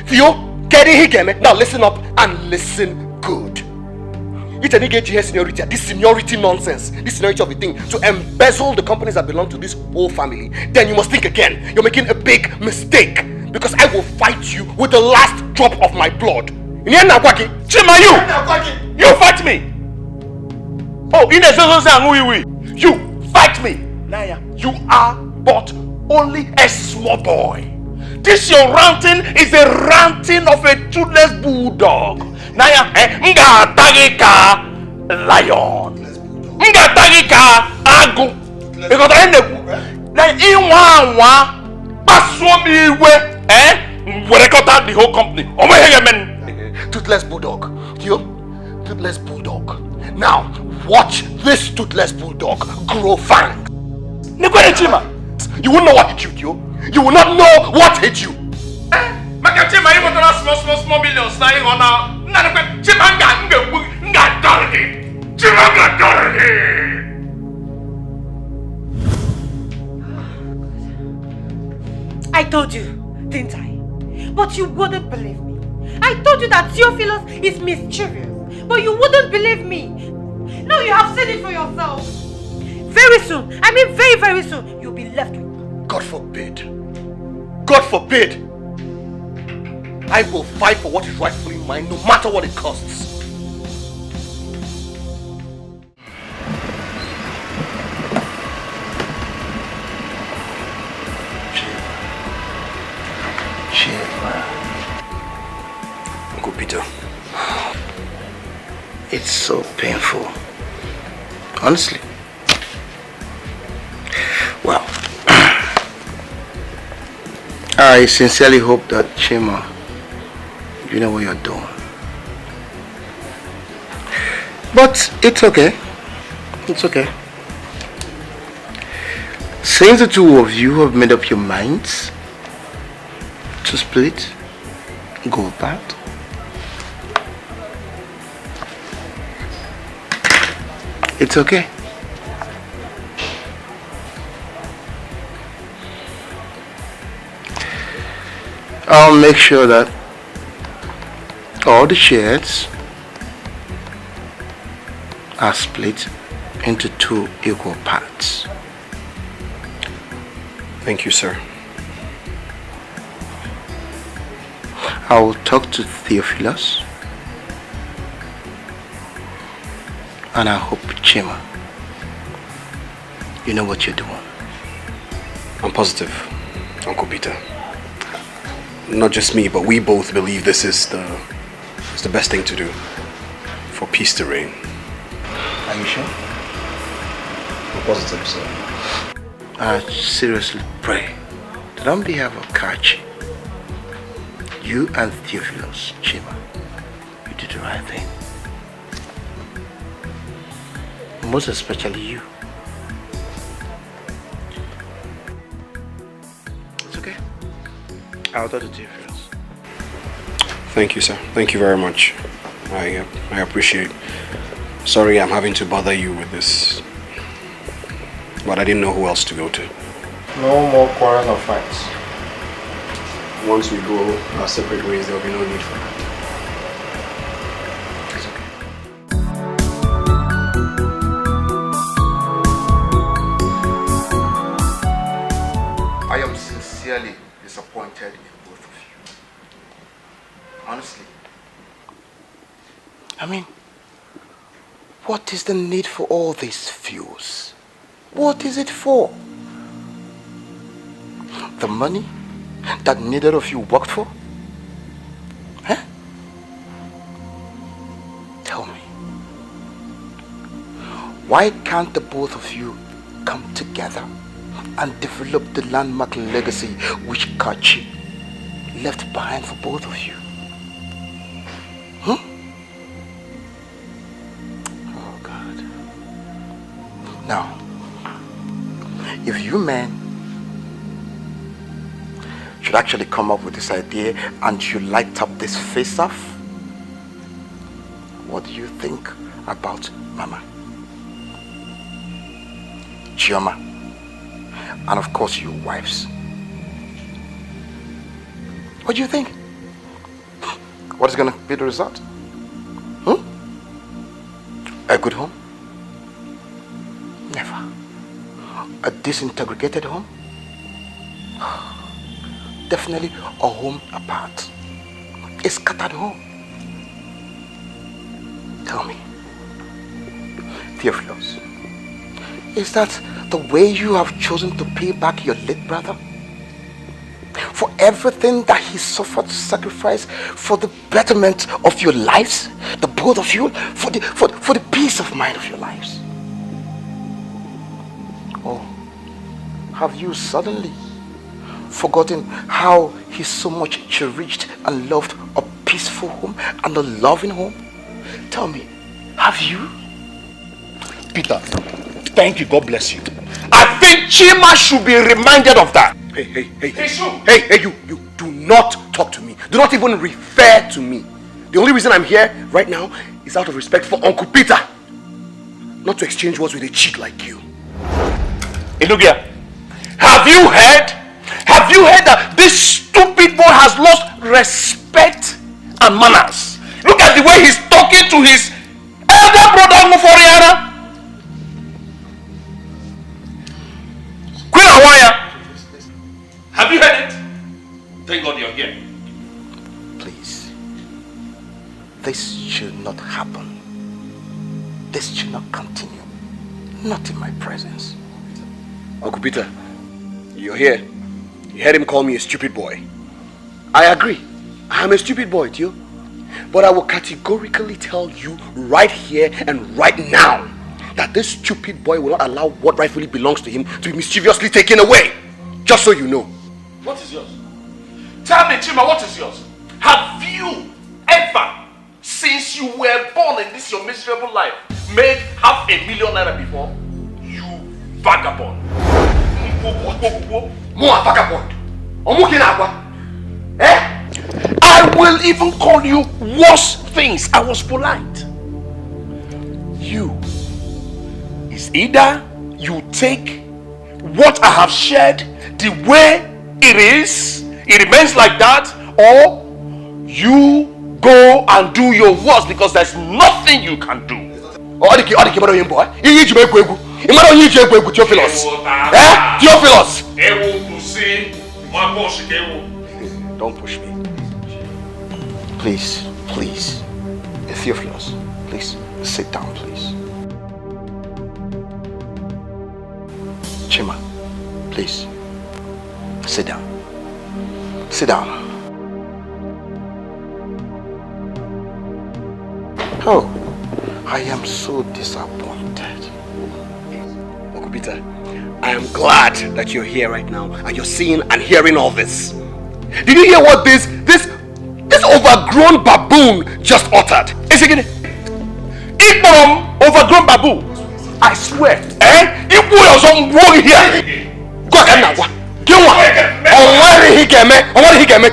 Theo, can he get me? Now listen up and listen good. It's an seniority, this seniority nonsense, this seniority of a thing, to embezzle the companies that belong to this whole family. Then you must think again. You're making a big mistake. Because I will fight you with the last drop of my blood. Chima, you fight me. Oh, you fight me. Naya, you are but only a small boy. This your ranting is a ranting of a toothless bulldog. Naya, nga tagika lion. Nga tagika agu. Because I we record out the whole company. Toothless bulldog. You? Toothless bulldog. Now, watch this toothless bulldog grow fangs. You will know what hit you, Tio. You will not know what hit you. Makachima, you want to small millions now on now. I told you, didn't I? But you wouldn't believe me. I told you that Theophilus is mischievous, but you wouldn't believe me. Now you have seen it for yourself. Very soon, I mean very, very soon, you'll be left with. God forbid. God forbid. I will fight for what is rightfully mine, no matter what it costs. Uncle Peter, it's so painful. Honestly. Well, I sincerely hope that Chima, you know what you're doing. But it's okay. It's okay. Since the two of you have made up your minds to split, go apart. It's okay. I'll make sure that all the shares are split into 2 equal parts. Thank you, sir. I will talk to Theophilus, and I hope, Chima, you know what you're doing. I'm positive, Uncle Peter. Not just me, but we both believe this is the best thing to do for peace to reign. Are you sure? I'm positive, sir. I seriously pray that on behalf of Kachi, you and Theophilus, Chima, you did the right thing. Most especially you. It's okay. I'll talk to Theophilus. Thank you, sir. Thank you very much. I appreciate. Sorry I'm having to bother you with this, but I didn't know who else to go to. No more quarrel or fights. Once we go our separate ways, there will be no need for that. I am sincerely disappointed in both of you. Honestly. I mean, what is the need for all these feuds? What is it for? The money that neither of you worked for? Huh? Tell me. Why can't the both of you come together and develop the landmark legacy which Kachi left behind for both of you? Huh? Oh God. Now, if you men should actually come up with this idea and you light up this face-off, what do you think about Mama, Chioma, and of course your wives? What do you think? What is going to be the result? A good home? Never. A disintegrated home? Definitely a home apart. A scattered home. Tell me, Theophilus, is that the way you have chosen to pay back your late brother? For everything that he suffered to sacrifice for the betterment of your lives, the both of you, for the peace of mind of your lives? Or have you suddenly forgotten how he so much cherished and loved a peaceful home and a loving home? Tell me, have you? Peter, thank you, God bless you. I think Chima should be reminded of that. Hey, you do not talk to me. Do not even refer to me. The only reason I'm here right now is out of respect for Uncle Peter. Not to exchange words with a cheat like you. Ilugia, have you heard? Have you heard that this stupid boy has lost respect and manners? Look at the way he's talking to his elder brother Muforiana. Queen Awaya. Have you heard it? Thank God you're here. Please. This should not happen. This should not continue. Not in my presence. Uncle Peter, you're here. You heard him call me a stupid boy. I agree. I'm a stupid boy, Tio. But I will categorically tell you right here and right now that this stupid boy will not allow what rightfully belongs to him to be mischievously taken away. Just so you know. What is yours? Tell me, Chima, what is yours? Have you ever, since you were born in this your miserable life, made $500,000 naira before? You vagabond. More vagabond. Eh? I will even call you worse things. I was polite. You is either you take what I have shared the way it is It remains like that, or you go and do your worst because there's nothing you can do. Theophilus. Theophilus. Don't push me. Please, please. Theophilus, please sit down, please. Chima, please sit down. Sit down. Oh, I am so disappointed. Uncle Peter, I am glad that you're here right now and you're seeing and hearing all this. Did you hear what this overgrown baboon just uttered? Is it gonna? Overgrown baboon? I swear. You put us on wrong here. Go ahead now. Kill one.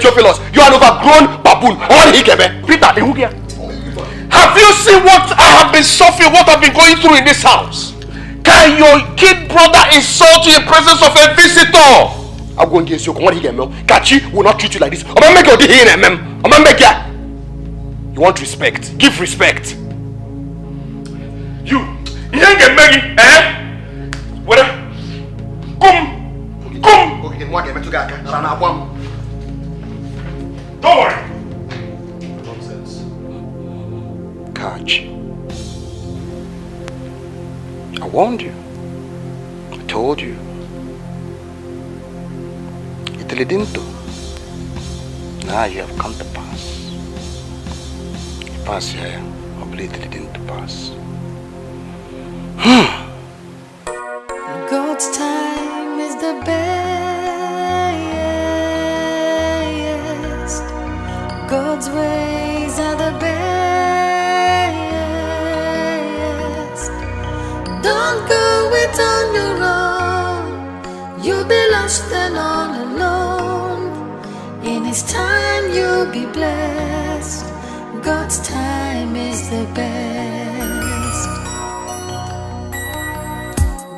Theophilus. You are an overgrown baboon. Peter, have you seen what I have been suffering, what I've been going through in this house? Can your kid brother insult you in the presence of a visitor? I'm going to get you. Kachi will not treat you like this. You want respect? Give respect. You ain't get me, What? Come. Don't worry. Nonsense. Kachi, I warned you. I told you. Now you have come to pass. Pass here. I believe it didn't pass. God's time is the best. God's ways are the best. Don't go it on your own. You'll be lost and all alone. In His time you'll be blessed. God's time is the best.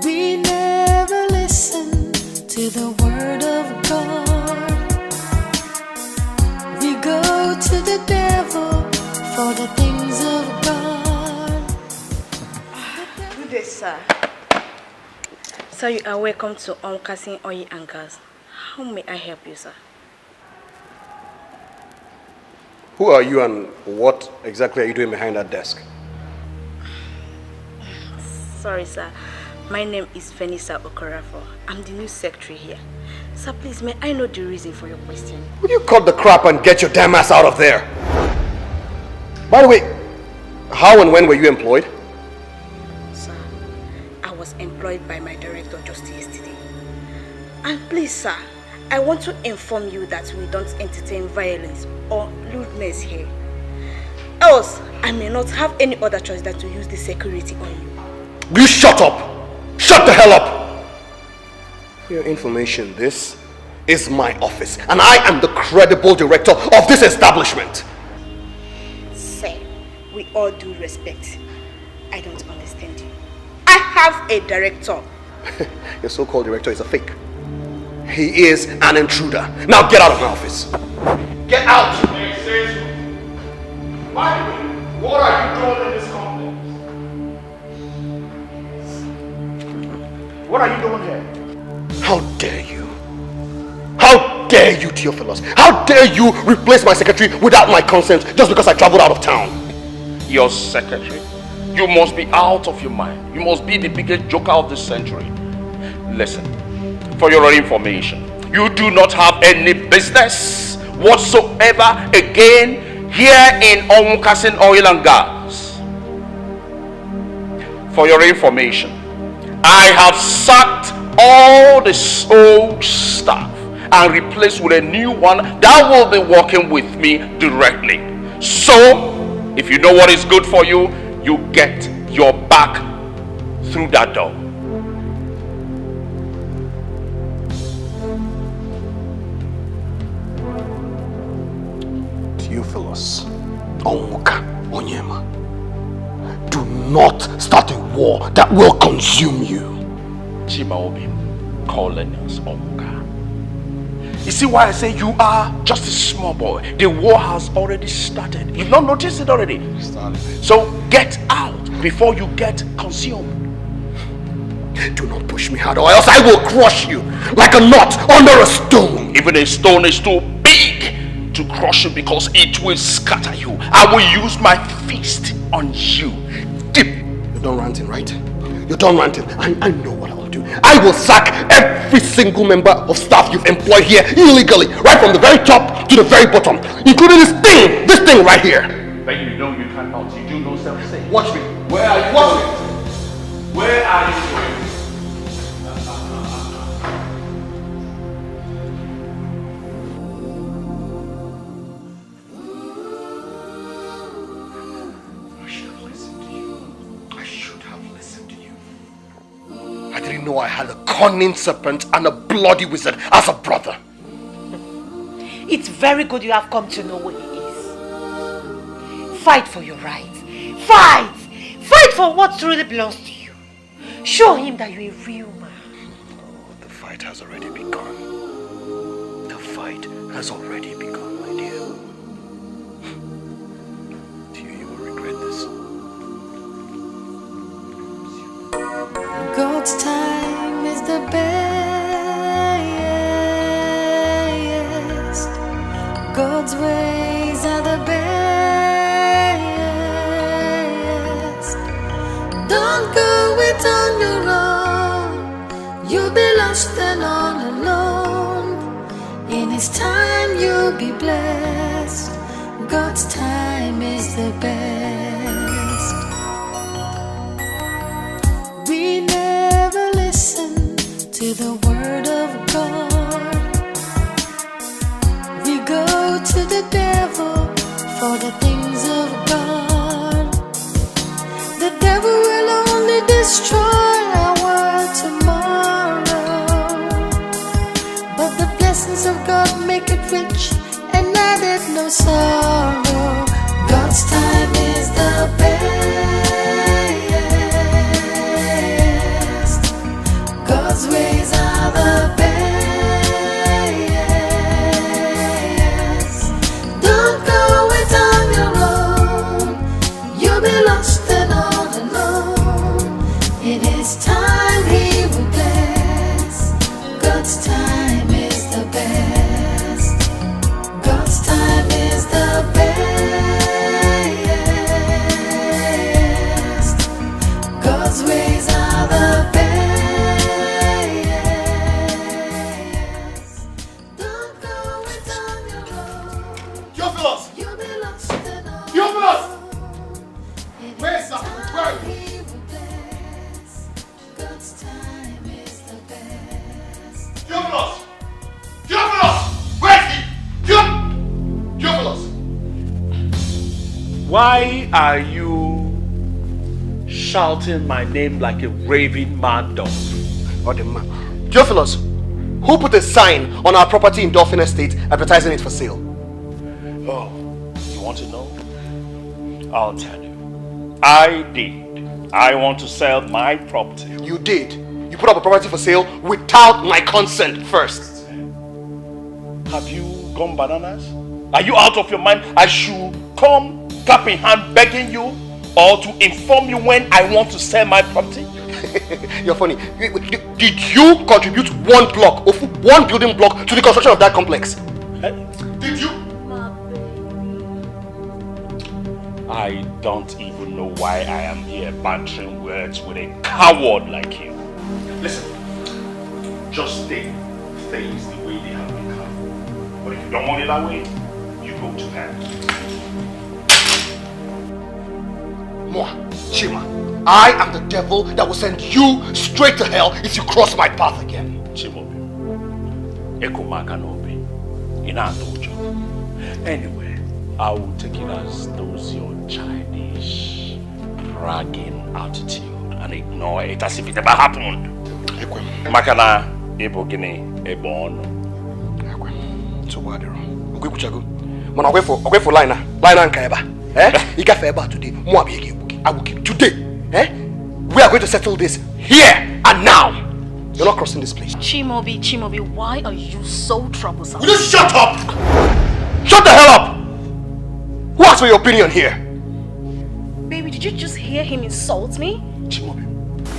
We never listen to the word of God. We go to the devil for the things of God. Good day, sir. Sir, you are welcome to Omkasin Oil and Gas. How may I help you, sir? Who are you and what exactly are you doing behind that desk? Sorry, sir. My name is Vanessa Okorafo. I'm the new secretary here. Sir, please, may I know the reason for your question? Will you cut the crap and get your damn ass out of there? By the way, how and when were you employed? Sir, I was employed by my director just yesterday. And please, sir, I want to inform you that we don't entertain violence or lewdness here. Else, I may not have any other choice than to use the security on you. Will you shut up? Shut the hell up! For your information, this is my office and I am the credible director of this establishment. Sir, with all due respect, I don't understand you. I have a director. Your so-called director is a fake. He is an intruder. Now get out of my office. Get out! By the way, what are you doing in this company? What are you doing here? How dare you? How dare you, Theophilus? How dare you replace my secretary without my consent just because I traveled out of town? Your secretary? You must be out of your mind. You must be the biggest joker of this century. Listen, for your information, you do not have any business whatsoever again here in Omkasin Oil and Gas. For your information, I have sacked all the old staff and replaced with a new one that will be working with me directly. So, if you know what is good for you, you get your back through that door. Theophilus Onwuka Onyema, do not start a war that will consume you. Chimaobi, call us Onwuka. You see why I say you are just a small boy? The war has already started. You've not noticed it already? So get out before you get consumed. Do not push me hard or else I will crush you like a knot under a stone. Even a stone is too big to crush you because it will scatter you. I will use my fist on you. Deep. You're done ranting, right? You're done ranting. I know what I will do. I will sack every single member of staff you've employed here illegally, right from the very top to the very bottom, including this thing right here. But you know you cannot. You do no self-same. Watch me. Where are you Watch going? Where are you going? I didn't know I had a cunning serpent and a bloody wizard as a brother. It's very good you have come to know who he is. Fight for your rights. Fight! Fight for what truly belongs to you. Show him that you're a real man. Oh, the fight has already begun. The fight has already begun, my dear. You will regret this. God's time is the best. God's ways are the best. Don't go it on your own. You'll be lost and all alone. In His time you'll be blessed. God's time is the best. We never listen to the word of God. We go to the devil for the things of God. The devil will only destroy our tomorrow, but the blessings of God make it rich and addeth no sorrow. God's time is the best. God's ways are the best. Don't go it on your own. You'll be lost and all alone. In His time He will bless. God's time is the best. God's time is the best. God's ways are the best. Theophilus! Theophilus! Where's that? Where are you? Theophilus! Theophilus! Where's he? Theophilus! Why are you shouting my name like a raving mad dog? Or the man. Theophilus, who put a sign on our property in Dolphin Estate advertising it for sale? Oh, you want to know? I'll tell you. I did. I want to sell my property. You did. You put up a property for sale without my consent first. Have you gone bananas? Are you out of your mind? I should come cap in hand begging you or to inform you when I want to sell my property? You're funny. Did you contribute one block, or one building block to the construction of that complex? Did you? I don't even know why I am here bantering words with a coward like you. Listen, just take things the way they have become. But if you don't want it that way, you go to hell. Moi, Chima, I am the devil that will send you straight to hell if you cross my path again. Chimobi, Ekumaka Nobi, Inatojo. Anyway, I will take it as those your childish, bragging attitude and ignore it as if it never happened. Makana, Ebo Gini, Ebo Ono. So what are you? Man, I'll wait for Lina and Kaiba. You got Feba today. I will keep today. We are going to settle this here and now. You're not crossing this place. Chimaobi, why are you so troublesome? Will you shut up? Shut the hell up! Who asked for your opinion here? Baby, did you just hear him insult me? Chimaobi,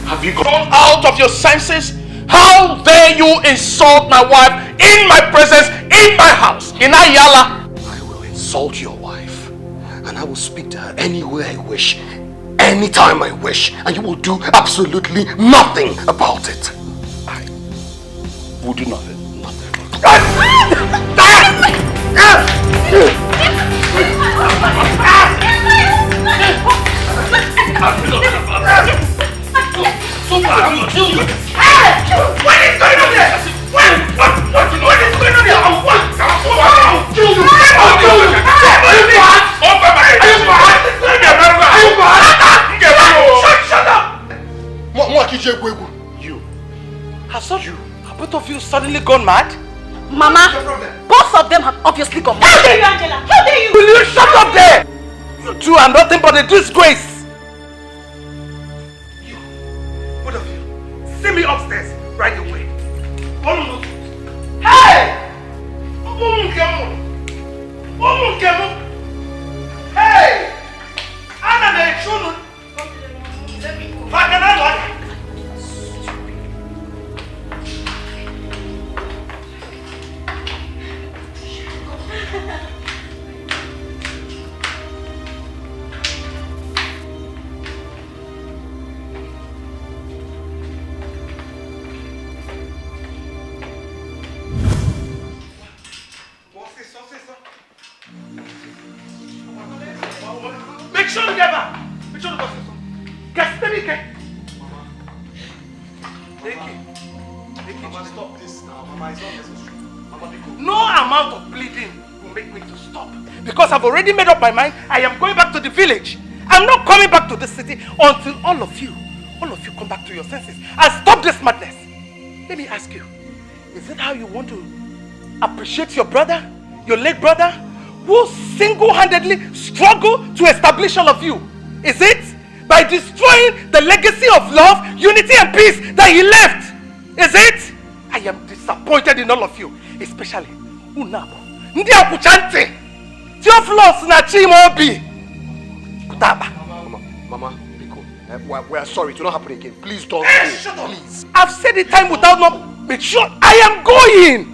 have you gone out of your senses? How dare you insult my wife in my presence, in my house, in Ayala? I will insult your wife, and I will speak to her anywhere I wish, anytime I wish, and you will do absolutely nothing about it. I will do nothing. What is going on there? What is going on there? Shut up! You. Have both of you suddenly gone mad? Mama, both of them have obviously gone mad. How dare you, Angela? How dare you? Will you shut up there? You two are nothing but a disgrace. Both of you, see me upstairs right away. Hey! Hey! Anna de Chunu! Make sure you get back. Make sure you go. Stop this now, Mama. It's not necessary. Mama, no amount of pleading will make me to stop. Because I've already made up my mind. I am going back to the village. I'm not coming back to the city until all of you come back to your senses and stop this madness. Let me ask you, is it how you want to appreciate your brother, your late brother, who single-handedly struggled to establish all of you? Is it by destroying the legacy of love, unity and peace that he left? Is it? I am disappointed in all of you, especially Unabo, Ndi Akuchante, Theophilus na Chimaobi. Mama, Biko, we are sorry. It will not happen again. Please don't Hey, go. shut up. Please. I've said it time without not make sure I am going.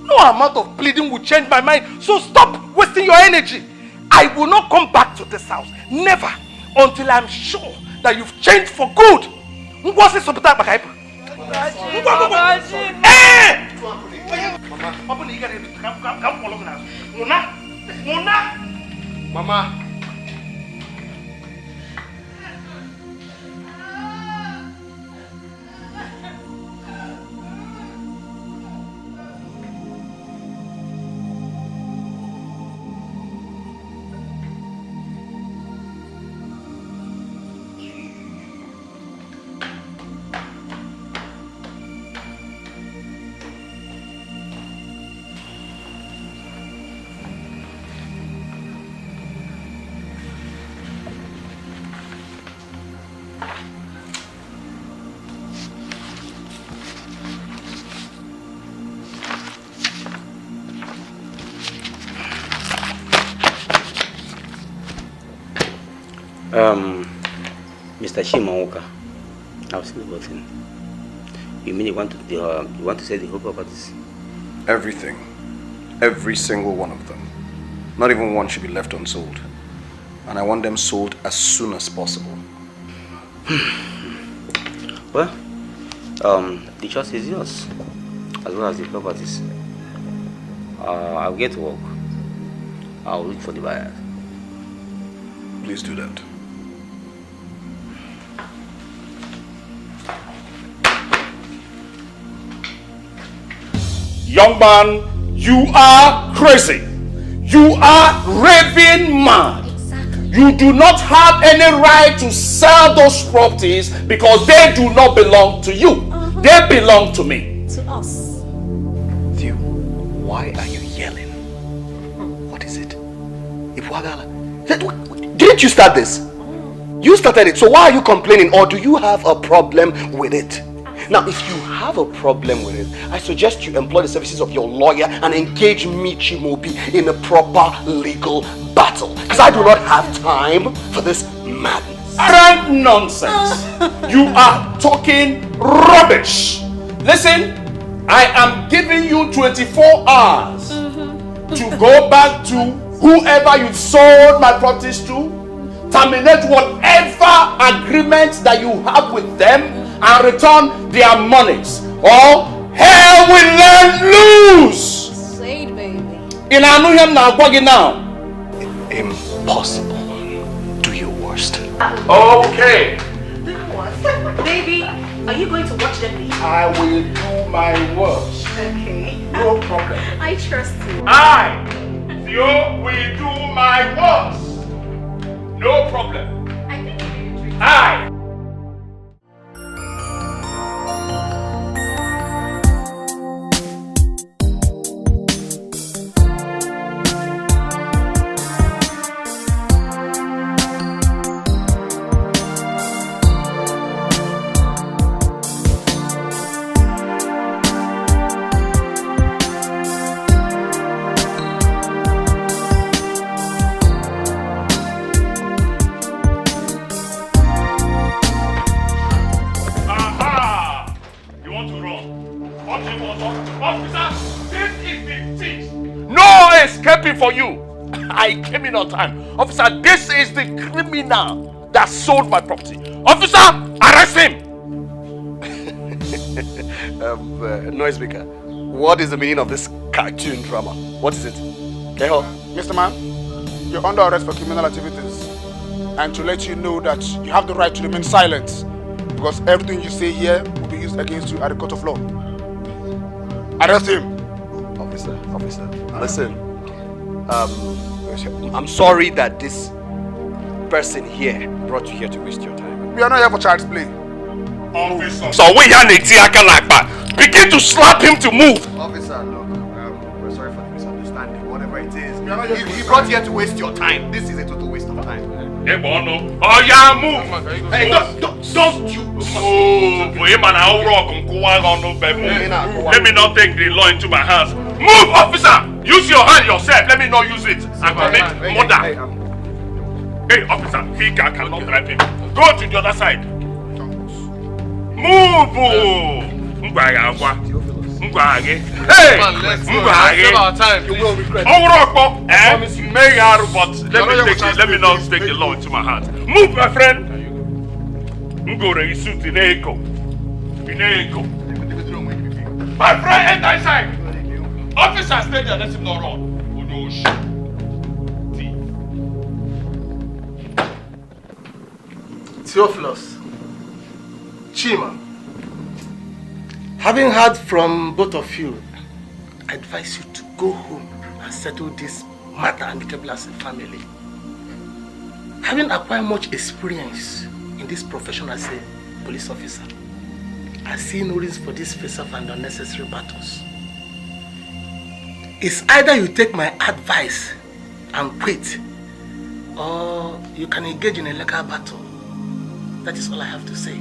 No amount of pleading will change my mind. So stop wasting your energy. I will not come back to this house. Never. Until I'm sure that you've changed for good. What's this about? Mama. Mr. Chimaoka, I've seen the button. You mean you want to sell the whole properties? Everything. Every single one of them. Not even one should be left unsold. And I want them sold as soon as possible. Well, the choice is yours, as well as the properties. I'll get to work. I'll look for the buyers. Please do that. Young man, you are crazy. You are raving mad. You do not have any right to sell those properties because they do not belong to you. They belong to me. To us. Theo, why are you yelling? What is it? Ipuagala, didn't you start this? You started it, so why are you complaining, or do you have a problem with it? Now, if you have a problem with it, I suggest you employ the services of your lawyer and engage Michi Mobi in a proper legal battle. Because I do not have time for this madness. Arrant nonsense. You are talking rubbish. Listen, I am giving you 24 hours to go back to whoever you sold my properties to, terminate whatever agreement that you have with them, and return their monies, or hell will let loose. Say it, baby. In Anuham now, now. Impossible. Do your worst. Okay. Baby, are you going to watch them leave? I will do my worst. Okay. No problem. I trust you. Theo will do my worst. No problem. For you, I came in on time. Officer, this is the criminal that sold my property. Officer, arrest him! Noisemaker, what is the meaning of this cartoon drama? What is it? Keho? Mr. Man, you're under arrest for criminal activities. And to let you know that you have the right to remain silent, because everything you say here will be used against you at the court of law. Arrest him! Officer, listen. I'm sorry that this person here brought you here to waste your time. We are not here for child's play. Officer. So we begin to slap him to move. Officer, look, we're sorry for the misunderstanding. Whatever it is, he brought you here to waste your time. This is a total waste of time. Oh yeah, move. Hey, don't you move. Let me not take the law into my hands. Move, officer! Use your hand yourself. Let me not use it. And commit murder. Hey, officer, he cannot drive him. Go to the other side. Move! Hey! Save our time, please. But let me not take the law into my hands. Move, my friend! My friend, enter inside! Officer, stay there, let him not run. Oh no, shit. Theophilus, Chima, having heard from both of you, I advise you to go home and settle this matter amicably as a family. Having acquired much experience in this profession as a police officer, I see no reason for this face-off and unnecessary battles. It's either you take my advice and quit, or you can engage in a legal battle. That is all I have to say.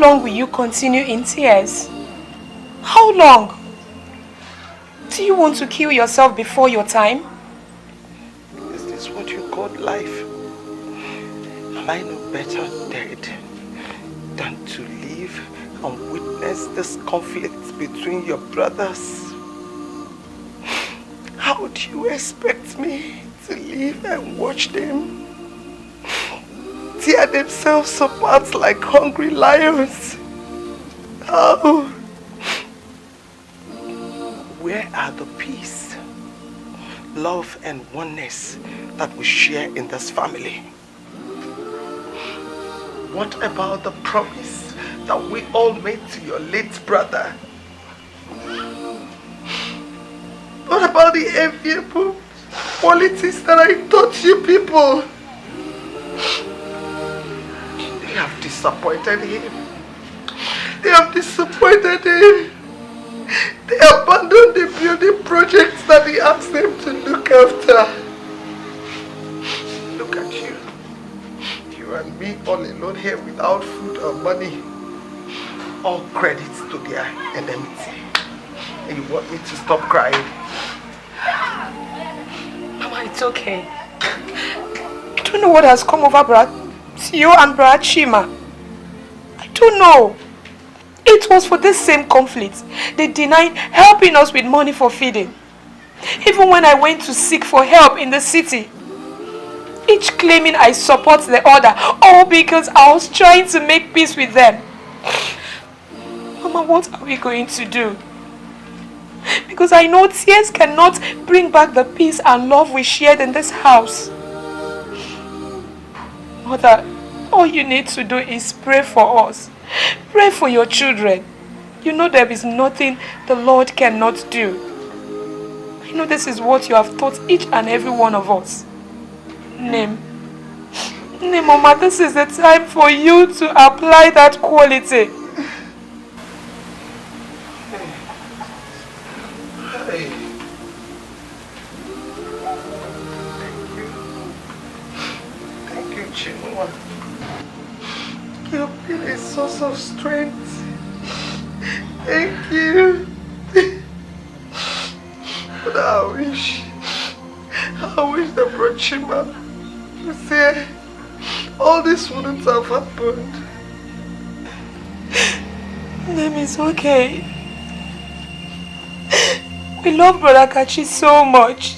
long will you continue in tears? How long? Do you want to kill yourself before your time? Is this what you call life? Am I no better dead than to live and witness this conflict between your brothers? How do you expect me to live and watch them tear themselves apart like hungry lions? Oh, where are the peace, love and oneness that we share in this family? What about the promise that we all made to your late brother? What about the enviable qualities that I taught you people? They have disappointed him. They have disappointed him. They abandoned the building projects that he asked them to look after. Look at you. You and me all alone here without food or money. All credits to their enmity. And you want me to stop crying? Mama, it's okay. I don't know what has come over Tio and Brad Chima. I don't know. It was for this same conflict. They denied helping us with money for feeding. Even when I went to seek for help in the city. Each claiming I support the other, all because I was trying to make peace with them. Mama, what are we going to do? Because I know tears cannot bring back the peace and love we shared in this house. Mother, all you need to do is pray for us. Pray for your children. You know there is nothing the Lord cannot do. I know this is what you have taught each and every one of us. Name, Mama, this is the time for you to apply that quality. Thank you, Chinua. You've been a source of strength. Thank you. But I wish that Bro Chima was here. All this wouldn't have happened. Name is okay. We love Brother Kachi so much.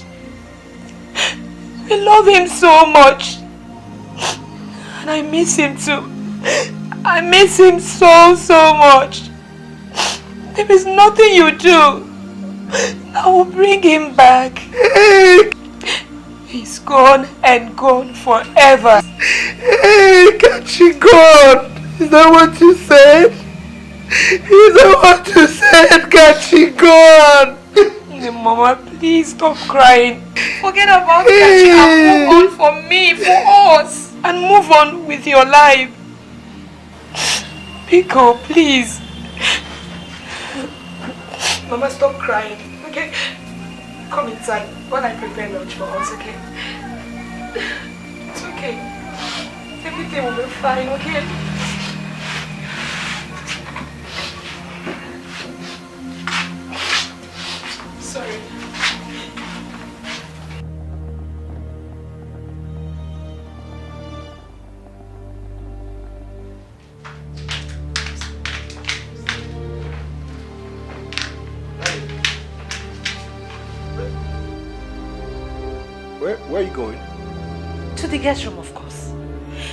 We love him so much. And I miss him too. I miss him so much. There is nothing you do that will bring him back. He's gone and gone forever. Hey, Kachi gone. Is that what you said? Is that what you said, Kachi gone? Mama, please stop crying. Forget about Kachi and move on for me, for us. And move on with your life. Pico, please. Mama, stop crying, okay? Come inside while I prepare lunch for us, okay? It's okay. Everything will be fine, okay? Sorry. Where are you going? To the guest room, of course.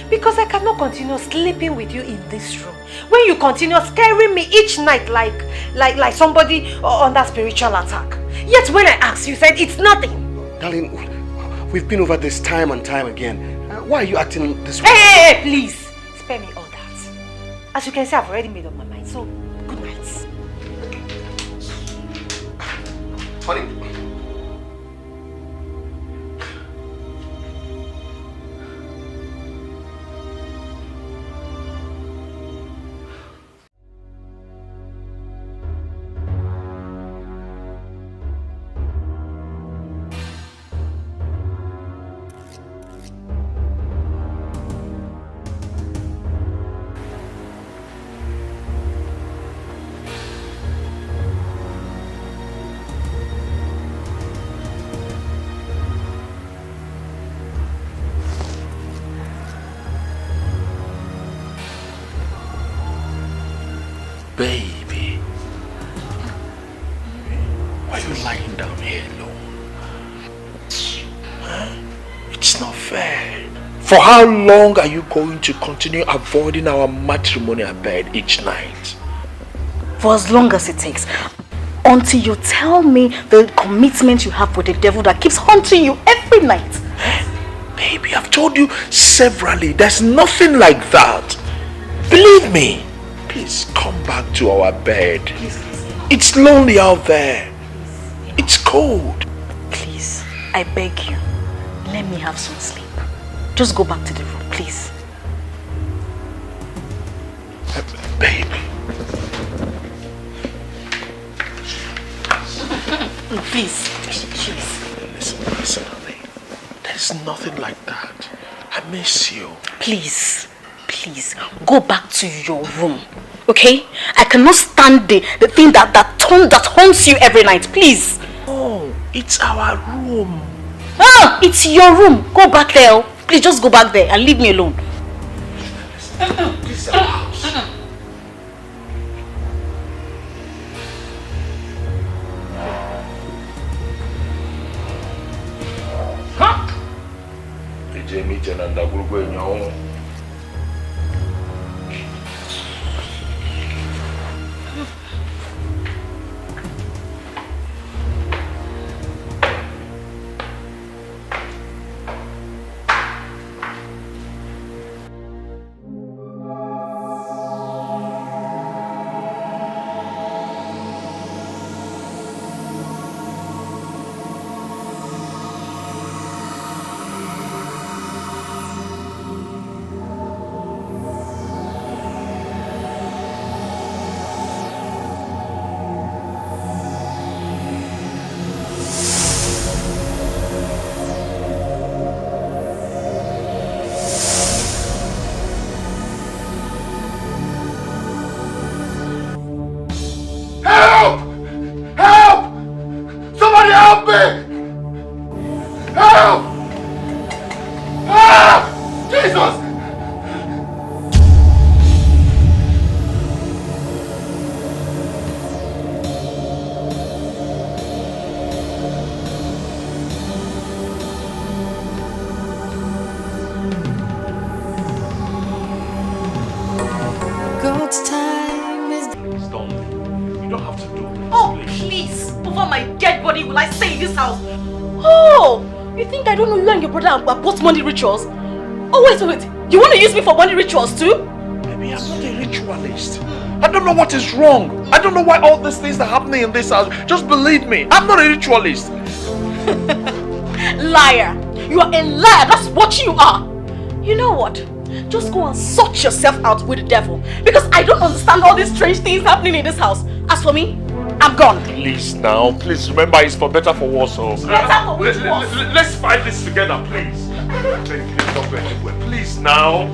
Because I cannot continue sleeping with you in this room. When you continue scaring me each night like somebody under spiritual attack. Yet when I asked, you said it's nothing. Darling, we've been over this time and time again. Why are you acting this way? Hey, please! Spare me all that. As you can see, I've already made up my mind. So, good night. Honey. baby. Why are you lying down here alone? Huh? It's not fair. For how long are you going to continue avoiding our matrimonial bed each night? For as long as it takes. Until you tell me the commitment you have with the devil that keeps haunting you every night. Baby, I've told you severally, there's nothing like that. Believe me. Please come back to our bed. It's lonely out there. It's cold. Please, I beg you. Let me have some sleep. Just go back to the room, please. Baby. Please. Listen, honey. There's nothing like that. I miss you. Please, go back to your room. Okay? I cannot stand the thing that haunts you every night. Please. Oh, it's our room. Ah, it's your room. Go back there. Please just go back there and leave me alone. This is our house. About money rituals? Oh wait, you want to use me for money rituals too? Baby, I'm not a ritualist. I don't know what is wrong. I don't know why all these things are happening in this house. Just believe me, I'm not a ritualist. Liar! You are a liar, that's what you are. You know what? Just go and sort yourself out with the devil. Because I don't understand all these strange things happening in this house. As for me, I'm gone. Please now, please remember it's for better for worse. Better for which worse? Let's fight this together, please. Please don't go anywhere. Please now.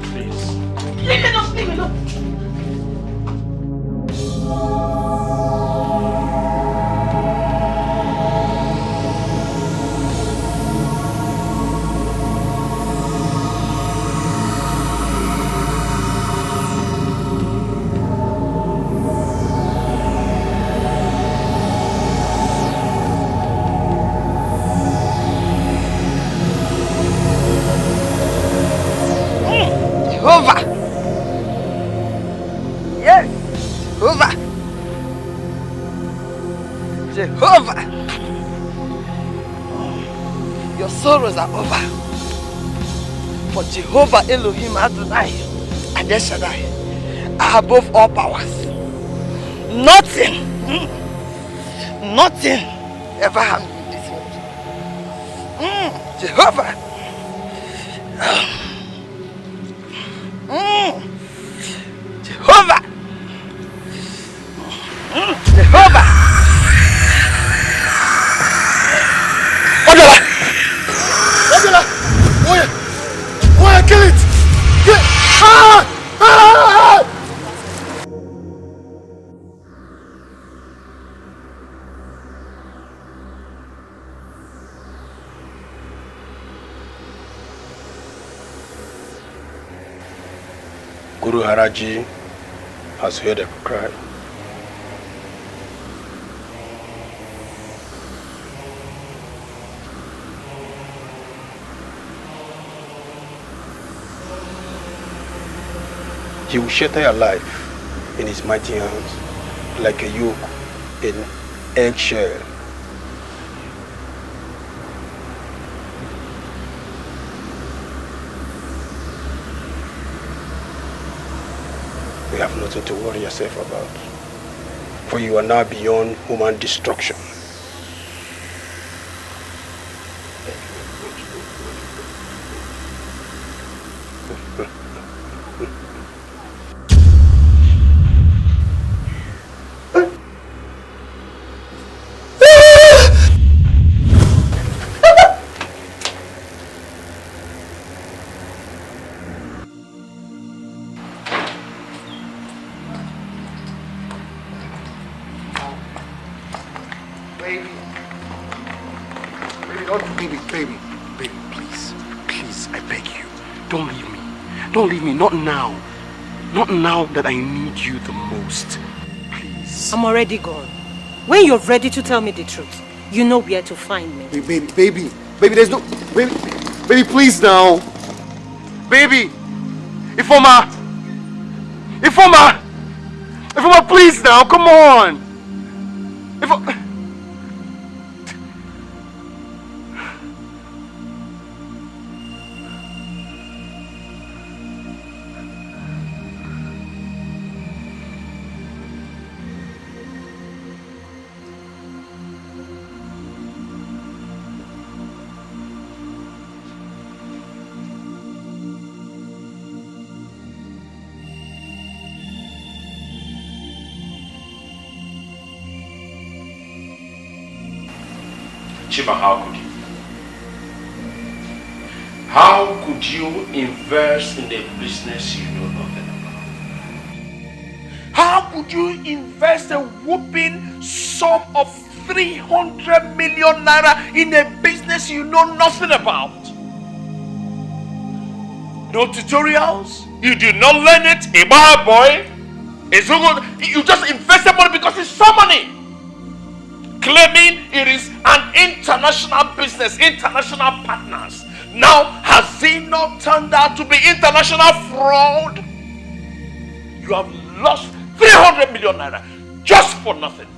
Please. Leave me alone, leave me alone. Jehovah, your sorrows are over. For Jehovah Elohim Adonai and El Shaddai are above all powers. Nothing ever harmed me in this world. Jehovah. Jehovah. Jehovah. Angela! Oya, kill it! Kill it! Guru Haraji, has heard them cry. He will shatter your life in his mighty hands like a yoke in eggshell. You have nothing to worry yourself about, for you are now beyond human destruction. Don't leave me, not now. Not now that I need you the most. Please. I'm already gone. When you're ready to tell me the truth, you know where to find me. Baby, there's no... Baby, please now. Baby! Ifoma, please now, come on! Chima, how could you invest in a business you know nothing about? How could you invest a whooping sum of 300 million naira in a business you know nothing about? No tutorials? You did not learn it? A bad boy? You just invested money because it's some money. Claiming it is an international business, international partners. Now, has it not turned out to be international fraud? You have lost 300 million naira just for nothing.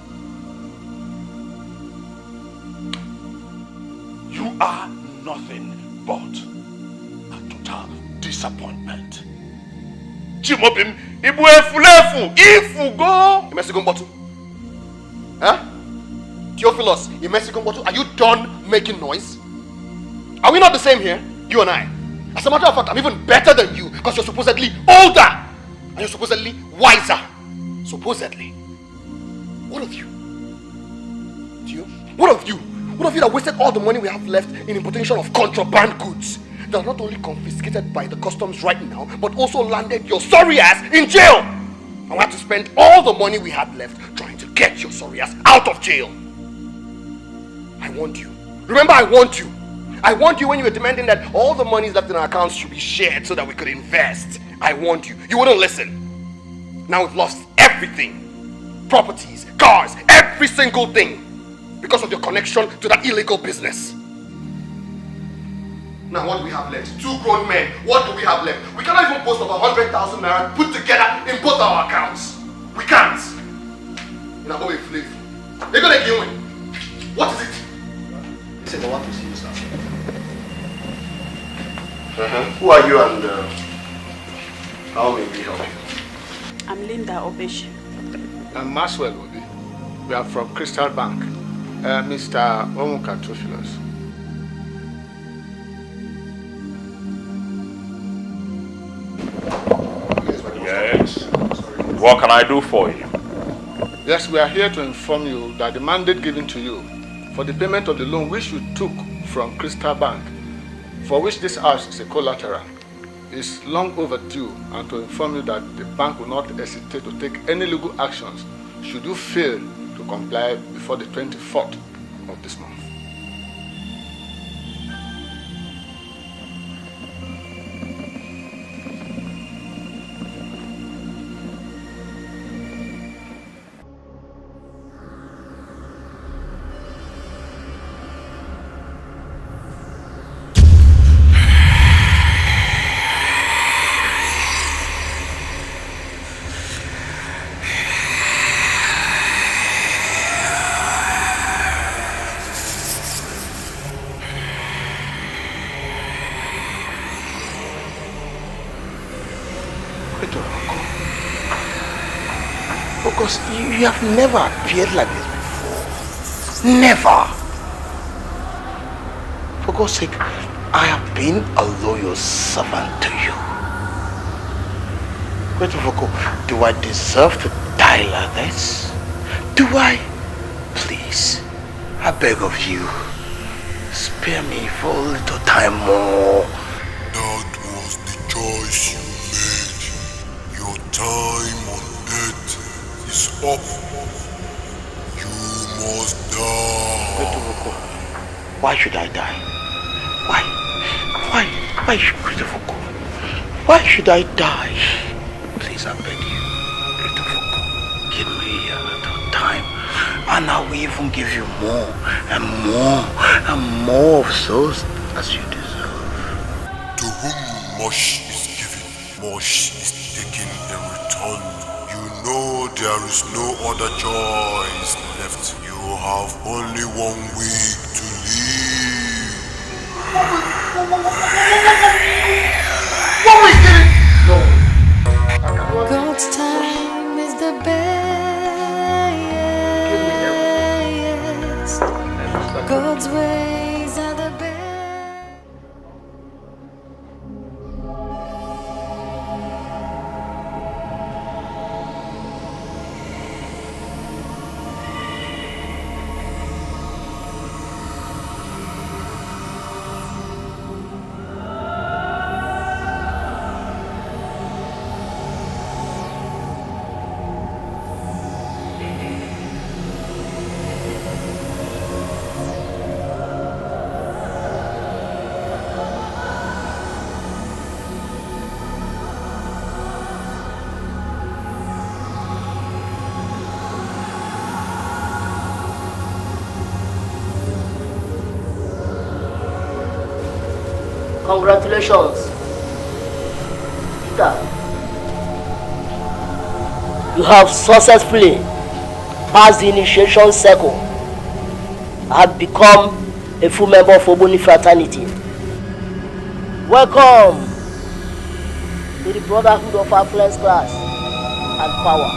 You are nothing but a total disappointment. Chimobim, Ibu Efulefu, Ifugo. Mexican bottle. Huh? Theophilus, in Mexican bottle, are you done making noise? Are we not the same here? You and I. As a matter of fact, I'm even better than you because you're supposedly older and you're supposedly wiser. Supposedly. What of you? What of you? What of you that wasted all the money we have left in importation of contraband goods that are not only confiscated by the customs right now, but also landed your sorry ass in jail? And we had to spend all the money we had left trying to get your sorry ass out of jail. I warned you. Remember, I warned you. I warned you when you were demanding that all the monies left in our accounts should be shared so that we could invest. I warned you. You wouldn't listen. Now we've lost everything. Properties, cars, every single thing. Because of your connection to that illegal business. Now what do we have left? 2 grown men. What do we have left? We cannot even post over 100,000 naira put together in both our accounts. We can't. Now what we flick. They're gonna give me. What is it? He said I want to see you, sir. Who are you and how may we help you? I'm Linda Obeshi. I'm Maxwell Obi. We are from Crystal Bank. Mr. Omuka Theophilus. Yes. What can I do for you? Yes, we are here to inform you that the mandate given to you for the payment of the loan which you took from Crystal Bank, for which this house is a collateral, is long overdue, and to inform you that the bank will not hesitate to take any legal actions should you fail to comply before the 24th of this month. Because you have never appeared like this before. Never. For God's sake, I have been a loyal servant to you. Great Ufoko, do I deserve to die like this? Do I? Please, I beg of you, spare me for a little time more. That was the choice you made. Your time on earth is up. You must die. Great Ufoko, why should I die? Why should Why should I die? Please, I beg you, Great Ufoko, give me a little time, and I will even give you more and more and more of those as you deserve. To whom much is given, much is taken in return. You know there is no other choice left. You have only 1 week to live. God's time is the best. God's ways are the best. Congratulations, Peter. You have successfully passed the initiation circle and have become a full member of Oboni Fraternity. Welcome to the Brotherhood of Affluence Class and Power.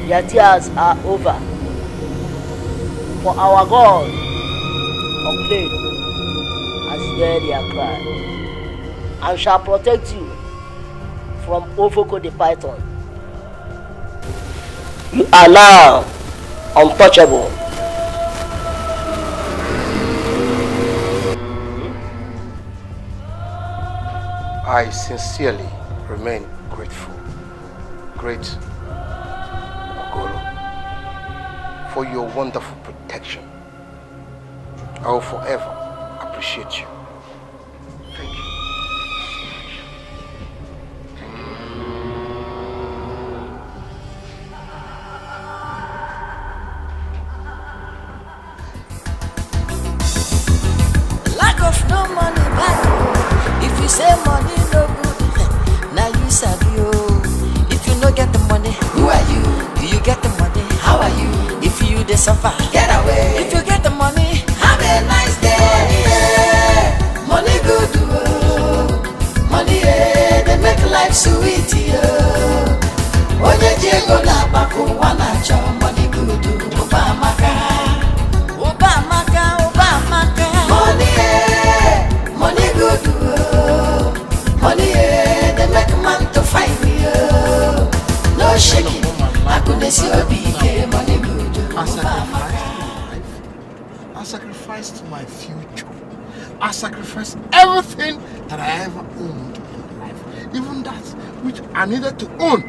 Your tears are over. For our God, Unclaimed, has heard their cry and shall protect you from Ufoko the Python. You are now untouchable. I sincerely remain grateful, great Ogolo, for your wonderful protection. I will forever appreciate you. Thank you. Lack of no money back. If you say money no good, now you sabi o. If you no get the money, who are you? Do you get the money? How are you? If you dey suffer, get away. If you get the money, have a nice day. Money good, oh. Money they make life sweet, oh. Oye Diego la baku wana cho money good, Obamaka, Obamaka, Obamaka. Money good, oh. Money they make man to find me, oh. No shaking, I couldn't see a big money good. I sacrificed my future. I sacrificed everything that I ever owned in life, even that which I needed to own.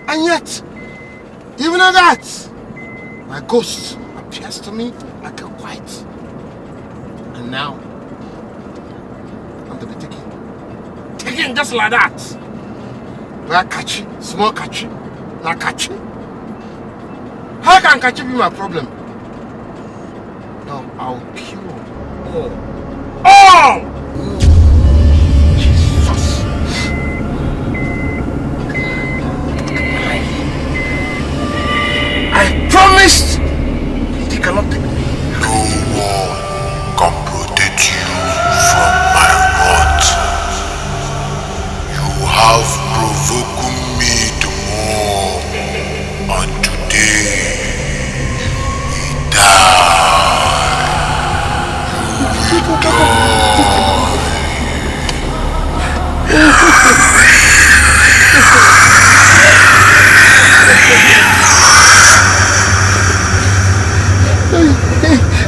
And yet, even at that, my ghost appears to me like a white. And now, I'm to be taken just like that. Where catchy, small catchy, not catchy. How can catchy be my problem? No, I'll kill all. All! Jesus! I promised they cannot take me. No one can protect you from my wrath. You have provoked me to more.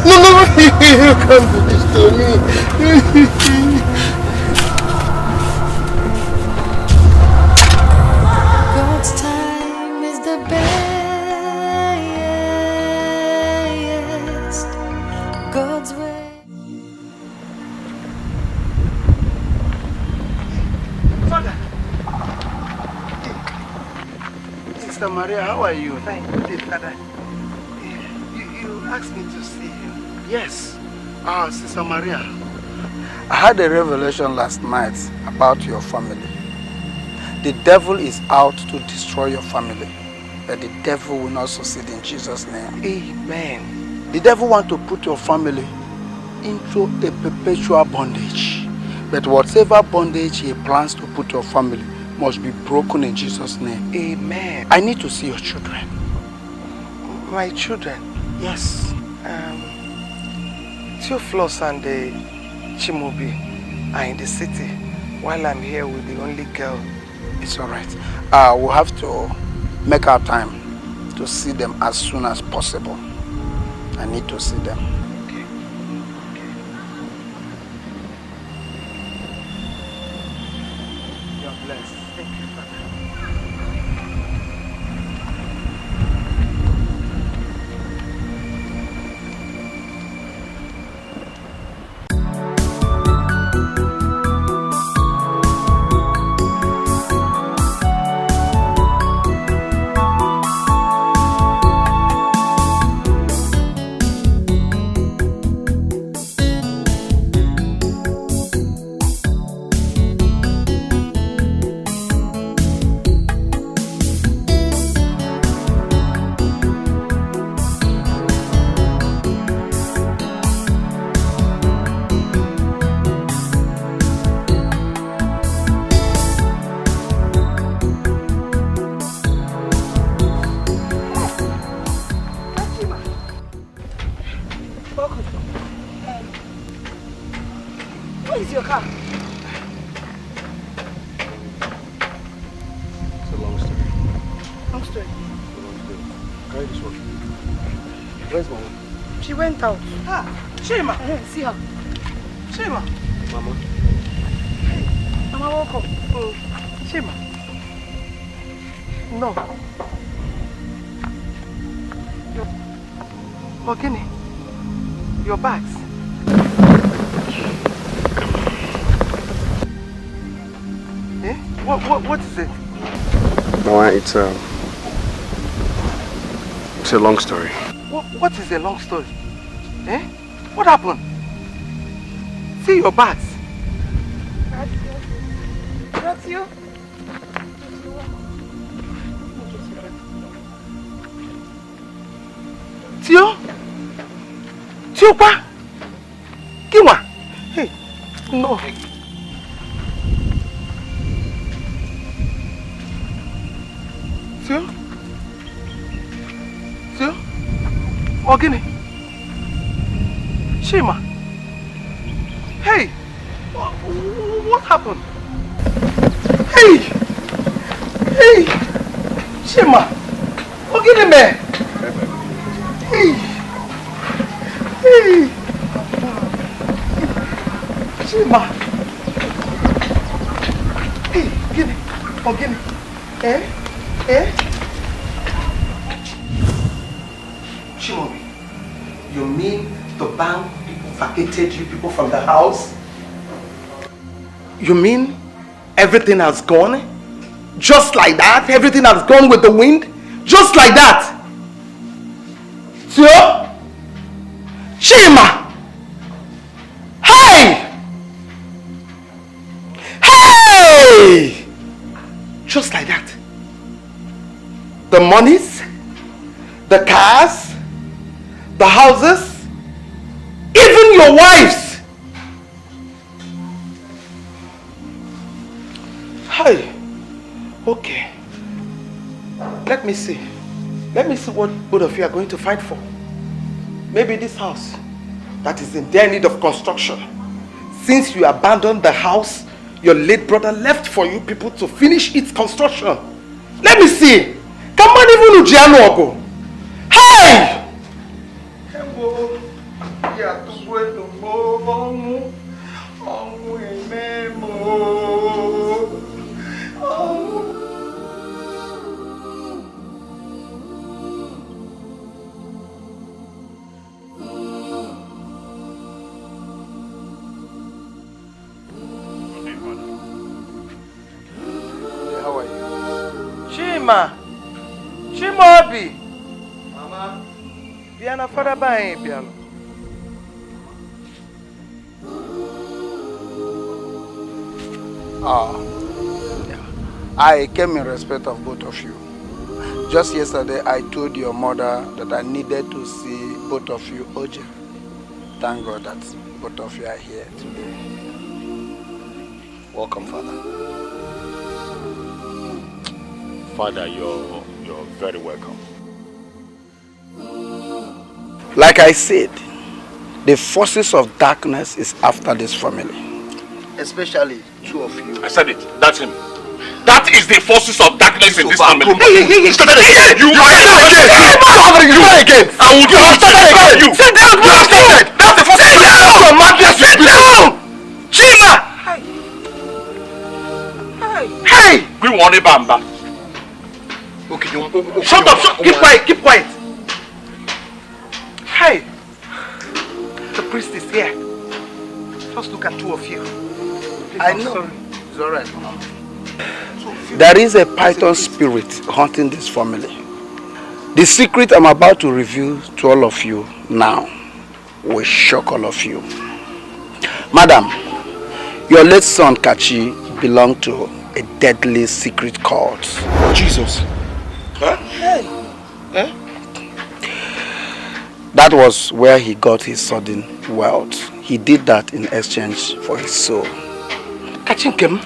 No, you can't do this to me. God's time is the best. God's way. Father. Sister Maria, how are you? Fine. Good, Father. You asked me to see you. Yes. Sister Maria. I had a revelation last night about your family. The devil is out to destroy your family, but the devil will not succeed in Jesus' name. Amen. The devil wants to put your family into a perpetual bondage, but whatever bondage he plans to put your family must be broken in Jesus' name. Amen. I need to see your children. My children? Yes. Theophilus and Chimobi are in the city while I'm here with the only girl. It's alright. We'll have to make our time to see them as soon as possible. I need to see them. Okay. You're blessed. Thank you, Father. Out. Chima. See her. Chima. Mama. Mama, welcome. Chima. No. Ogini. Your bags. Eh? What is it? Mama, it's a long story. What is a long story? Eh? What happened? See your bags. That's you. Tio? Tio pa? Kiwa? Hey, no. Tio? Tio? Ogini? Chima? Hey! What happened? Hey! Hey! Chima! Ogini me! Hey! Hey! Chima! Hey! Ogini! Ogini! Eh? Eh? Chimobi, you mean the bank vacated you people from the house? You mean everything has gone? Just like that? Everything has gone with the wind? Just like that? Tio? Chima! Hey! Hey! Just like that. The monies, the cars, the houses, even your wives. Hey, okay. Let me see. Let me see what both of you are going to fight for. Maybe this house that is in dire need of construction. Since you abandoned the house your late brother left for you people to finish its construction. Let me see. Come on, even Ujiano. Hey! How are you? Chimaobi. Mama. Biana father buying piano. I came in respect of both of you. Just yesterday, I told your mother that I needed to see both of you urgent. Thank God that both of you are here today. Welcome, Father. Father, you're very welcome. Like I said, the forces of darkness is after this family. Especially two of you. I said it. That's him. That is the forces of darkness in this family. You started again. You again. I will do you. Sit down. That's the forces of darkness. Sit down. Chima. Hey. We want it, Bamba. Okay, shut up. Keep quiet. Hey. The priest is here. Just look at two of you. Please, I know. It's alright, Mama. There is a python spirit haunting this family. The secret I'm about to reveal to all of you now will shock all of you. Madam, your late son Kachi belonged to a deadly secret cult. Jesus. Huh? Hey. Eh? That was where he got his sudden wealth. He did that in exchange for his soul. Kachinkem?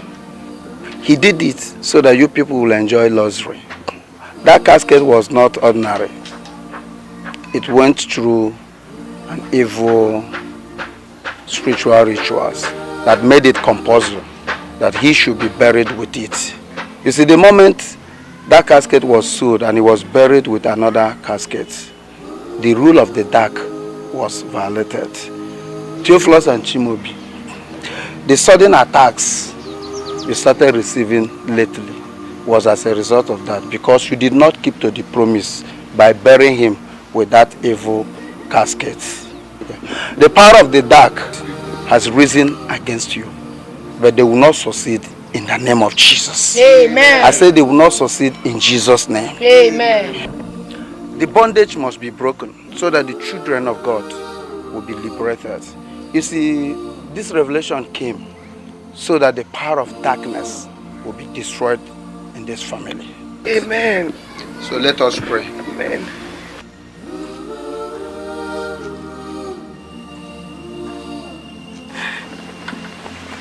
He did it so that you people will enjoy luxury. That casket was not ordinary. It went through an evil spiritual rituals that made it compulsory that he should be buried with it. You see, the moment that casket was sold and he was buried with another casket, the rule of the dark was violated. Theophilus and Chimaobi, the sudden attacks you started receiving lately was as a result of that, because you did not keep to the promise by burying him with that evil casket. The power of the dark has risen against you, but they will not succeed in the name of Jesus. Amen. I say they will not succeed in Jesus' name. Amen. The bondage must be broken so that the children of God will be liberated. You see, this revelation came so that the power of darkness will be destroyed in this family. Amen. So let us pray. Amen.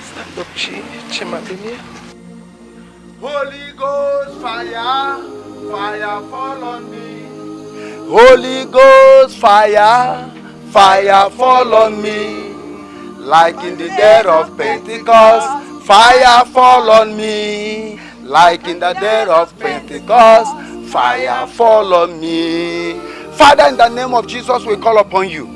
Stand up, Chima. Holy Ghost fire, fire fall on me. Holy Ghost fire, fire fall on me. Like in the day of Pentecost, fire fall on me. Like in the day of Pentecost, fire fall on me. Father, in the name of Jesus, we call upon you.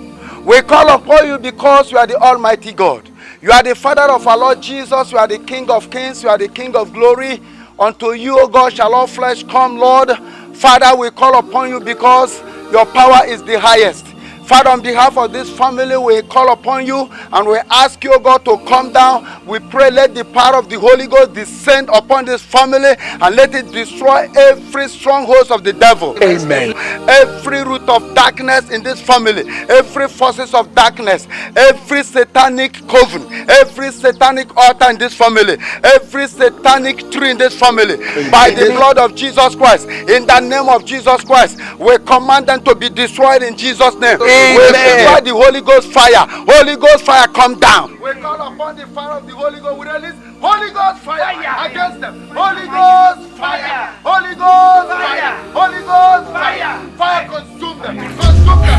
We call upon you because you are the Almighty God. You are the Father of our Lord Jesus. You are the King of Kings. You are the King of Glory. Unto you, O God, shall all flesh come, Lord. Father, we call upon you because your power is the highest. Father, on behalf of this family, we call upon you and we ask you, God, to come down. We pray, let the power of the Holy Ghost descend upon this family and let it destroy every stronghold of the devil. Amen. Every root of darkness in this family, every forces of darkness, every satanic coven, every satanic altar in this family, every satanic tree in this family, by the blood of Jesus Christ, in the name of Jesus Christ, we command them to be destroyed in Jesus' name. We destroy the Holy Ghost fire. Holy Ghost fire, come down. We call upon the fire of the Holy Ghost. We release Holy Ghost fire against them. Holy Ghost fire. Holy Ghost fire. Holy Ghost fire. Fire consume them. Consume them.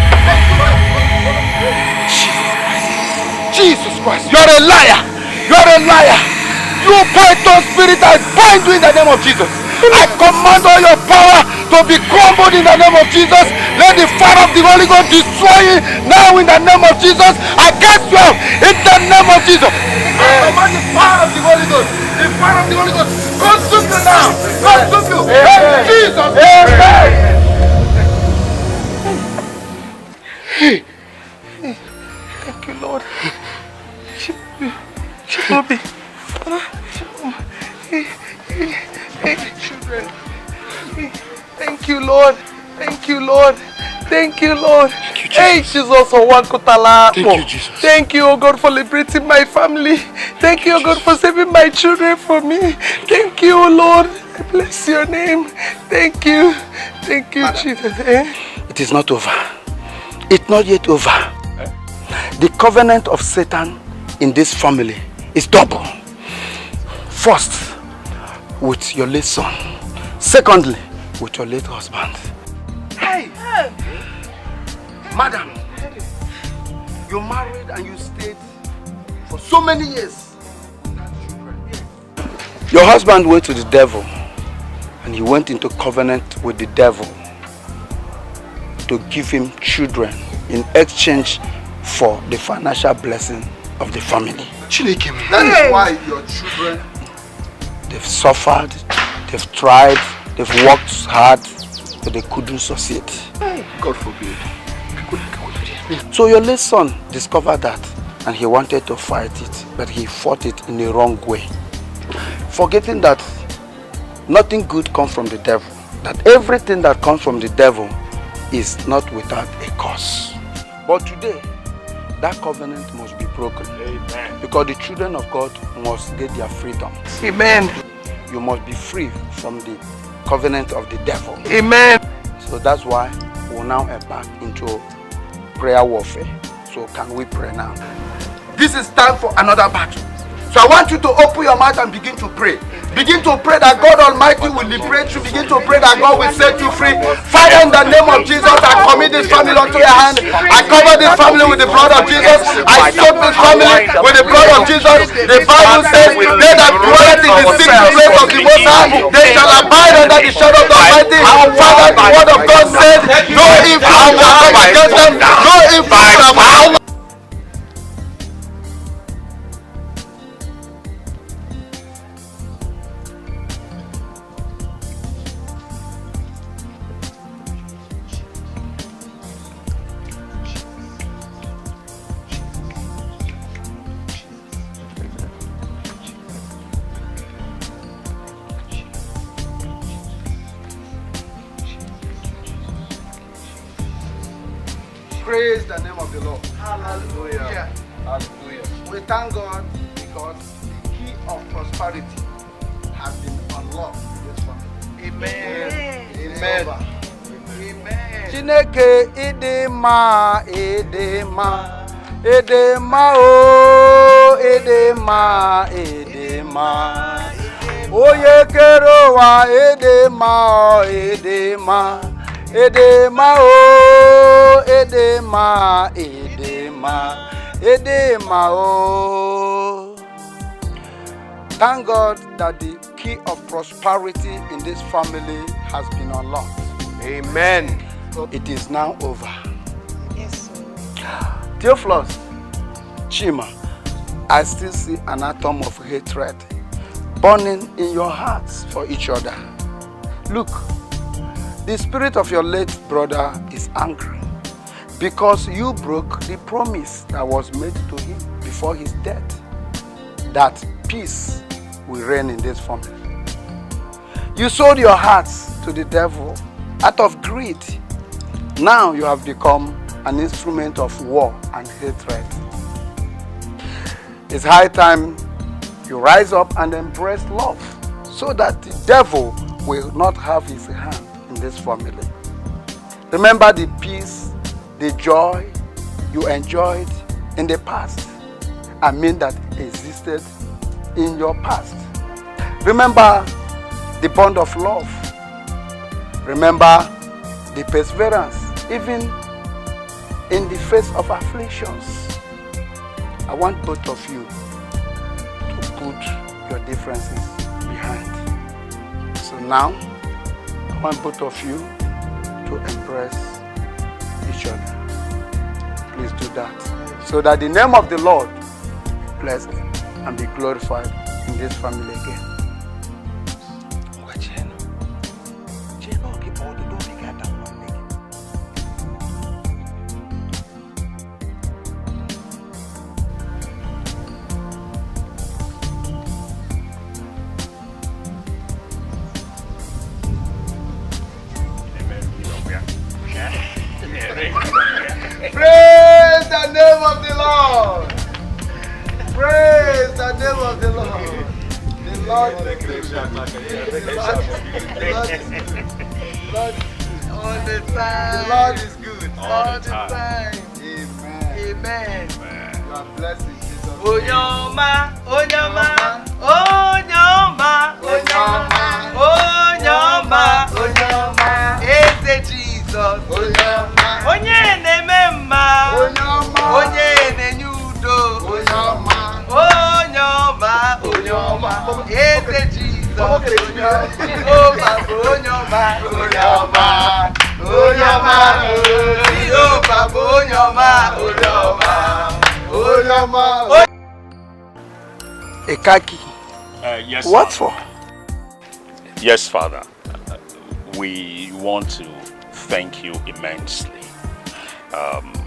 Jesus Christ. You're a liar. You're a liar. You python spirit, I bind you in the name of Jesus. I command all your power to be crumbled in the name of Jesus. Let the fire of the Holy Ghost destroy you now in the name of Jesus. I cast you out in the name of Jesus. I command the fire of the Holy Ghost. The fire of the Holy Ghost. Consume you now. Consume you. In Jesus' name. Thank you, Lord. Chimabi. Hey, children. Thank you, Lord. Thank you, Lord. Thank you, Lord. Hey, Jesus, Thank you, Jesus. Thank you, oh God, for liberating my family. Thank you, oh God, for saving my children from me. Thank you, oh Lord. I bless your name. Thank you. Thank you, Jesus. It is not over. It's not yet over. The covenant of Satan in this family is double. First, with your late son. Secondly, with your late husband. Hey! Madam, you married and you stayed for so many years. Your husband went to the devil and he went into covenant with the devil to give him children in exchange for the financial blessing of the family. That is why your children, they've suffered, they've tried, they've worked hard, but they couldn't succeed. God forbid. So your late son discovered that and he wanted to fight it, but he fought it in the wrong way. Forgetting that nothing good comes from the devil. That everything that comes from the devil is not without a cause. But today, that covenant must be broken. Amen. Because the children of God must get their freedom. Amen. You must be free from the covenant of the devil. Amen. So that's why we'll now embark into prayer warfare. So can we pray now? This is time for another battle. So I want you to open your mouth and begin to pray. Begin to pray that God Almighty will liberate you. Begin to pray that God will set you free. Father, in the name of Jesus, I commit this family unto your hand. I cover this family with the blood of Jesus. I soak this family with the blood of Jesus. The Bible says, they that dwell in the secret place of the Most High, they shall abide under the shadow of the Almighty. Father, the word of God said, no evil shall come against them. No evil shall come. Praise the name of the Lord. Hallelujah. Hallelujah. We thank God because the key of prosperity has been unlocked in this family. Amen. Amen. Amen. Chineke idema idema idema o idema idema oye kerowa idema idema Edema o, edema, edema, edema o. Thank God that the key of prosperity in this family has been unlocked. Amen. It is now over. Yes, sir. Theophilus, Chima, I still see an atom of hatred burning in your hearts for each other. Look. The spirit of your late brother is angry because you broke the promise that was made to him before his death, that peace will reign in this family. You sold your hearts to the devil out of greed. Now you have become an instrument of war and hatred. It's high time you rise up and embrace love so that the devil will not have his hand in this family. Remember the peace, the joy you enjoyed in the past. I mean that existed in your past. Remember the bond of love. Remember the perseverance, even in the face of afflictions. I want both of you to put your differences behind. So now, I want both of you to embrace each other. Please do that. So that the name of the Lord be blessed and be glorified in this family again. Praise the name of the Lord. Praise the name of the Lord. The Lord is good. The Lord is good. All the time. Amen. You are blessed in Jesus' name. Onyoma, Onyoma, Onyoma, Onyoma, Onyoma, Onyoma, Eze Jesus, Onyoma, Onye nememma, Onyoma, Onye nenyudo, Onyoma, Onyoma, Onyoma, Eze Jesus, Onyoma, oh Baba, Onyoma, Onyoma, Onyoma, oh Baba, Onyoma, Onyoma, Onyoma. Ekaki. Yes. What for? Yes, Father. We want to thank you immensely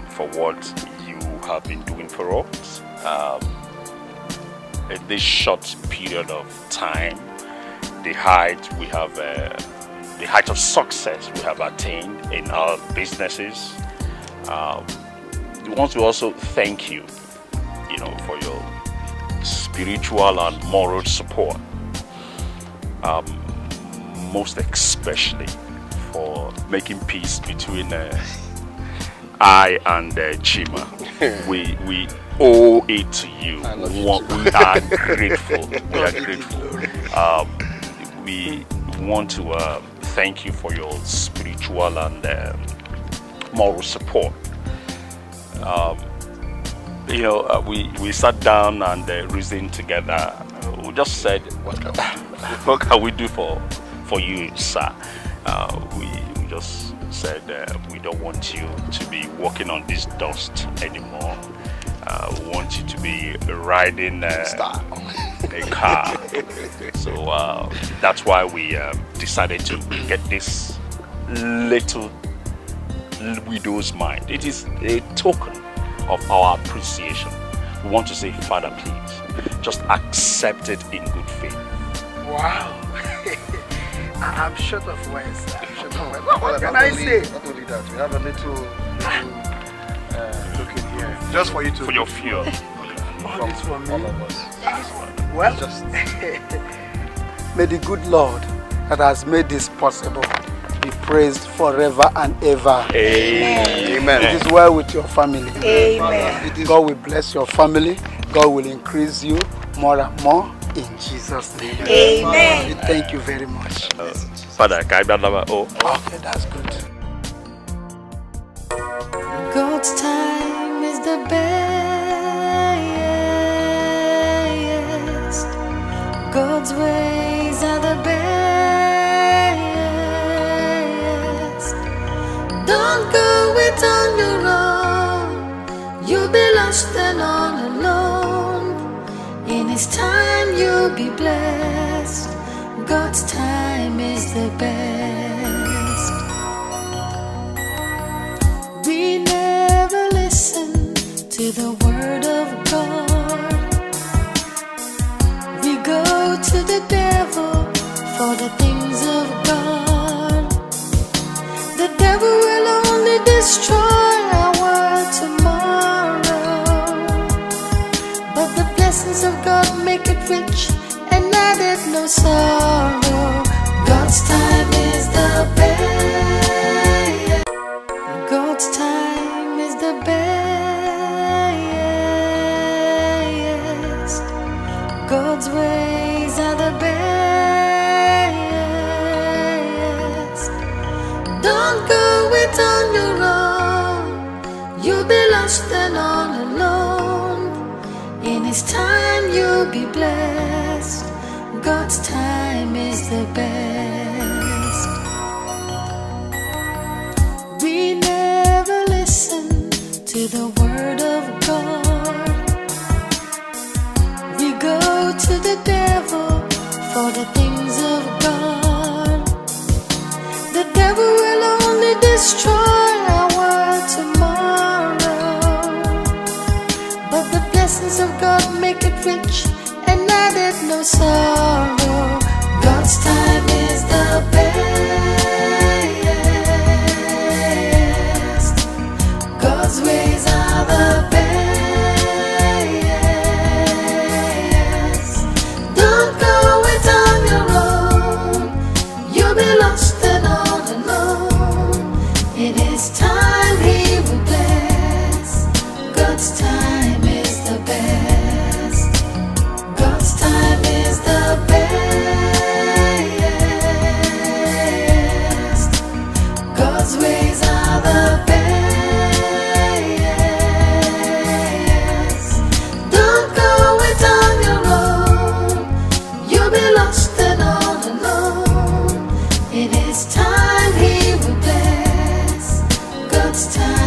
for what you have been doing for us. In this short period of time, the height of success we have attained in our businesses. We want to also thank you, for your spiritual and moral support. Most especially for making peace between I and Chima. We owe it to you. We are grateful. We are grateful. We want to thank you for your spiritual and moral support. We sat down and reasoned together. We just said, what can we do for you, sir? We just said we don't want you to be walking on this dust anymore. We want you to be riding a car. So that's why we decided to get this little widow's mind. It is a token of our appreciation. We want to say, Father, please, just accept it in good faith. Wow. I'm short of words. What can I say? Not only that, we have a little look in here. Just for you to... For your fear. All this for me. All of us. Well, may the good Lord that has made this possible be praised forever and ever. Amen. It is well with your family. Amen. God will bless your family. God will increase you more and more in Jesus' name. Amen. Thank you very much. Father, okay, that's good. God's time is the best. God's ways are the best. Don't go it on your own. You'll be lost and all alone. In His time you'll be blessed. God's time is the best. We never listen to the word of God. We go to the devil for the things of God. The devil will only destroy our tomorrow, but the blessings of God make it rich and added no sorrow. God's time is the best. God's time is the best. God's ways are the best. Don't go it on your own. You'll be lost and all alone. In His time you'll be blessed. God's time is the best. We never listen to the word of God. We go to the devil for the things of God. The devil will only destroy our tomorrow, but the blessings of God make it rich and added no sorrow. God's time is the best. God's ways are the best. Don't go it on your own. You'll be lost and all alone. In His time He will bless. God's time is the best. God's time is the best. God's ways are the best. Don't go it on your own. You'll be lost and all alone. In His time He will bless. God's time.